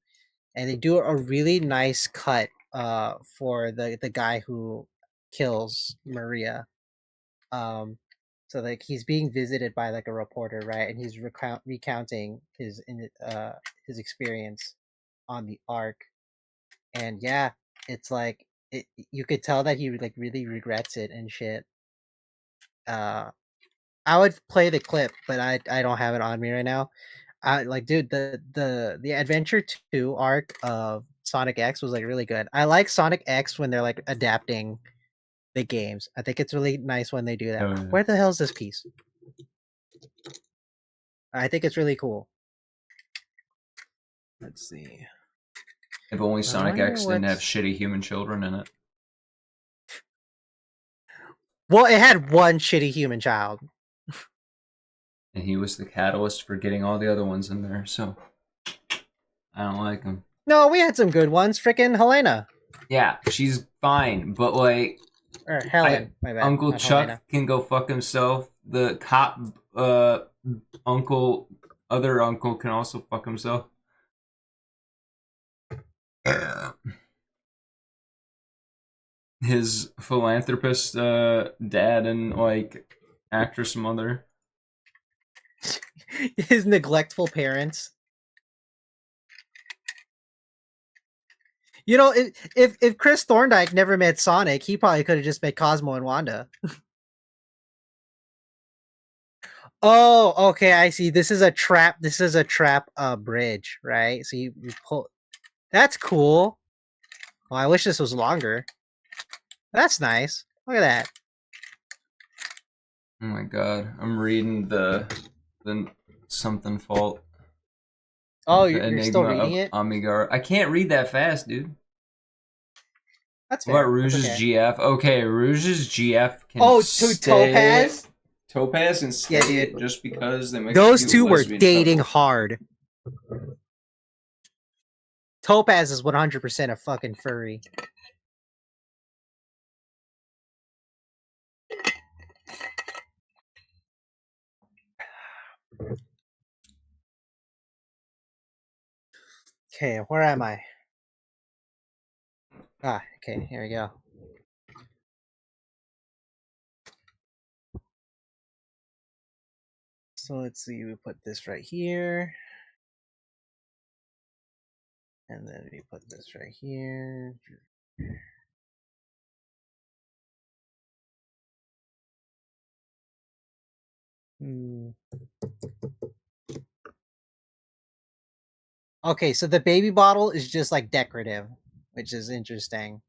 A: and they do a really nice cut for the guy who kills Maria. Um so like he's being visited by like a reporter, right? And he's recounting his experience on the arc. And yeah, it's like you could tell that he like really regrets it and shit. Uh I would play the clip, but I don't have it on me right now. Like, dude, the Adventure 2 arc of Sonic X was like really good. I like Sonic X when they're like adapting the games. I think it's really nice when they do that.
B: Oh, yeah.
A: Where the hell is this piece? I think it's really cool. Let's see.
B: If only
A: I
B: Sonic
A: wonder
B: X didn't have
A: what's.
B: shitty human children in it.
A: Well, it had one shitty human child.
B: And he was the catalyst for getting all the other ones in there, so I don't like him.
A: No, we had some good ones. Freaking Helena
B: Yeah, she's fine, but like
A: or Helen. My bad.
B: Uncle
A: Not
B: Chuck
A: Helena.
B: can go fuck himself. The cop uncle other uncle can also fuck himself. His philanthropist dad and like actress mother.
A: His neglectful parents. If Chris Thorndike never met Sonic, he probably could have just met Cosmo and Wanda. Oh, okay, I see. This is a trap. This is a trap bridge, right? So you pull. That's cool. Well, I wish this was longer. That's nice. Look at that.
B: Oh my god, I'm reading the something fault.
A: Oh,
B: The
A: you're still
B: Enigma
A: reading
B: of
A: it?
B: Amigar. I can't read that fast, dude.
A: That's
B: What about
A: fair. That's
B: Rouge's
A: okay.
B: GF? Okay, Rouge's GF can
A: Oh, to
B: stay.
A: Topaz?
B: Topaz and
A: Yeah,
B: stay
A: dude.
B: just because they make a
A: Those
B: cute
A: two were
B: lesbian
A: dating
B: couple.
A: hard. Topaz is 100% a fucking furry. Okay, where am I? Okay, here we go. So let's see, we put this right here. And then we put this right here. Hmm. Okay, so the baby bottle is just like decorative, which is interesting.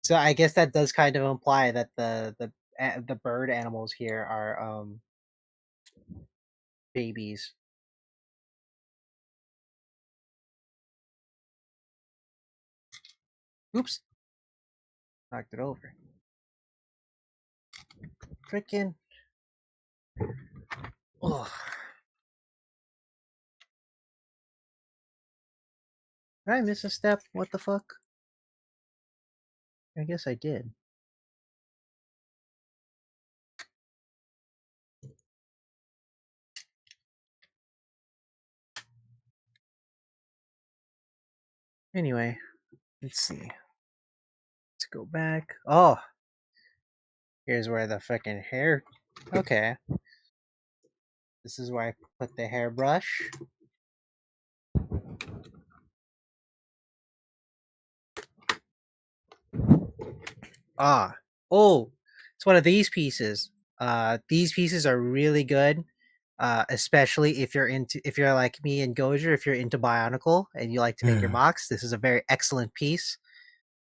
A: So I guess that does kind of imply that the bird animals here are babies. Oops, knocked it over. Freaking. Oh, did I miss a step? What the fuck? I guess I did. Anyway, let's see. Let's go back. Oh, here's where the freaking hair. Okay, this is where I put the hairbrush. Ah, oh, it's one of these pieces. These pieces are really good. Especially if you're like me and Goujer, if you're into Bionicle and you like to make your mocks, this is a very excellent piece.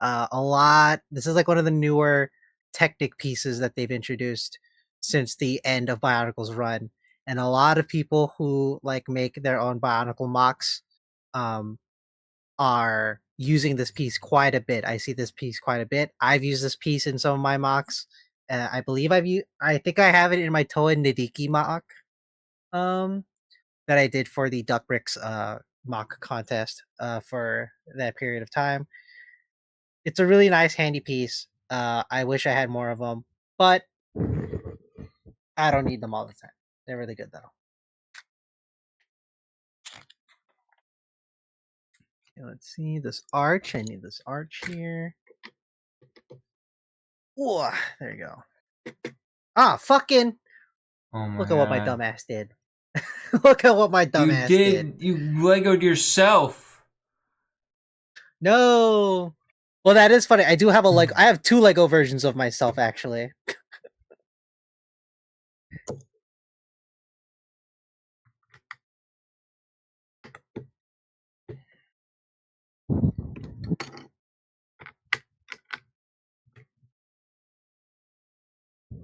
A: This is like one of the newer Technic pieces that they've introduced since the end of Bionicle's run, and a lot of people who like make their own Bionicle mocks, um, are using this piece quite a bit. I see this piece quite a bit. I've used this piece in some of my mocks. I believe I think I have it in my Toa Nidiki mock. Um, that I did for the Duck Bricks mock contest for that period of time. It's a really nice, handy piece. I wish I had more of them, but I don't need them all the time. They're really good though. Okay, let's see this arch. I need this arch here. Ooh, there you go. Ah, fucking!
B: Oh my
A: Look at what my
B: god.
A: dumbass did. Look at what my dumbass did.
B: You Legoed yourself.
A: No. Well, that is funny. I do have a Lego. I have two Lego versions of myself actually.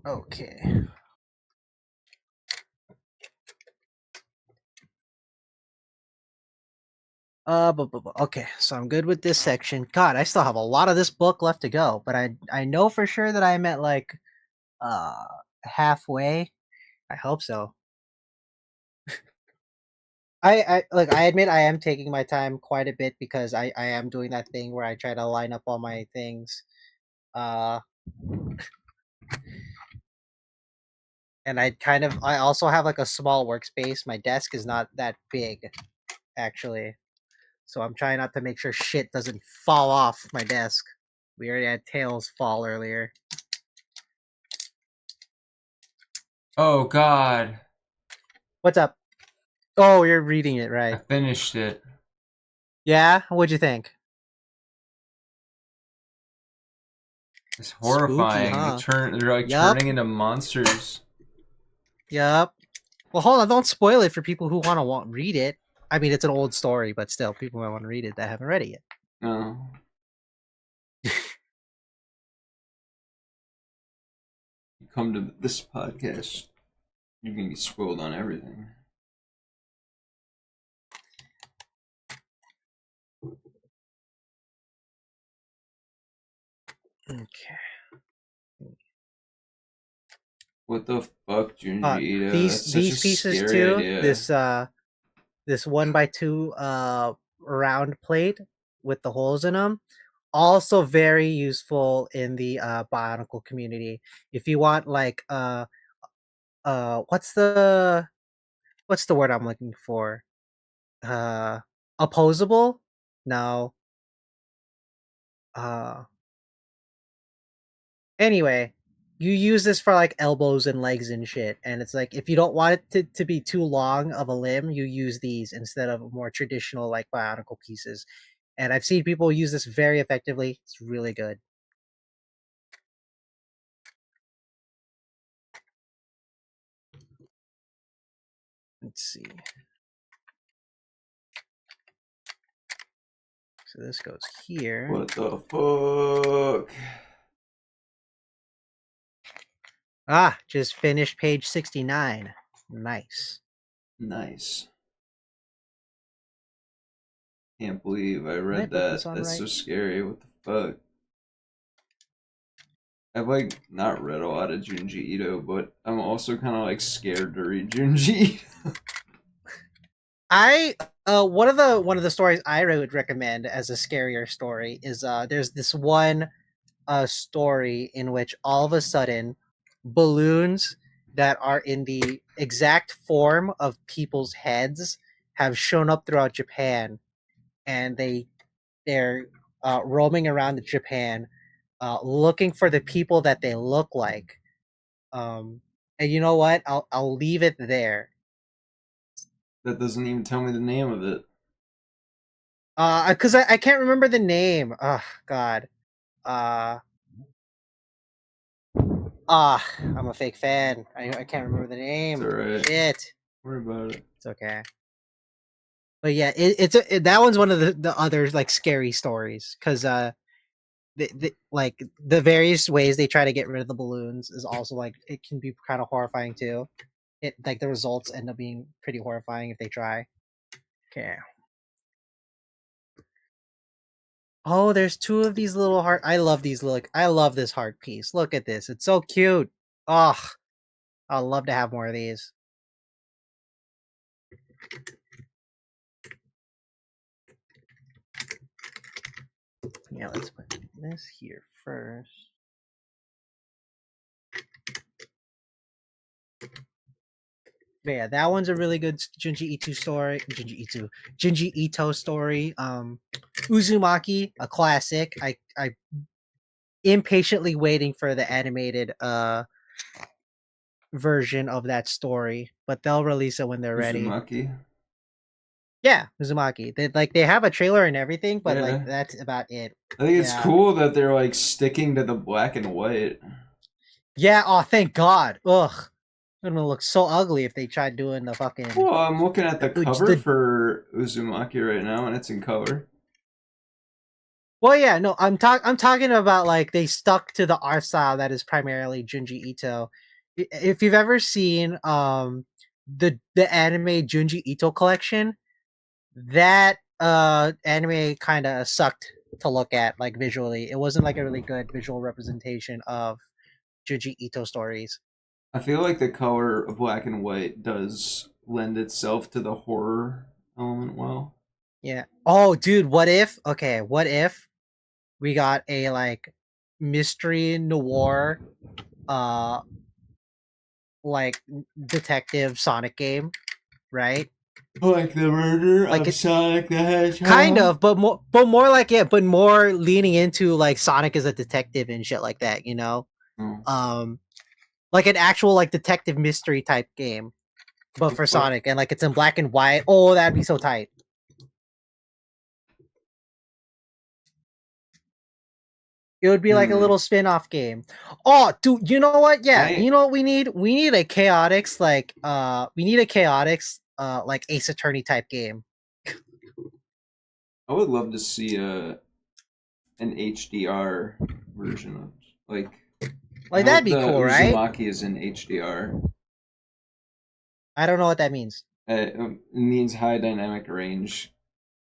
A: Okay. Okay, so I'm good with this section. God, I still have a lot of this book left to go, but I know for sure that I'm at like uh halfway. I hope so. I admit I am taking my time quite a bit because I am doing that thing where I try to line up all my things. Uh and I also have like a small workspace. My desk is not that big actually. So I'm trying not to make sure shit doesn't fall off my desk. We already had tails fall earlier.
B: Oh god.
A: What's up? Oh, you're reading it,
B: I
A: right?
B: finished it.
A: Yeah? What'd you think?
B: It's
A: Spooky,
B: horrifying.
A: huh?
B: They're like
A: Yup.
B: turning into monsters.
A: Yup. Well, hold on. Don't spoil it for people who want read it. I mean, it's an old story, but still, people might want to read it that haven't read it yet.
B: Oh. You come to this podcast, you're gonna be spoiled on everything.
A: Okay.
B: What the fuck, Junji Ito? That's such a
A: These pieces
B: scary
A: too.
B: idea.
A: This 1x2 round plate with the holes in them, also very useful in the Bionicle community. If you want like what's the word I'm looking for? Uh Opposable? No. Uh Anyway, you use this for like elbows and legs and shit. And it's like if you don't want it to be too long of a limb, you use these instead of more traditional like Bionicle pieces. And I've seen people use this very effectively. It's really good. Let's see. So this goes here.
B: What the fuck?
A: Ah, just finished page 69. Nice.
B: Nice. Can't believe I
A: Did I
B: read
A: put this
B: that.
A: on
B: That's
A: right?
B: so scary. What the fuck? I've like not read a lot of Junji Ito, but I'm also kind of like scared to read Junji Ito.
A: I one of the stories I would recommend as a scarier story is there's this one story in which all of a sudden balloons that are in the exact form of people's heads have shown up throughout Japan, and they're roaming around Japan, looking for the people that they look like. And you know what? I'll leave it there.
B: That doesn't even tell me the name of it.
A: Because I can't remember the name. Oh God. Uh, I'm a fake fan. I can't remember the
B: It's
A: name.
B: alright.
A: Shit.
B: Don't worry about it.
A: It's okay. But yeah, that one's one of the other like scary stories because like the various ways they try to get rid of the balloons is also like it can be kind of horrifying too. It like the results end up being pretty horrifying if they try. Okay. Oh, there's two of these little heart. I love these. Look, I love this heart piece. Look at this. It's so cute. Oh, I'd love to have more of these. Yeah, let's put this here first. But yeah, that one's a really good Junji Ito story. Junji Ito story. Uzumaki, a classic. I impatiently waiting for the animated version of that story, but they'll release it when they're ready.
B: Uzumaki.
A: Yeah, Uzumaki. They have a trailer and everything, but like
B: Yeah.
A: that's about it.
B: I think it's
A: Yeah.
B: cool that they're like sticking to the black and white.
A: Yeah, oh thank God. Ugh. It's gonna look so ugly if they tried doing the fucking
B: Well, I'm looking at the cover
A: the
B: for Uzumaki right now, and it's in color.
A: well, yeah, no, I'm talking about like they stuck to the art style that is primarily Junji Ito. If you've ever seen the anime Junji Ito collection, that anime kind of sucked to look at like visually. It wasn't like a really good visual representation of Junji Ito stories.
B: I feel like the color of black and white does lend itself to the horror element well.
A: Yeah. Oh, dude, what if? Okay, what if we got a like mystery noir uh like detective Sonic game, right?
B: Like the murder
A: Like
B: of
A: it
B: Sonic the
A: kind
B: Hedgehog.
A: of, but more like yeah, but more leaning into like Sonic as a detective and shit like that, you know?
B: Oh,
A: Um like an actual like detective mystery type game, but
B: the
A: for
B: fuck?
A: Sonic and like it's in black and white. Oh, that'd be so tight. It would be like a
B: Hmm.
A: little spin-off game. Oh, dude, you know what? Yeah,
B: I
A: you know what we need? We need a chaotix we need a chaotix like Ace Attorney type game.
B: I would love to see an HDR version of like. I
A: Like that'd
B: hope
A: be
B: the
A: cool, right?
B: Uzumaki is in HDR.
A: I don't know what that means.
B: It means high dynamic range,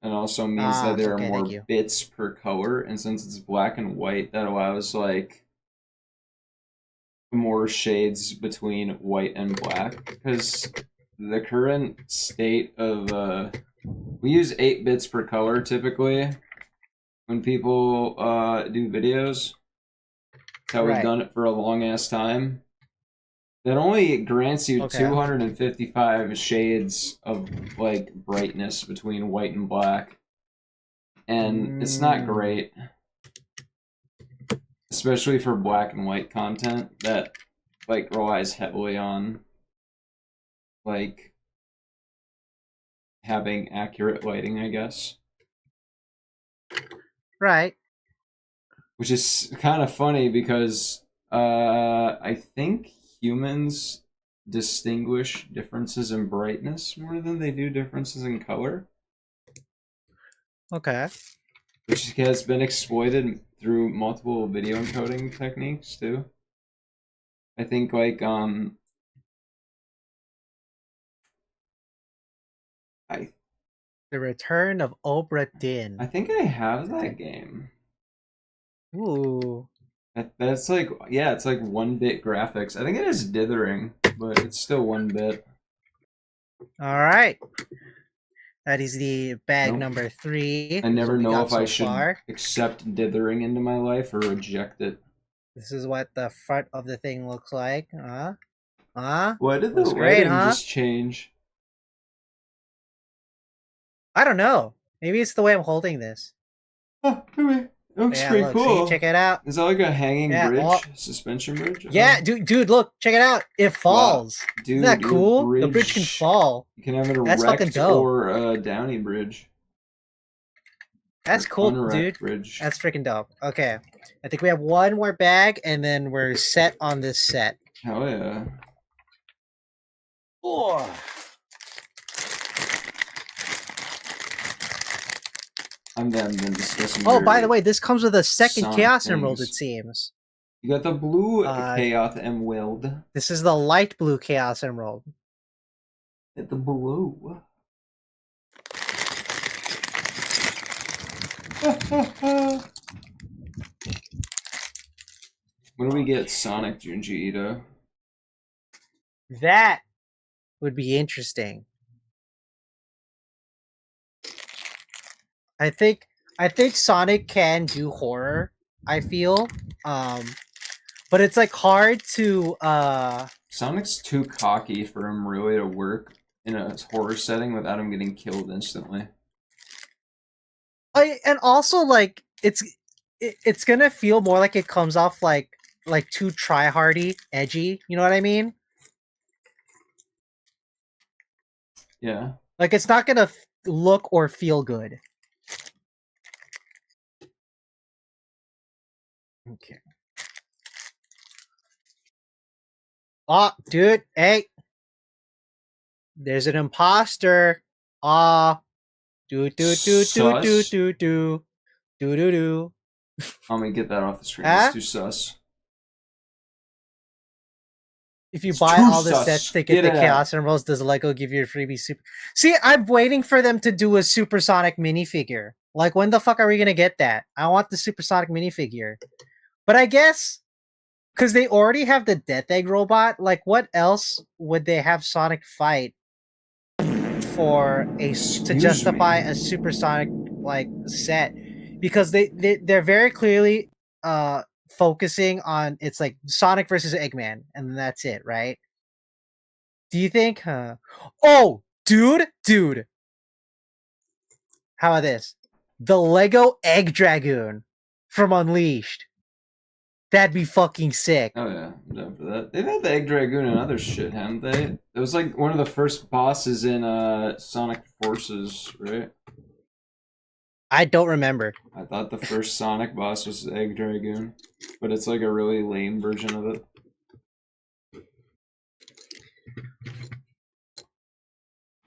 B: and also means that
A: Ah,
B: there are
A: okay, thank
B: more
A: you.
B: bits per color. And since it's black and white, that allows like more shades between white and black. Because the current state of we use 8 bits per color typically when people do videos. That's how we've
A: Right.
B: done it for a long ass time. That only grants you
A: Okay.
B: 255 shades of like brightness between white and black, and it's not
A: Mm,
B: great, especially for black and white content that like relies heavily on like having accurate lighting, I guess.
A: right.
B: Which is kind of funny because I think humans distinguish differences in brightness more than they do differences in color,
A: Okay.
B: which has been exploited through multiple video encoding techniques too. I think like I
A: The Return of Obra Dinn.
B: I think I have that game.
A: Ooh.
B: That's like, yeah, it's like 1-bit graphics. I think it is dithering, but it's still 1-bit.
A: All right. That is the bag
B: Nope.
A: number 3.
B: I never
A: we
B: know
A: got
B: if I
A: so
B: should
A: far.
B: accept dithering into my life or reject it.
A: This is what the front of the thing looks like. Huh?
B: Why did the
A: Looks great,
B: lighting
A: huh?
B: just change?
A: I don't know. Maybe it's the way I'm holding this.
B: Oh, it looks
A: Yeah,
B: pretty
A: look. See,
B: cool.
A: check it out.
B: Is that like a hanging
A: Yeah. Oh,
B: bridge? Suspension bridge?
A: yeah,
B: Oh.
A: dude, look. Check it out. It
B: Wow.
A: falls.
B: Dude,
A: Isn't that
B: your
A: cool? The bridge can fall.
B: You can have an
A: That's fucking
B: erect
A: dope.
B: or a downy bridge.
A: That's
B: Or
A: cool,
B: unerect
A: dude.
B: bridge.
A: That's freaking dope. Okay. I think we have one more bag, and then we're set on this set.
B: Hell yeah.
A: Oh.
B: I'm done discussing.
A: Oh, by the way, this comes with a second
B: Sonic
A: Chaos Emerald,
B: things.
A: it seems.
B: You got the blue Chaos Emerald.
A: This is the light blue Chaos Emerald.
B: Get the blue. When do we get Sonic Junji Ito?
A: That would be interesting. I think Sonic can do horror, I feel. But it's like hard to
B: Sonic's too cocky for him really to work in a horror setting without him getting killed instantly.
A: and also like it's gonna feel more like it comes off like too try-hardy, edgy, you know what I mean?
B: Yeah.
A: Like it's not gonna look or feel good. Okay. Oh, dude, hey. There's an imposter. Ah. Do.
B: I'm gonna get that off the screen.
A: Huh?
B: It's too sus.
A: If you
B: It's
A: buy
B: too
A: all the
B: sus.
A: sets to get
B: Get
A: the
B: it
A: Chaos Emeralds, does Lego give you a freebie super? See, I'm waiting for them to do a Supersonic minifigure. Like, when the fuck are we gonna get that? I want the Supersonic minifigure. But I guess because they already have the Death Egg robot, like, what else would they have Sonic fight for to justify a Supersonic like set? Because they're very clearly focusing on it's like Sonic versus Eggman, and that's it, right? Do you think? Oh, dude. How about this? The Lego Egg Dragoon from Unleashed. That'd be fucking sick.
B: Oh yeah, I'm down for that. They've had the Egg Dragoon and other shit, haven't they? It was like one of the first bosses in Sonic Forces, right?
A: I don't remember.
B: I thought the first Sonic boss was Egg Dragoon, but it's like a really lame version of it.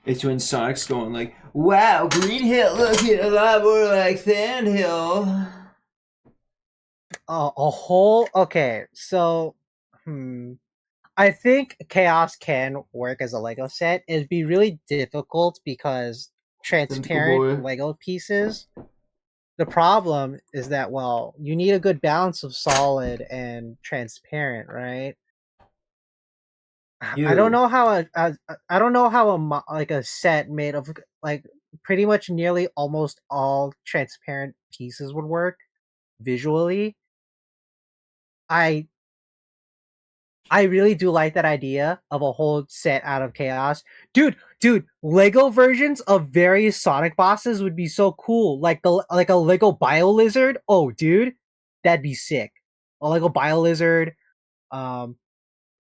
B: It's when Sonic's going like, "Wow, Green Hill looking a lot more like Sand Hill."
A: A whole okay. So, I think Chaos can work as a Lego set. It'd be really difficult because transparent Lego pieces. The problem is that you need a good balance of solid and transparent, right? I don't know how a set made of like pretty much nearly almost all transparent pieces would work visually. I really do like that idea of a whole set out of Chaos. Dude, Lego versions of various Sonic bosses would be so cool. Like a Lego Bio Lizard. Oh, dude, that'd be sick. A Lego Bio Lizard. Lego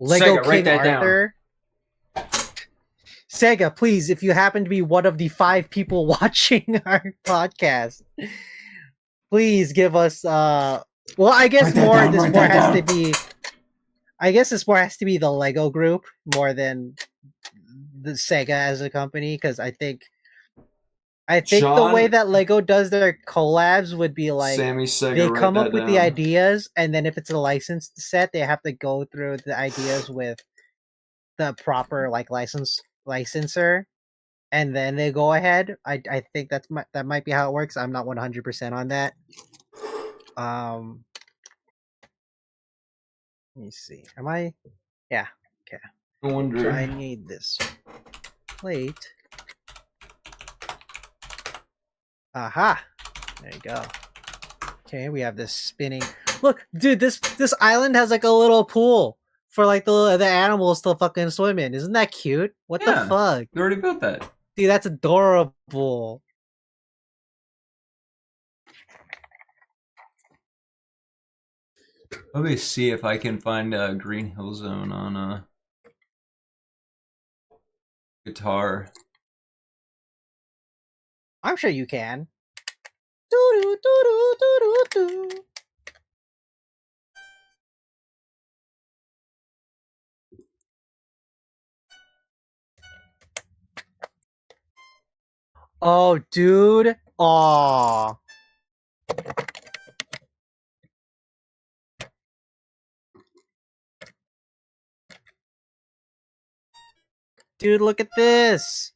B: Sega,
A: King Arthur. Down. Sega, please, if you happen to be one of the 5 people watching our podcast, please give us well, I guess more has to be I guess this more has to be the Lego group more than the Sega as a company, because I think the way
B: Sean,
A: that Lego does their collabs would be like
B: Sammy
A: they
B: Sega, write
A: come up
B: that
A: with the
B: down.
A: ideas, and then if it's a licensed set, they have to go through the ideas with the proper like licensor, and then they go ahead. I think that might be how it works. I'm not 100% on that. Um, let me see. Am I? Yeah. Okay.
B: I
A: So
B: wonder.
A: I need this plate. Aha! There you go. Okay, we have this spinning. Look, dude, this island has like a little pool for like the animals to fucking swim in. Isn't that cute? What the
B: Yeah,
A: fuck?
B: you already built that.
A: Dude, that's adorable.
B: Let me see if I can find a Green Hill Zone on a guitar.
A: I'm sure you can. Doo-doo, doo-doo, doo-doo, doo. Oh, dude. Aw. Dude, look at this.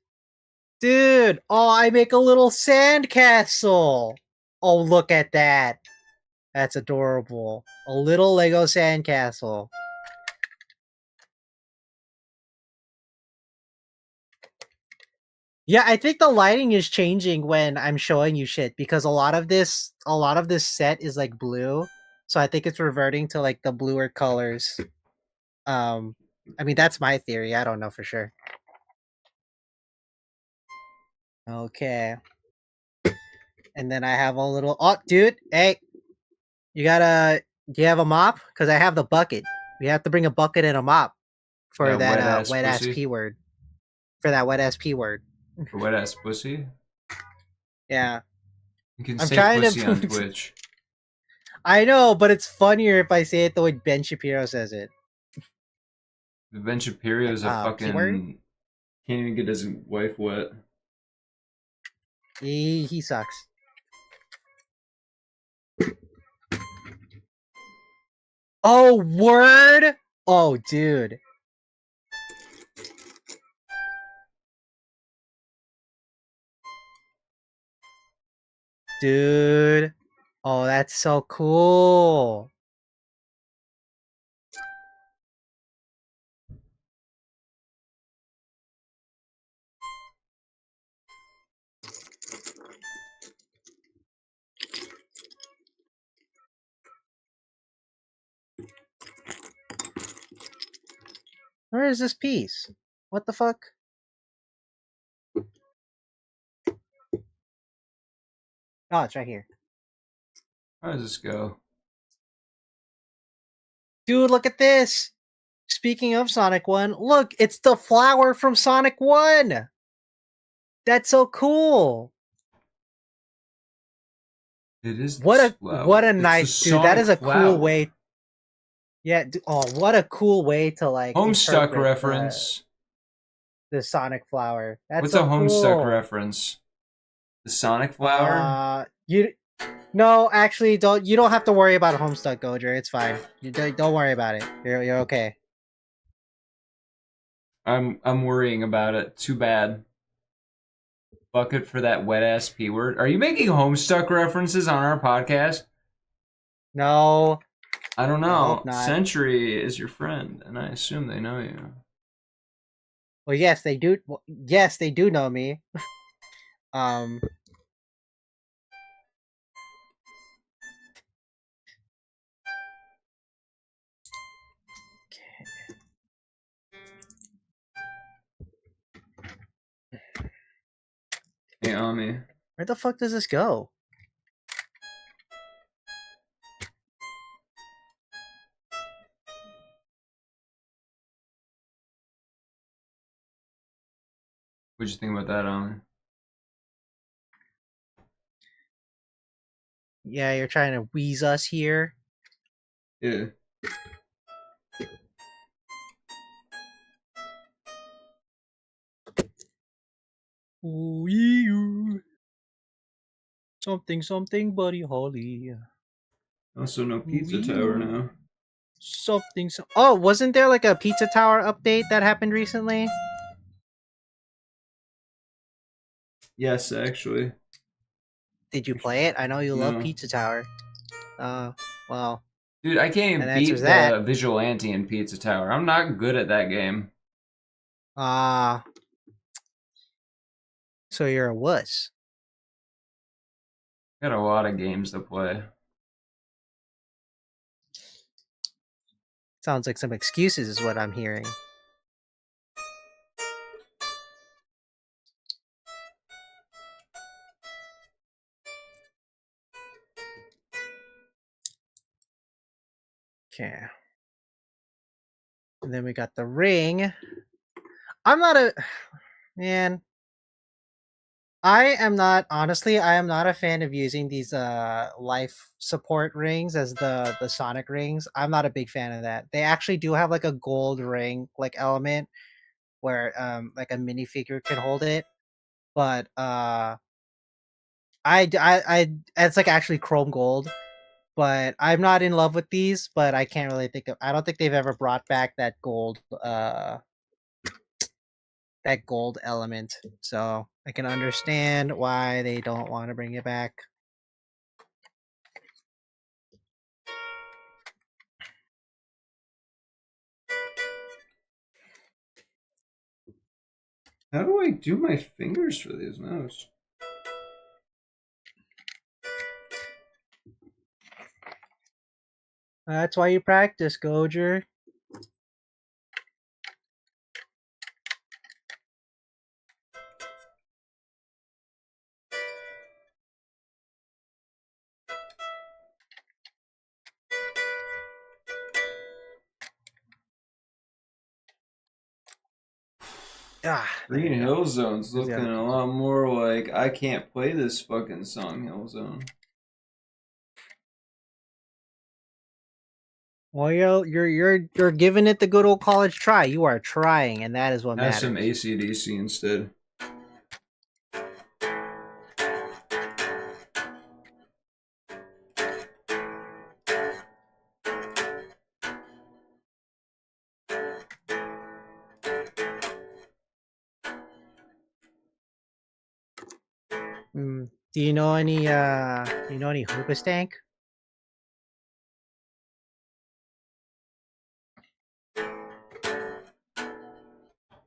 A: Dude. Oh, I make a little sand castle. Oh, look at that. That's adorable. A little Lego sandcastle. Yeah, I think the lighting is changing when I'm showing you shit because a lot of this set is like blue. So I think it's reverting to like the bluer colors. Um I mean that's my theory. I don't know for sure. Okay. And then I have a little oh dude, hey, you gotta do you have a mop? Because I have the bucket. We have to bring a bucket and a mop for
B: That
A: that
B: wet ass
A: wet ass
B: pussy.
A: P word. For that wet ass P word.
B: For wet ass pussy.
A: Yeah.
B: You can
A: I'm
B: say
A: trying
B: pussy on
A: to
B: Twitch.
A: I know, but it's funnier if I say it the way Ben Shapiro says it.
B: Ben Shapiro is a
A: P word?
B: fucking can't even get his wife wet.
A: He sucks. Oh, word? Oh, dude. Dude. Oh, that's so cool. Where is this piece? What the fuck? Oh, it's right here.
B: How does this go?
A: Dude, look at this. Speaking of Sonic 1, look, it's the flower from Sonic 1. That's so cool.
B: It is
A: What
B: this
A: a what
B: flower.
A: a
B: It's a
A: nice dude. That
B: Sonic
A: is a cool
B: flower.
A: way. Yeah, oh, what a cool way to like
B: Homestuck
A: interpret the
B: reference.
A: the Sonic flower. That's
B: What's a
A: so
B: Homestuck
A: cool.
B: reference? The Sonic flower?
A: You no, actually, don't you don't have to worry about Homestuck Gojer. It's fine. You don't worry about it. You're okay.
B: I'm worrying about it. Too bad. Bucket for that wet ass P word. Are you making Homestuck references on our podcast?
A: No,
B: I don't
A: I hope
B: know.
A: not.
B: Century is your friend, and I assume they know you.
A: Well, yes, they do. Yes, they do know me. Um,
B: Hey, Ammy.
A: where the fuck does this go?
B: What'd you think about that, Ammy?
A: Yeah, you're trying to wheeze us here.
B: Yeah.
A: Ooh, you. Something, something, Buddy Holly.
B: Also, no
A: Ooh,
B: pizza tower now.
A: something. Oh, wasn't there like a Pizza Tower update that happened recently?
B: Yes, actually.
A: Did you play it? I know you love
B: No.
A: Pizza Tower. Well,
B: Dude, I can't even
A: that answers
B: beat
A: that.
B: the Vigilante in Pizza Tower. I'm not good at that game.
A: Ah, so you're a wuss.
B: Got a lot of games to play.
A: Sounds like some excuses is what I'm hearing. Okay. And then we got the ring. I'm not a man. I am not honestly. I am not a fan of using these life support rings as the Sonic rings. I'm not a big fan of that. They actually do have like a gold ring like element where like a minifigure can hold it, but it's like actually chrome gold. But I'm not in love with these. But I can't really think of. I don't think they've ever brought back that gold element. So I can understand why they don't want to bring it back.
B: How do I do my fingers for these mouse?
A: That's why you practice, Goujer. Ah, there
B: Green
A: you go.
B: Hill Zone's
A: There's the
B: looking
A: other.
B: a lot more like I can't play this fucking song, Hill Zone.
A: Well, you're giving it the good old college try. You are trying, and that is what
B: Have some
A: matters.
B: AC/DC instead.
A: Do you know any Hoobastank?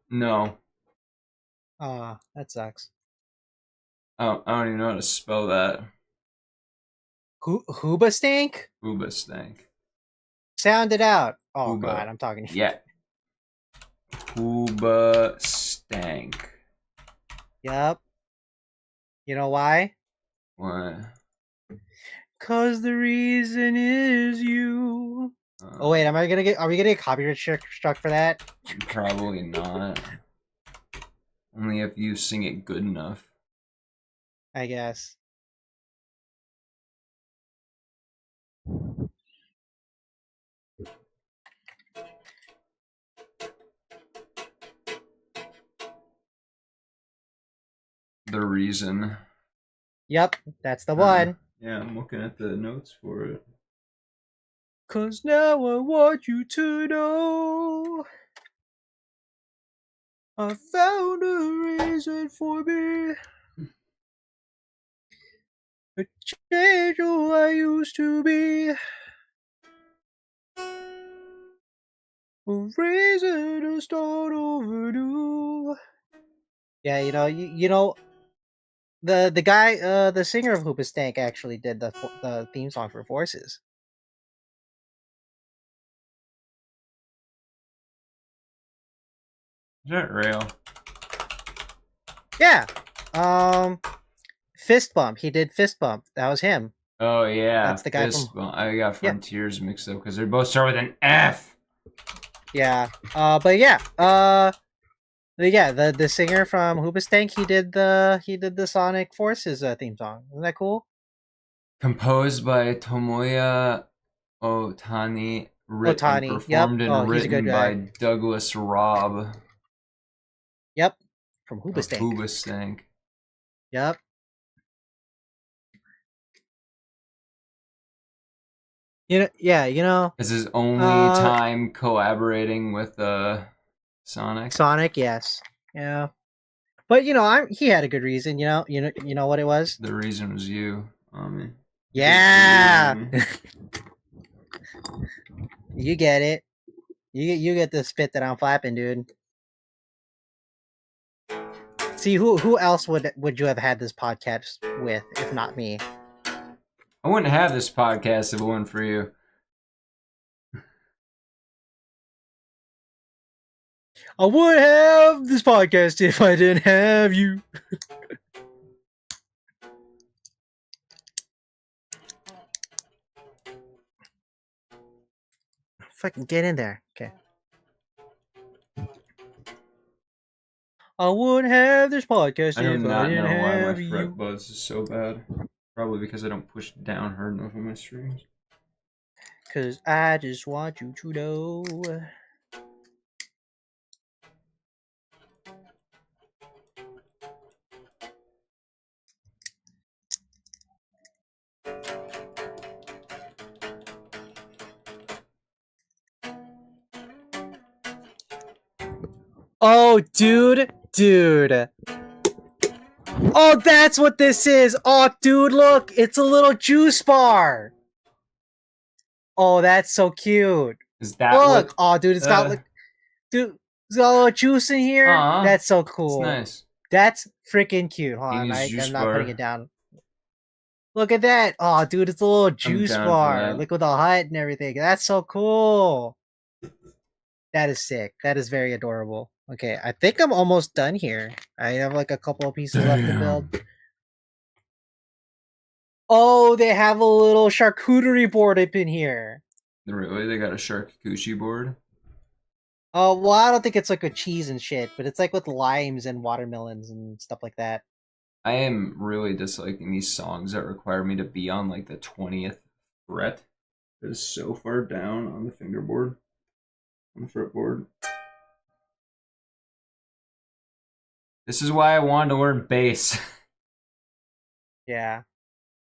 B: No.
A: That sucks.
B: I don't even know how to spell that.
A: Hoobastank?
B: Booba stank.
A: Sound it out. Oh
B: Booba.
A: god, I'm talking to you.
B: Yeah. Booba stank.
A: Yep. You know why?
B: What?
A: Cause the reason is you. Oh wait, are we gonna get copyright struck for that?
B: Probably not. Only if you sing it good enough.
A: I guess.
B: The reason.
A: Yep, that's the one.
B: Yeah, I'm looking at the notes for it.
A: Cause now I want you to know I found a reason for me to change who I used to be. A reason to start over new. Yeah, you know the guy the singer of Hoobastank actually did the theme song for Forces.
B: Is that real?
A: Yeah. Fist Bump. He did Fist Bump. That was him.
B: Oh yeah,
A: That's the guy from
B: Fist Bump. I got
A: yeah.
B: Frontiers mixed up because they both start with an F.
A: Yeah. But yeah. Yeah, the singer from Hoobastank, he did the Sonic Forces theme song. Isn't that cool?
B: Composed by Tomoya Otani, and
A: Otani. Yep.
B: performed
A: Oh,
B: and
A: he's a good
B: written by
A: guy.
B: Douglas Robb.
A: Yep. from
B: Of
A: Hoobastank.
B: Hoobastank.
A: Yep.
B: It's his only time collaborating with Sonic.
A: Sonic, yes. Yeah. But he had a good reason, you know what it was?
B: The reason was you.
A: Yeah. You get it. You get the spit that I'm flapping, dude. See, who else would you have had this podcast with if not me?
B: I wouldn't have this podcast if it weren't for you.
A: I would have this podcast if I didn't have you. Fucking get in there. Okay. I wouldn't have this podcast
B: I do
A: if I
B: not
A: didn't
B: know why my
A: have
B: fret
A: you.
B: buzz is so bad. Probably because I don't push down hard enough on my streams.
A: Cause I just want you to know. Oh, dude. Oh, that's what this is. Oh, dude, look. It's a little juice bar. Oh, that's so cute.
B: Is that
A: Look.
B: what?
A: Oh, dude, it's got dude, it's got a little juice in here. That's so cool.
B: It's nice.
A: That's freaking cute. Hold on, I'm not putting it down. Look at that. Oh, dude, it's a little juice bar. Look with the hut and everything. That's so cool. That is sick. That is very adorable. Okay, I think I'm almost done here. I have like a couple of pieces left to build. Oh, they have a little charcuterie board up in here.
B: Really? They got a charcuterie board?
A: Oh, well, I don't think it's like with cheese and shit, but it's like with limes and watermelons and stuff like that.
B: I am really disliking these songs that require me to be on like the 20th fret. It is so far down on the fingerboard, on the fretboard. This is why I wanted to learn bass.
A: Yeah.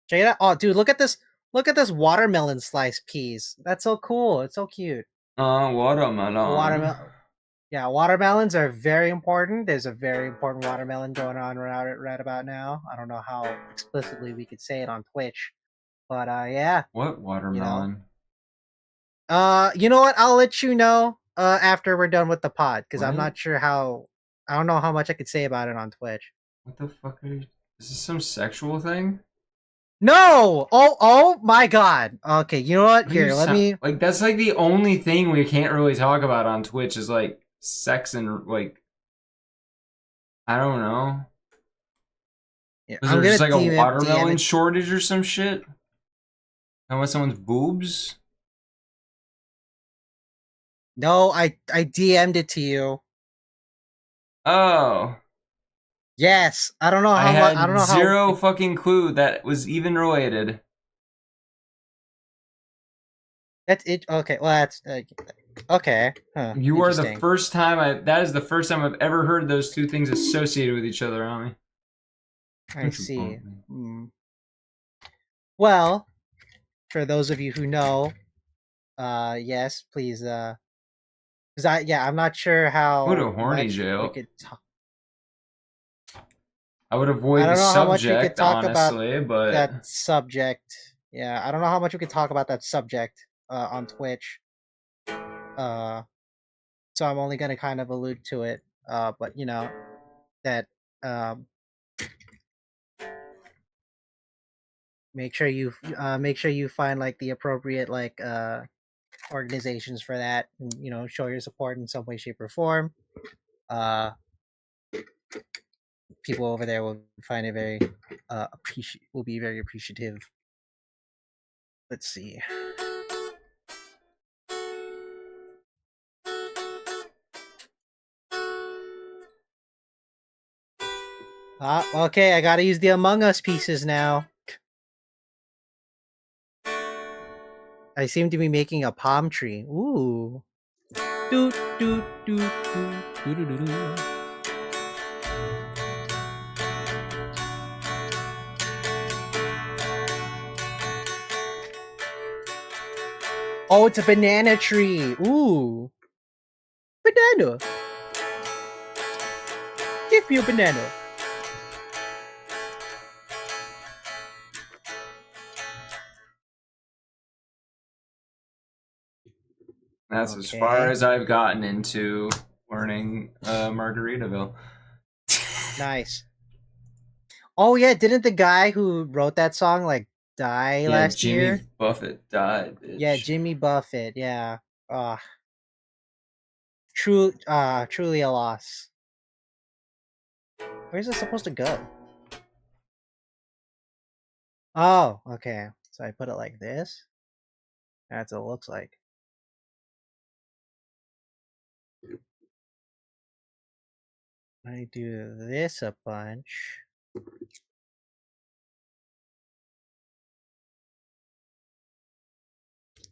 A: Check it out. Oh, dude, look at this. Look at this watermelon slice piece. That's so cool. It's so cute.
B: Watermelon.
A: Yeah, watermelons are very important. There's a very important watermelon going on right about now. I don't know how explicitly we could say it on Twitch, but yeah.
B: What watermelon?
A: You know what? I'll let you know after we're done with the pod because I'm
B: What?
A: not sure how. I don't know how much I could say about it on Twitch.
B: What the fuck are you? Is this some sexual thing?
A: No! Oh my god. Okay, you know what? Here, let me.
B: Like that's like the only thing we can't really talk about on Twitch is like sex and like I don't know.
A: Yeah,
B: Is there just like a watermelon shortage or some shit? I want someone's boobs.
A: No, I DM'd it to you.
B: Oh.
A: Yes, I don't know how much. I don't know
B: zero
A: how.
B: fucking clue that was even related.
A: That's it. Okay, well that's okay. Huh,
B: you are the first time that is the first time I've ever heard those two things associated with each other, Ammy.
A: I see. Well, for those of you who know, yes, please, because I'm not sure how.
B: What a horny jail.
A: We could
B: I would avoid the subject, honestly, but
A: that subject. Yeah, I don't know how much we could talk about that subject on Twitch. So I'm only gonna kind of allude to it. But you know that make sure you find like the appropriate like organizations for that, and show your support in some way, shape, or form. People over there will find it very will be very appreciative. Let's see. Okay, I gotta use the Among Us pieces now. I seem to be making a palm tree. Ooh. Doot, doot, doot, doot, doot, doot, doot. Oh, it's a banana tree. Ooh. Banana. Give me a banana.
B: That's as far
A: Okay.
B: as I've gotten into learning Margaritaville.
A: Nice. Oh yeah, didn't the guy who wrote that song like die
B: Yeah,
A: last
B: Jimmy
A: year?
B: Buffett died,
A: Yeah,
B: bitch.
A: Jimmy Buffett. Yeah. Ah, truly a loss. Where's it supposed to go? Oh, okay. So I put it like this. That's what it looks like. I do this a bunch.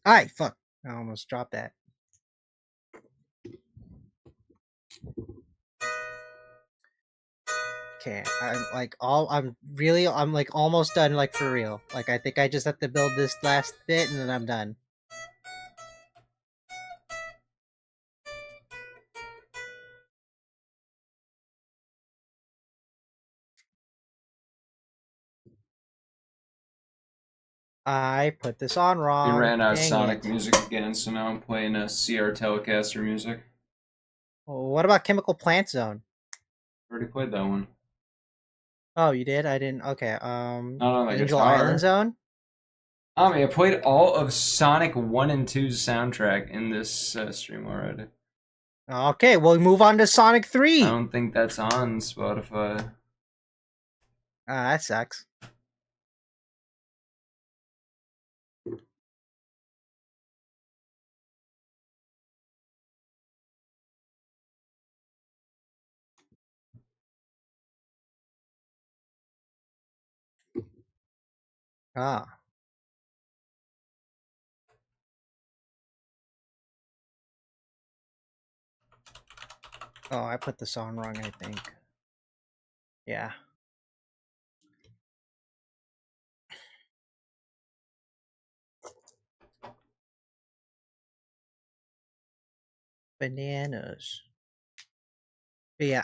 A: Ay, fuck. I almost dropped that. Okay, I'm like almost done, like for real. Like I think I just have to build this last bit and then I'm done. I put this on
B: We
A: wrong.
B: ran out of
A: Dang
B: Sonic
A: it.
B: music again, so now I'm playing a CR Telecaster music.
A: Well, what about Chemical Plant Zone?
B: Already played that one.
A: Oh, you did? I didn't. Okay.
B: Not on my
A: Angel Island
B: guitar.
A: Zone.
B: I played all of Sonic 1 and 2's soundtrack in this stream already.
A: Okay, we'll move on to Sonic
B: I
A: 3.
B: don't think that's on Spotify.
A: Ah, that sucks. Ah. Oh, I put the song wrong, I think. Yeah. Bananas. But yeah,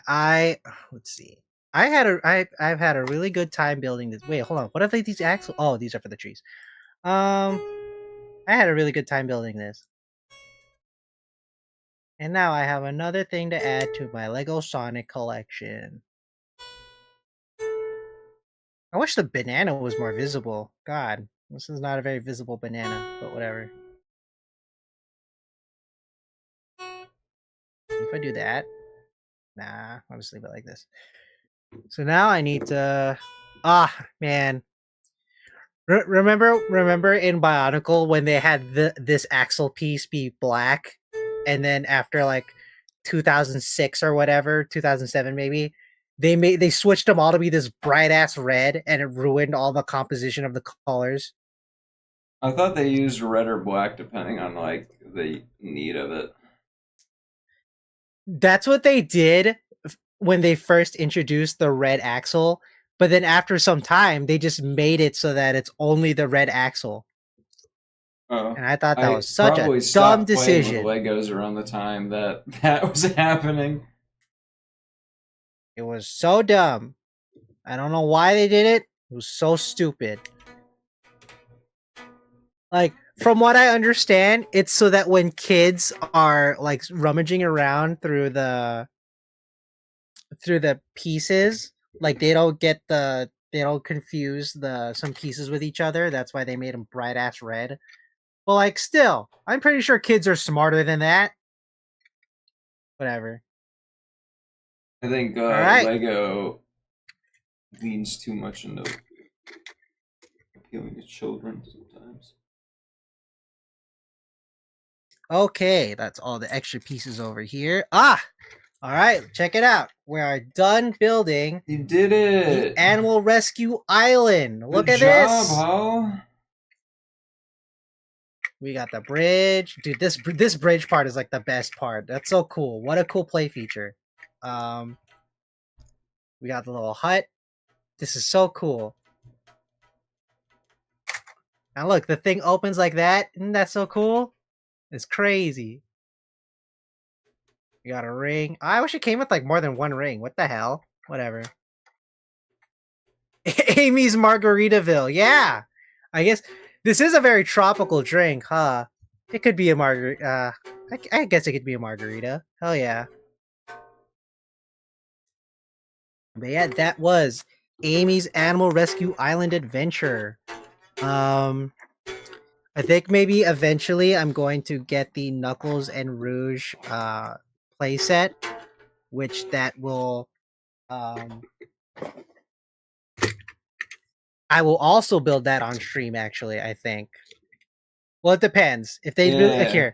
A: let's see. I've had a really good time building this. Wait, hold on. What are these axles? Oh, these are for the trees. Um, I had a really good time building this. And now I have another thing to add to my Lego Sonic collection. I wish the banana was more visible. God, this is not a very visible banana, but whatever. If I do that, nah, I'll just leave it like this. So now I need to. Ah, man. Remember in Bionicle when they had this axle piece be black, and then after like 2006 or whatever, 2007 maybe, they switched them all to be this bright ass red, and it ruined all the composition of the colors.
B: I thought they used red or black depending on like the need of it.
A: That's what they did when they first introduced the red axle, but then after some time, they just made it so that it's only the red axle.
B: Oh,
A: And I thought that
B: I
A: was such a
B: probably
A: dumb
B: stopped playing with
A: decision.
B: Legos around the time that that was happening.
A: It was so dumb. I don't know why they did it. It was so stupid. Like, from what I understand, it's so that when kids are like rummaging around through the pieces, like they don't confuse the some pieces with each other. That's why they made them bright ass red. But like, still, I'm pretty sure kids are smarter than that. Whatever.
B: I think
A: All right.
B: Lego leans too much into appealing to children sometimes.
A: Okay, that's all the extra pieces over here. Ah, all right. Check it out. We are done building
B: You did
A: the
B: it!
A: Animal Rescue Island.
B: Good
A: Look at
B: job,
A: this.
B: Ho!
A: We got the bridge, dude. This bridge part is like the best part. That's so cool. What a cool play feature. Um, we got the little hut. This is so cool. Now look, the thing opens like that. Isn't that so cool? It's crazy. You got a ring. I wish it came with like more than one ring. What the hell? Whatever. Amy's Margaritaville. Yeah. I guess this is a very tropical drink, huh? It could be a margarita. I guess it could be a margarita. Hell yeah. But yeah, that was Amy's Animal Rescue Island Adventure. Um, I think maybe eventually I'm going to get the Knuckles and Rouge playset, which that will um I will also build that on stream. Actually, I think. Well, it depends. If they really
B: Yeah.
A: here,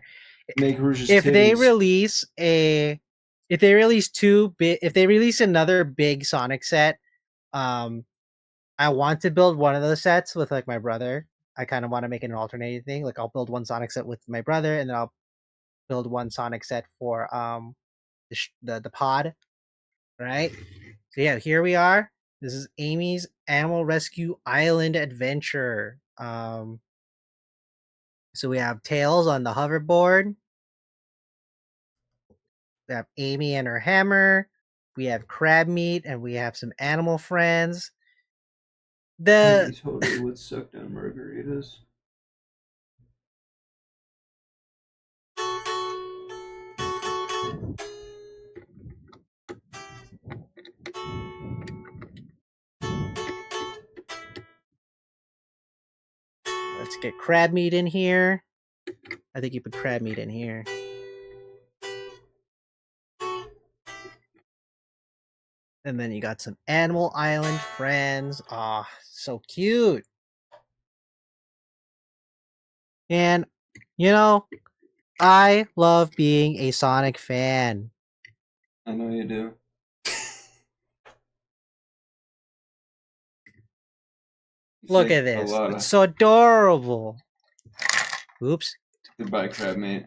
B: Make Rouge's
A: if they
B: titties.
A: release a, if they release if they release another big Sonic set, um, I want to build one of those sets with like my brother. I kind of want to make it an alternating thing. Like I'll build one Sonic set with my brother, and then I'll build one Sonic set for the pod, right? So yeah, here we are. This is Amy's Animal Rescue Island Adventure. So we have Tails on the hoverboard. We have Amy and her hammer. We have crab meat, and we have some animal friends. The
B: Amy totally would suck down margaritas.
A: let's get crab meat in here. I think you put crab meat in here. And then you got some Animal Island friends. Aw, so cute. And, you know, I love being a Sonic fan.
B: I know you do. You
A: Look
B: say
A: at
B: a
A: this.
B: lot
A: It's
B: of
A: so adorable. Oops.
B: goodbye, crab meat.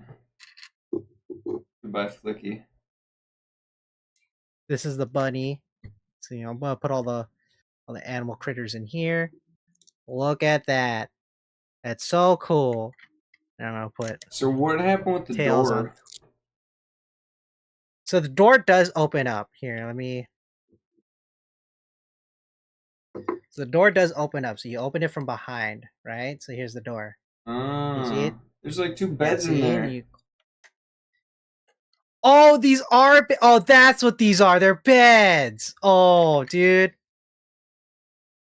B: Goodbye, Flicky.
A: This is the bunny. So, I'm going to put all the animal critters in here. Look at that. That's so cool. And I'm going to put
B: So what happened with the
A: Tails on.
B: door?
A: So the door does open up. Here, let me. So the door does open up. So you open it from behind, right? So here's the door. You see it?
B: There's like two
A: Yeah,
B: beds in
A: see? And
B: there.
A: you. Oh, these are. Oh, that's what these are. They're beds. Oh, dude.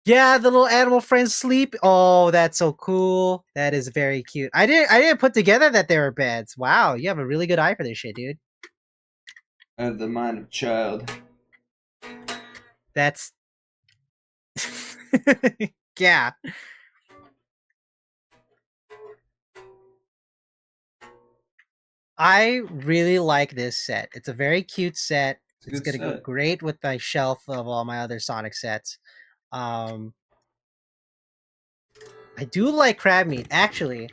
A: Yeah, the little animal friends sleep. Oh, that's so cool. That is very cute. I didn't put together that they were beds. Wow, you have a really good eye for this shit, dude.
B: I have the mind of a child.
A: That's yeah. I really like this set. It's a very cute set.
B: It's a
A: It's
B: good
A: gonna go
B: set.
A: great with my shelf of all my other Sonic sets. I do like crab meat. Actually,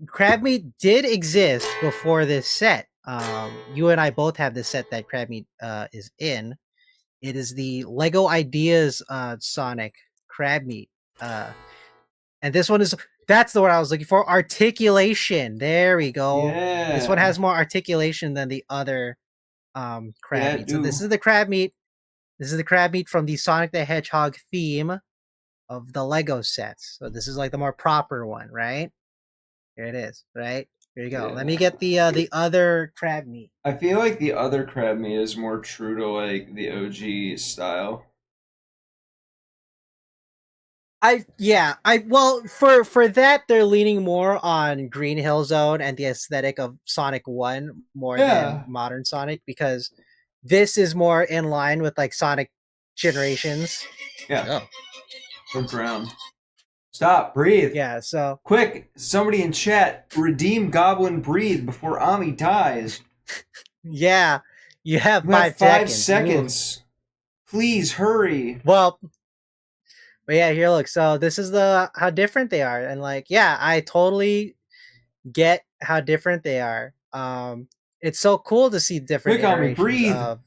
A: crab meat did exist before this set. You and I both have this set that crab meat is in. It is the Lego Ideas Sonic crab meat. And this one is that's the word I was looking for. Articulation. There we go. This one
B: Yeah.
A: has more articulation than the other crab
B: Yeah,
A: meat. So this
B: do.
A: is the crab meat. This is the crab meat from the Sonic the Hedgehog theme of the Lego sets. So this is like the more proper one, right? Here it is, right? Here you go. Let me
B: Yeah.
A: get the other crab meat.
B: I feel like the other crab meat is more true to like the OG style.
A: I well for that they're leaning more on Green Hill Zone and the aesthetic of Sonic 1 more than
B: Yeah.
A: modern Sonic because this is more in line with like Sonic Generations.
B: Yeah.
A: Oh.
B: Look around. Stop. Breathe.
A: Yeah, so
B: Quick, somebody in chat, redeem Goblin Breathe before Ammy dies.
A: yeah, you have
B: You have
A: 5 seconds.
B: 5 seconds. Please hurry.
A: Well, but yeah, here look. So this is the how different they are, and like, yeah, I totally get how different they are. It's so cool to see different
B: Quick, Ammy,
A: iterations
B: breathe.
A: of.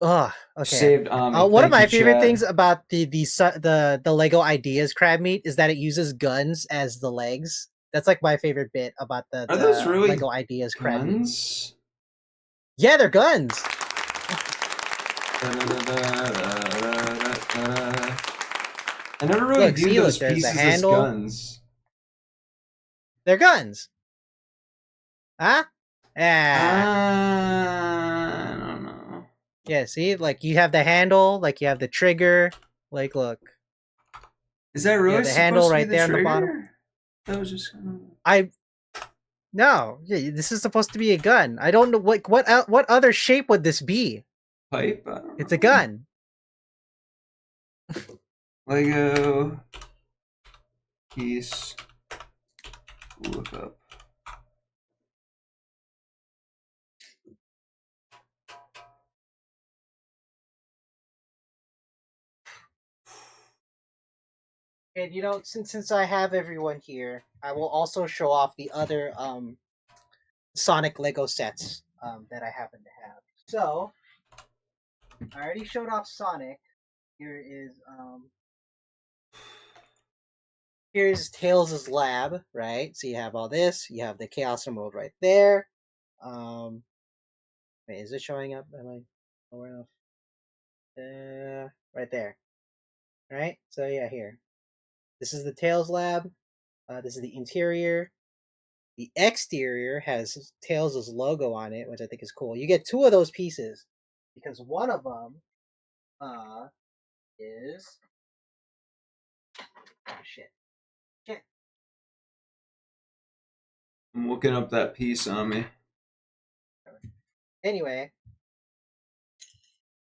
A: Oh, okay.
B: Saved Ammy.
A: One of
B: Thank
A: my
B: you,
A: favorite
B: chat.
A: things about the Lego Ideas crab meat is that it uses guns as the legs. That's like my favorite bit about
B: Are those
A: the
B: really
A: Lego Ideas credit.
B: guns?
A: Yeah, they're guns.
B: I never really
A: Look,
B: viewed
A: see,
B: those
A: there's the
B: pieces as
A: handle.
B: guns.
A: They're guns. Huh? Yeah.
B: I don't know.
A: Yeah, see, like you have the handle, like you have the trigger. Like, look,
B: Is that
A: you
B: really
A: have the handle
B: supposed to be
A: right
B: the
A: there on the bottom.
B: trigger? That was just kind of...
A: I no, yeah, this is supposed to be a gun. I don't know what other shape would this be?
B: pipe? I don't
A: It's a
B: know.
A: gun.
B: Lego piece. Look up.
A: And since I have everyone here, I will also show off the other Sonic Lego sets that I happen to have. So I already showed off Sonic. Here is here's Tails' lab, right? So you have all this. You have the Chaos Emerald right there. Wait, is it showing up? Am I lower enough? Right there. Right. So yeah, here. This is the Tails lab. This is the interior. The exterior has Tails' logo on it, which I think is cool. You get two of those pieces because one of them is shit. Shit.
B: I'm looking up that piece on me.
A: Anyway,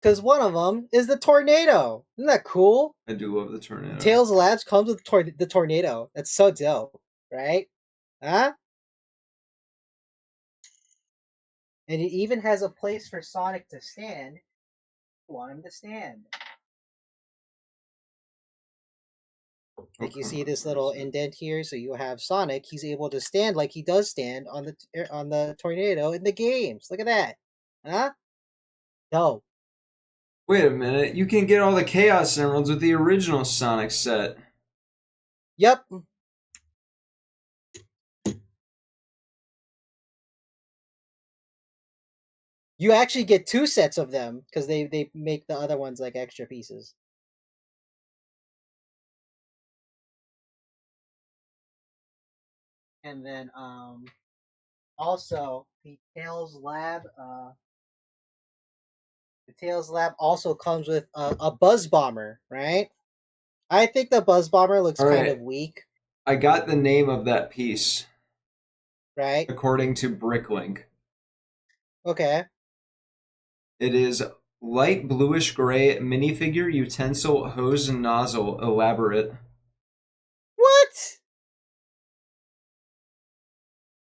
A: because one of them is the tornado. Isn't that cool?
B: I do love the tornado.
A: Tails Labs comes with the tornado. That's so dope, right? Huh? And it even has a place for Sonic to stand. You want him to stand. Like you see this little indent here, so you have Sonic. He's able to stand like he does stand on the tornado in the games. Look at that, huh? No,
B: Wait a minute. You can get all the Chaos Emeralds with the original Sonic set.
A: yep. You actually get two sets of them because they make the other ones like extra pieces. And then also the Tails Lab also comes with a Buzz Bomber, right? I think the Buzz Bomber looks
B: All
A: kind
B: right.
A: of weak,
B: I got the name of that piece,
A: right?
B: according to Bricklink.
A: Okay.
B: It is light bluish gray minifigure utensil hose and nozzle elaborate.
A: What?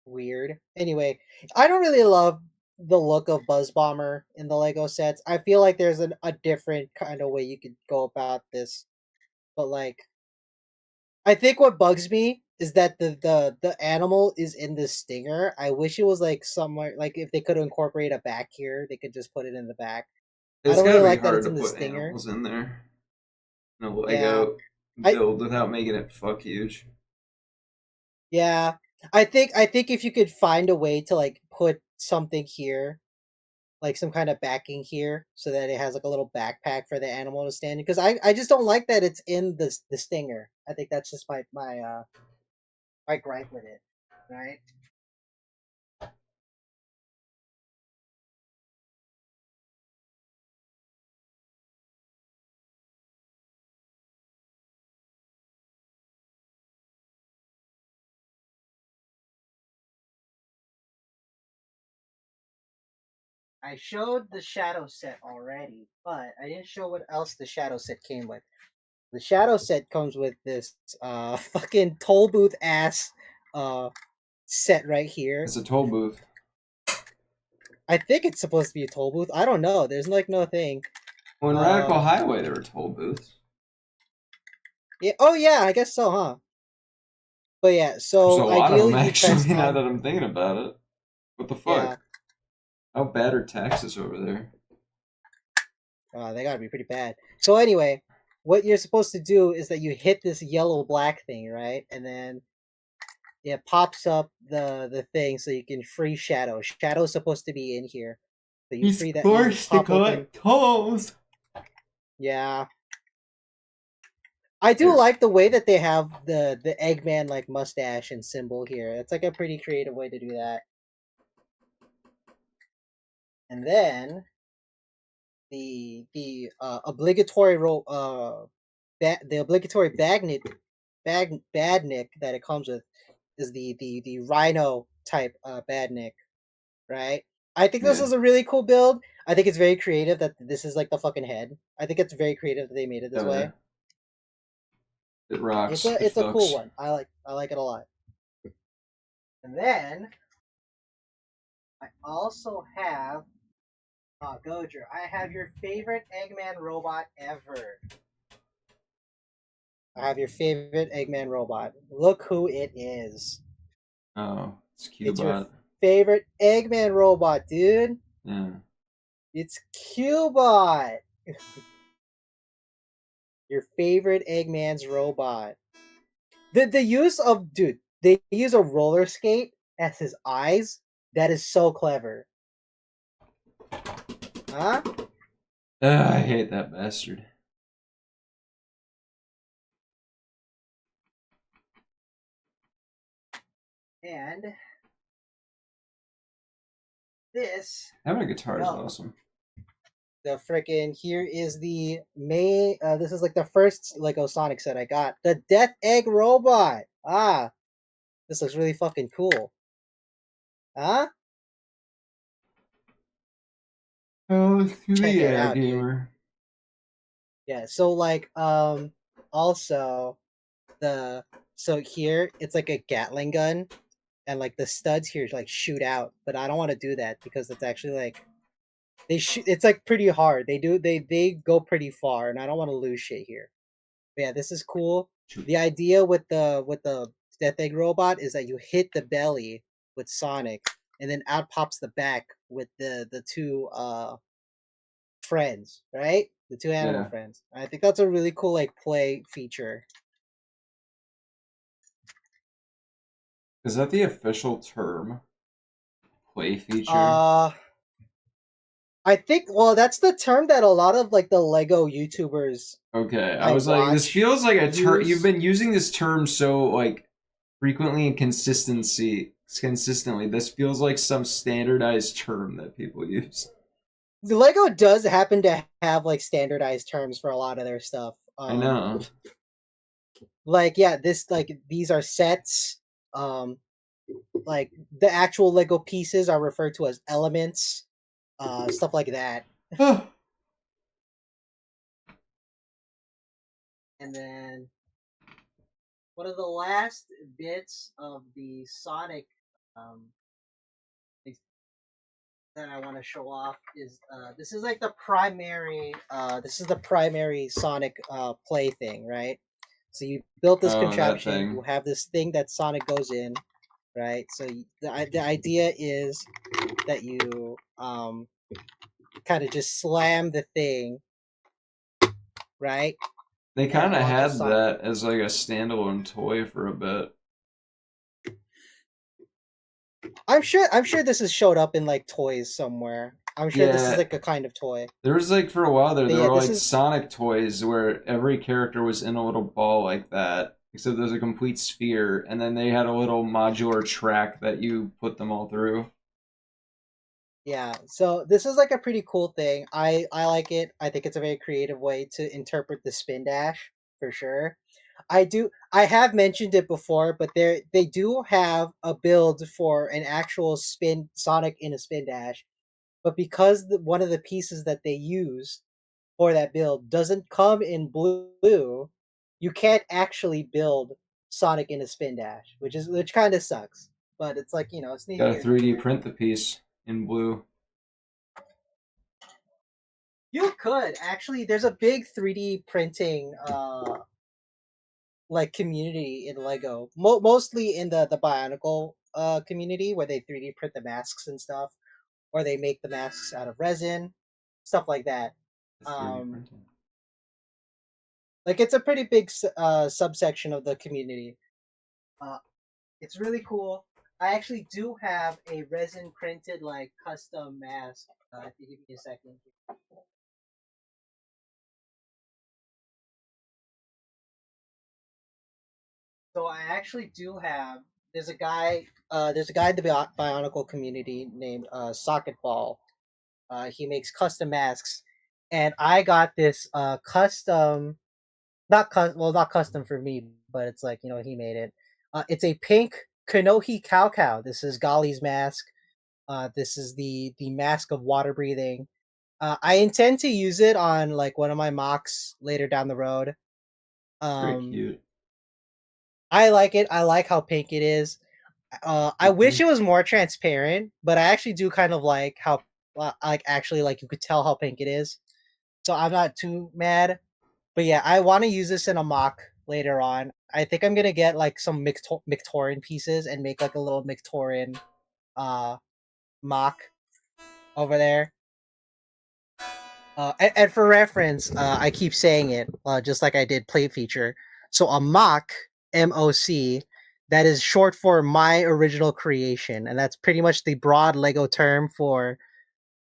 A: Weird. Anyway, I don't really love the look of Buzz Bomber in the Lego sets. I feel like there's a different kind of way you could go about this. But like I think what bugs me is that the animal is in the stinger. I wish it was like somewhere like if they could incorporate a back here, they could just put it in the back. I
B: It's
A: don't
B: gotta
A: really
B: be
A: like that
B: hard
A: it's
B: to
A: in the
B: put
A: stinger.
B: animals in there in a
A: Yeah.
B: Lego
A: I
B: build without making it fuck huge.
A: yeah. I think if you could find a way to like put something here, like some kind of backing here, so that it has like a little backpack for the animal to stand in. Because I just don't like that it's in the stinger. I think that's just my gripe with it. Right? I showed the shadow set already, but I didn't show what else the shadow set came with. The shadow set comes with this fucking toll booth ass uh set right here.
B: It's a toll booth.
A: I think it's supposed to be a toll booth. I don't know. There's like no thing.
B: Well, in Radical Highway, there were toll booths.
A: Yeah. Oh yeah, I guess so, huh? But yeah,
B: There's a
A: so
B: lot of them,
A: ideally you press
B: actually, now
A: on.
B: that I'm thinking about it. What the
A: Yeah.
B: fuck? How bad are taxes over there?
A: They gotta be pretty bad. So anyway, what you're supposed to do is that you hit this yellow black thing, right? And then it pops up the thing so you can free Shadow. Shadow's supposed to be in here. So you
B: He's
A: free that, you
B: forced to
A: pop open.
B: collect toes.
A: Yeah. I do
B: There.
A: like the way that they have the Eggman like mustache and symbol here. It's like a pretty creative way to do that. And then the obligatory the obligatory badnik that it comes with is the Rhino type badnik, right? I think this
B: Yeah.
A: is a really cool build. I think it's very creative that this is like the fucking head. I think it's very creative that they made it this
B: Oh yeah.
A: way.
B: It
A: It's
B: rocks.
A: a
B: It
A: it's a cool
B: fucks.
A: one. I like it a lot. And then I also have Goujer. I have your favorite Eggman robot ever. I have your favorite Eggman robot. Look who it is.
B: Oh, it's
A: It's your
B: Cubot.
A: favorite Eggman robot, dude.
B: Yeah.
A: It's Cubot. Your favorite Eggman's robot. The use of dude, they use a roller skate as his eyes. That is so clever. Huh?
B: Ugh, I hate that bastard.
A: And this,
B: Having a guitar is
A: no,
B: awesome.
A: the freaking here is the May. This is like the first Lego Sonic set I got. The Death Egg robot. Ah, this looks really fucking cool. Huh?
B: Oh,
A: Check it
B: yeah,
A: out, dude.
B: gamer.
A: Yeah. So like also the so here it's like a Gatling gun and like the studs here like shoot out, but I don't want to do that because it's actually like they shoot. It's like pretty hard. They go pretty far, and I don't want to lose shit here. But yeah, this is cool. The idea with the Death Egg robot is that you hit the belly with Sonic, and then out pops the back with the two friends, right? The two animal
B: Yeah.
A: friends. I think that's a really cool like play feature.
B: Is that the official term? Play feature?
A: Uh I think well that's the term that a lot of like the Lego YouTubers
B: Okay, I
A: I
B: was like, this
A: watch
B: feels like a term. You've
A: use.
B: been using this term so like frequently and consistently. This feels like some standardized term that people use.
A: The Lego does happen to have like standardized terms for a lot of their stuff.
B: I know.
A: Like yeah, this like these are sets. Um like the actual Lego pieces are referred to as elements, stuff like that. And then one of the last bits of the Sonic um, that I want to show off is this is like the primary Sonic play thing, right? So you built this
B: Oh, that
A: contraption. You
B: thing.
A: have this thing that Sonic goes in, right? So the idea is that you kind of just slam the thing, right?
B: They
A: And it
B: kind of
A: launches
B: had
A: Sonic.
B: that as like a standalone toy for a bit.
A: I'm sure this has showed up in like toys somewhere. I'm sure this is
B: Yeah,
A: like a kind of toy.
B: there was like for a while there,
A: But
B: there
A: yeah,
B: were
A: this
B: like
A: is
B: Sonic toys where every character was in a little ball like that, except there's a complete sphere, and then they had a little modular track that you put them all through.
A: yeah. So this is like a pretty cool thing. I like it. I think it's a very creative way to interpret the spin dash for sure. I have mentioned it before, but they do have a build for an actual spin Sonic in a spin dash, but because one of the pieces that they use for that build doesn't come in blue, you can't actually build Sonic in a spin dash, which kind of sucks. But it's like it's neither
B: Got to
A: here nor
B: 3D
A: there.
B: print the piece in blue.
A: You could actually. There's a big 3D printing like community in Lego, mostly in the Bionicle community where they 3D print the masks and stuff, or they make the masks out of resin, stuff like that.
B: The 3D
A: Um,
B: printing.
A: like it's a pretty big subsection of the community. Uh, It's really cool. I actually do have a resin printed like custom mask. If you give me a second. So I actually do have. There's a guy. There's a guy in the Bionicle community named Socket Ball. He makes custom masks, and I got this custom. Not custom for me, but it's like he made it. It's a pink Kanohi cow cow. This is Golly's mask. This is the mask of water breathing. I intend to use it on like one of my mocks later down the road.
B: Very
A: Um,
B: cute.
A: I like it. I like how pink it is. I wish it was more transparent, but I actually do kind of like how like actually like you could tell how pink it is. So I'm not too mad. But yeah, I want to use this in a mock later on. I think I'm gonna get like some Mictorian pieces and make like a little Mictorian uh mock over there. And for reference, I keep saying it just like I did plate feature. So a mock, MOC, that is short for my original creation, and that's pretty much the broad Lego term for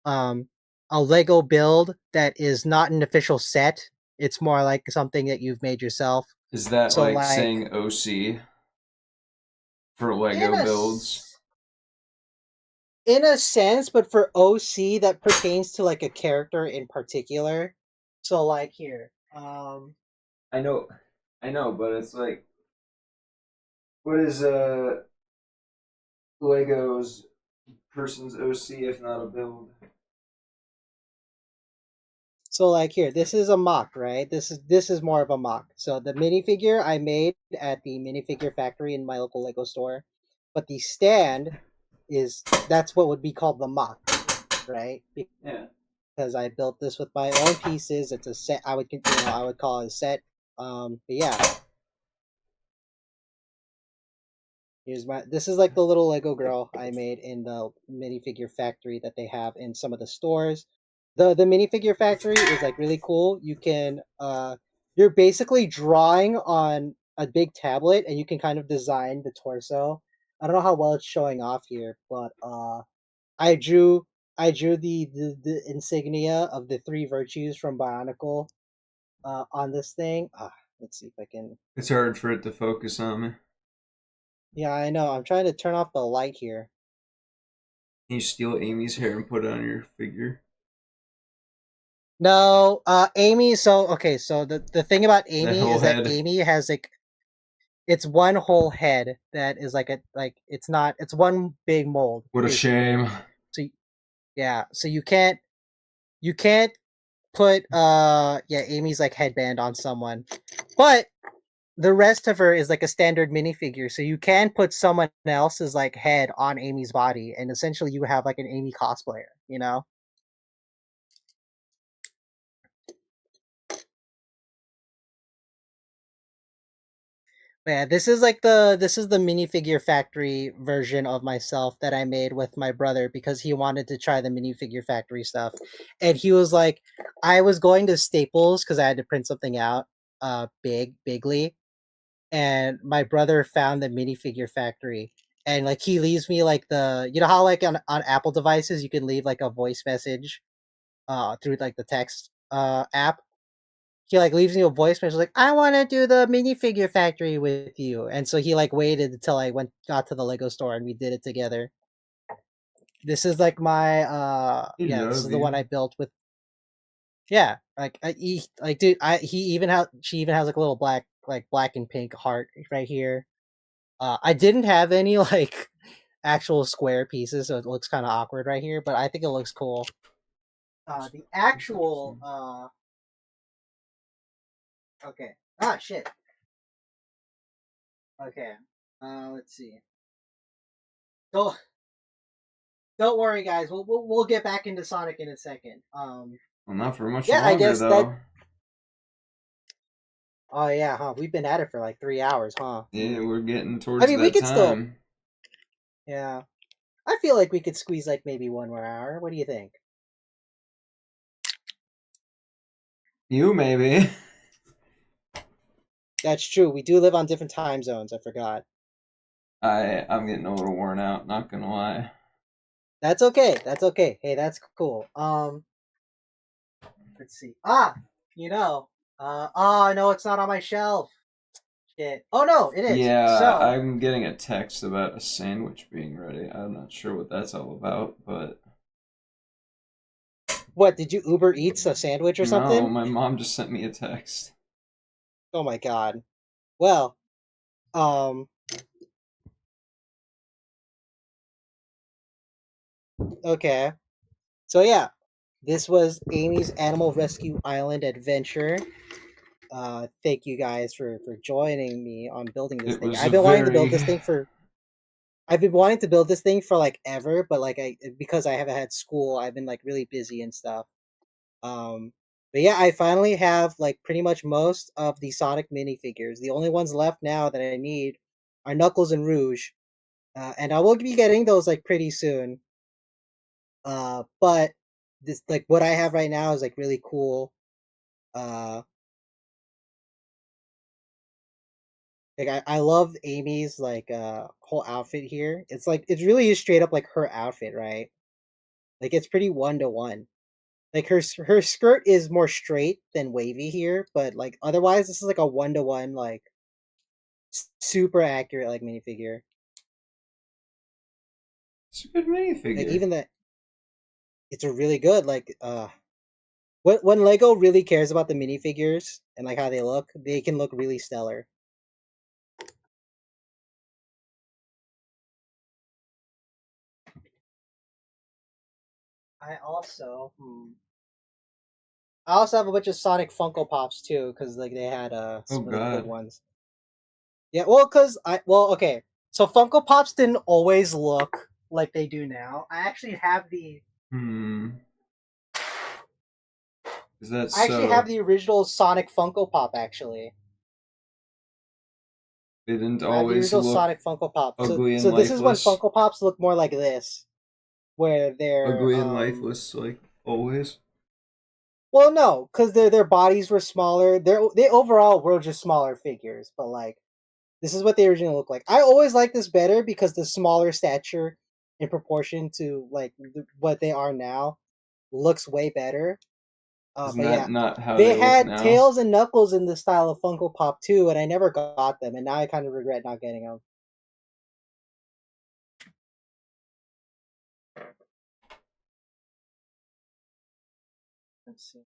A: um, a Lego build that is not an official set. It's more like something that you've made yourself.
B: Is that
A: So
B: like
A: like
B: saying OC for
A: in
B: Lego
A: a
B: builds?
A: in a sense, but for OC that pertains to like a character in particular. So like here,
B: I know, I know, but it's like, what is Lego's person's OC if not a build?
A: so like here, this is a mock, right? This is more of a mock. So the minifigure I made at the minifigure factory in my local Lego store, but the stand is that's what would be called the mock, right?
B: Yeah.
A: Because I built this with my own pieces. It's a set. I would call it a set. But yeah, here's my. This is like the little Lego girl I made in the minifigure factory that they have in some of the stores. The minifigure factory is like really cool. You're basically drawing on a big tablet and you can kind of design the torso. I don't know how well it's showing off here, but I drew the insignia of the three virtues from Bionicle on this thing. Let's see if I can.
B: It's hard for it to focus on me.
A: Yeah, I know. I'm trying to turn off the light here.
B: Can you steal Amy's hair and put it on your figure?
A: No, Amy. So okay, so the thing about
B: That
A: Amy
B: whole
A: is that
B: head.
A: Amy has like it's one whole head that is it's not it's one big mold
B: What a
A: basically.
B: shame.
A: So yeah, so you can't put yeah Amy's like headband on someone, but the rest of her is like a standard minifigure, so you can put someone else's like head on Amy's body, and essentially you have like an Amy cosplayer, you know? Yeah, this is the minifigure factory version of myself that I made with my brother because he wanted to try the minifigure factory stuff. And he was like, I was going to Staples because I had to print something out, bigly, and my brother found the minifigure factory. And like he leaves me like how like on Apple devices you can leave like a voice message through like the text app. He like leaves me a voice message like I want to do the minifigure factory with you, and so he like waited until I got to the Lego store and we did it together. This is like my
B: He
A: yeah, this is
B: love
A: the one
B: you.
A: I built with. Yeah, like dude, he even has she even has like a little black and pink heart right here. I didn't have any like actual square pieces, so it looks kind of awkward right here, but I think it looks cool. The actual okay. Shit. Okay. Let's see. So don't worry, guys. We'll get back into Sonic in a second.
B: Well, not for much
A: Yeah, I
B: longer,
A: guess that.
B: though.
A: Oh yeah, huh? We've been at it for like 3 hours, huh?
B: Yeah, we're getting
A: I
B: towards
A: mean, we
B: that
A: could still.
B: time.
A: Yeah, I feel like we could squeeze like maybe 1 more hour. What do you think?
B: You, maybe.
A: That's true. We do live on different time zones. I forgot.
B: I'm getting a little worn out, not gonna lie.
A: That's okay. That's okay. Hey, that's cool. Let's see. You know. Oh no, it's not on my shelf. Shit. Oh no, it is.
B: Yeah,
A: So,
B: I'm getting a text about a sandwich being ready. I'm not sure what that's all about, but
A: what did you Uber Eats a sandwich or
B: no,
A: something?
B: my mom just sent me a text.
A: Oh my god. Well, um, okay. So yeah, this was Amy's Animal Rescue Island adventure. Thank you guys for joining me on building this
B: It
A: thing.
B: was a very
A: I've been wanting to build this thing for like ever, but like I because I haven't had school, I've been like really busy and stuff. Um, but yeah, I finally have like pretty much most of the Sonic minifigures. The only ones left now that I need are Knuckles and Rouge, and I will be getting those like pretty soon. But this like what I have right now is like really cool. Uh, like I love Amy's like whole outfit here. It's like it's really straight up like her outfit, right? Like it's pretty 1-to-1. Like her skirt is more straight than wavy here, but like otherwise this is like a 1-to-1 like super accurate like minifigure.
B: it's a good
A: Like
B: minifigure.
A: even that it's a really good like when Lego really cares about the minifigures and like how they look, they can look really stellar. I also I also have a bunch of Sonic Funko Pops too, because like they had
B: Oh
A: some really good
B: God.
A: ones. Yeah, well, okay. So Funko Pops didn't always look like they do now.
B: Hmm. Is that
A: I actually have
B: so?
A: the original Sonic Funko Pop. Actually,
B: They didn't
A: I have the
B: always
A: original
B: look
A: Sonic Funko Pop. So
B: ugly and
A: so this is when
B: lifeless.
A: Funko Pops look more like this, where they're
B: Ugly and lifeless, like always.
A: well, no, because their bodies were smaller. They overall were just smaller figures, but like this is what they originally looked like. I always like this better because the smaller stature in proportion to like what they are now looks way better.
B: Isn't
A: But
B: that
A: yeah,
B: not how
A: they
B: they look
A: had
B: now?
A: Tails and Knuckles in the style of Funko Pop too, and I never got them, and now I kind of regret not getting them. Let's see.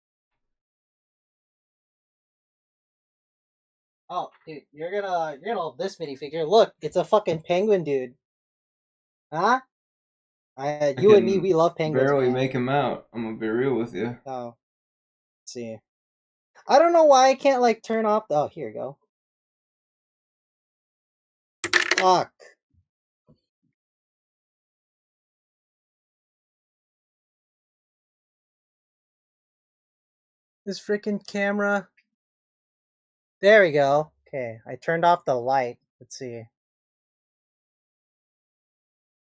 A: Oh, dude, you're gonna love this minifigure. Look, it's a fucking penguin, dude. Huh?
B: I
A: You and me,
B: can
A: we love penguins,
B: barely
A: man.
B: make him out. I'm gonna be real with you.
A: Oh, let's see. I don't know why I can't like turn off. Oh, here you go. Fuck this freaking camera. There we go. Okay, I turned off the light. Let's see.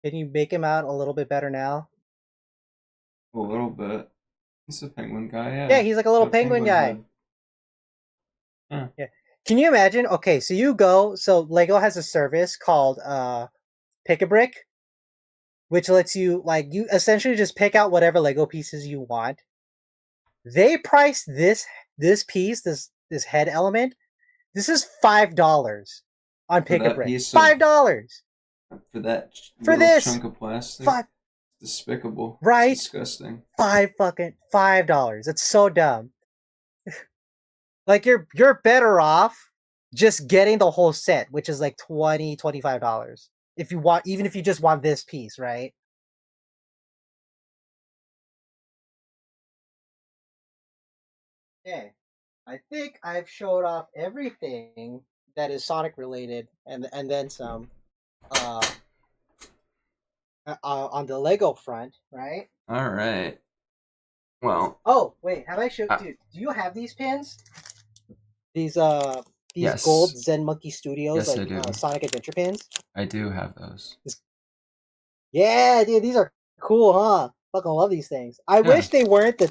A: Can you make him out a little bit better now?
B: A little bit. He's a penguin guy,
A: Yeah,
B: yeah.
A: he's like a
B: He's
A: little
B: got a
A: penguin
B: penguin
A: guy.
B: head. Yeah.
A: Yeah. Can you imagine? Okay, so you go. So Lego has a service called Pick a Brick, which lets you like you essentially just pick out whatever Lego pieces you want. They price this piece, this head element. This is $5 on
B: For
A: Pick a
B: that
A: Brick.
B: piece of
A: $5
B: for that
A: for
B: little
A: this.
B: chunk of plastic.
A: Five
B: Despicable. It's
A: right?
B: disgusting.
A: $5. It's so dumb. Like you're better off just getting the whole set, which is like $25 if you want, even if you just want this piece, right? Okay, I think I've showed off everything that is Sonic related, and then some. Uh, on the Lego front, right?
B: Alright. Well,
A: Oh wait, have I showed?
B: uh,
A: Dude, do you have these pins? These these gold
B: yes.
A: Zen Monkey Studios
B: Yes, I
A: like
B: do.
A: Sonic Adventure pins.
B: I do have those.
A: Yeah, dude, these are cool, huh? Fucking love these things. I
B: Yeah.
A: wish they weren't the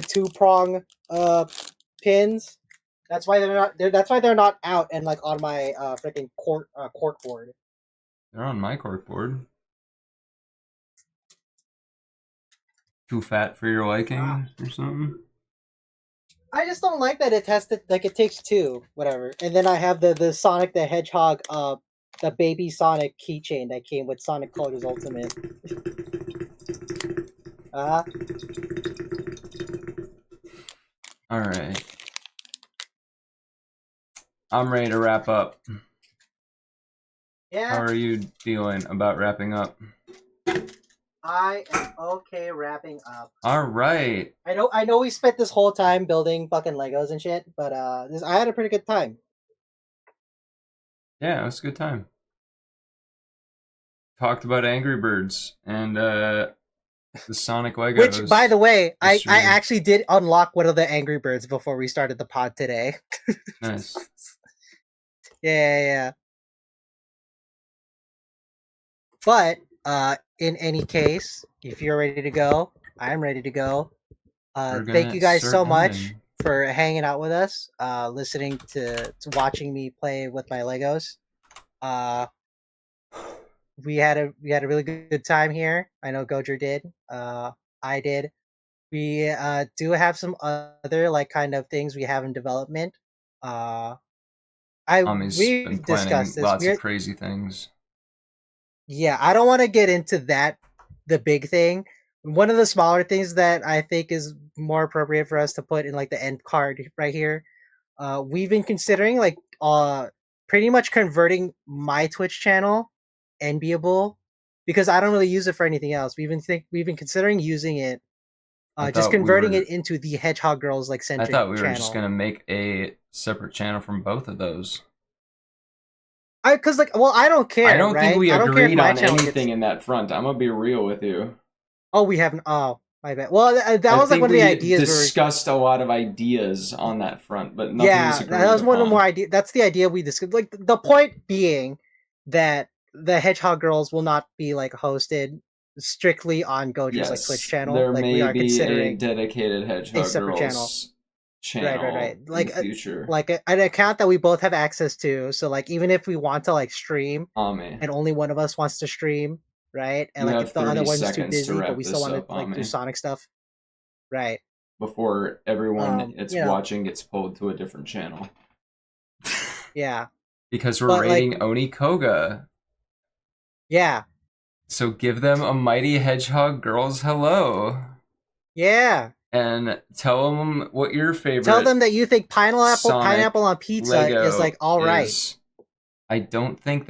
A: two prong pins. That's why they're not. That's why they're not out and like on my freaking cork board.
B: They're on my corkboard. Too fat for your liking or something?
A: I just don't like that it has to like it takes two, whatever. And then I have the Sonic the Hedgehog, the baby Sonic keychain that came with Sonic Colors Ultimate. Uh
B: All right. I'm ready to wrap up.
A: yeah.
B: How are you feeling about wrapping up?
A: I am okay wrapping up.
B: All right.
A: I know we spent this whole time building fucking Legos and shit, but I had a pretty good time.
B: Yeah, it was a good time. Talked about Angry Birds and the Sonic Legos.
A: Which, by the way, I
B: history.
A: actually did unlock one of the Angry Birds before we started the pod today.
B: Nice.
A: Yeah. But in any case, if you're ready to go, I'm ready to go. Thank you guys so much for hanging out with us, listening to watching me play with my Legos. We had a really good time here. I know Goujer did. I did. We do have some other like kind of things we have in development.
B: Ammy's been
A: We've
B: planning
A: discussed this.
B: lots of crazy things.
A: Yeah, I don't want to get into that. The big thing. One of the smaller things that I think is more appropriate for us to put in like the end card right here. We've been considering like pretty much converting my Twitch channel enviable because I don't really use it for anything else. We've been considering using it, just converting it into the Hedgehog Girls like centric.
B: I thought we were
A: channel.
B: just gonna make a separate channel from both of those.
A: Cause like, well, I don't care.
B: I don't
A: right?
B: think we agreed on
A: channel
B: anything in that front. I'm gonna be real with you.
A: Oh, we haven't. Oh, my bad. Well, that was like one of the ideas.
B: We discussed a lot of ideas on that front, but nothing was agreed
A: that was one of the
B: upon.
A: more idea. That's the idea we discussed. Like the point being that the Hedgehog Girls will not be like hosted strictly on Goujer's like Twitch channel.
B: There
A: like
B: may
A: we are
B: be
A: considering
B: a dedicated Hedgehog
A: separate
B: Girls channel.
A: Right. Like
B: in the future.
A: Like an account that we both have access to. So like even if we want to like stream,
B: Ammy.
A: and only one of us wants to stream, right? And
B: You
A: like
B: have
A: if the other
B: 30
A: one's too
B: seconds to
A: busy,
B: wrap
A: but we still
B: this
A: want to
B: up,
A: like do
B: Ammy.
A: Sonic stuff, right?
B: Before everyone it's
A: you know.
B: watching gets pulled to a different channel.
A: Yeah.
B: Because we're
A: But,
B: rating
A: like,
B: Oni Koga.
A: Yeah.
B: So give them a Mighty Hedgehog Girls hello.
A: Yeah.
B: And tell them what your favorite.
A: Tell them that you think pineapple
B: Sonic
A: on pizza
B: Lego
A: is like all right.
B: I don't think they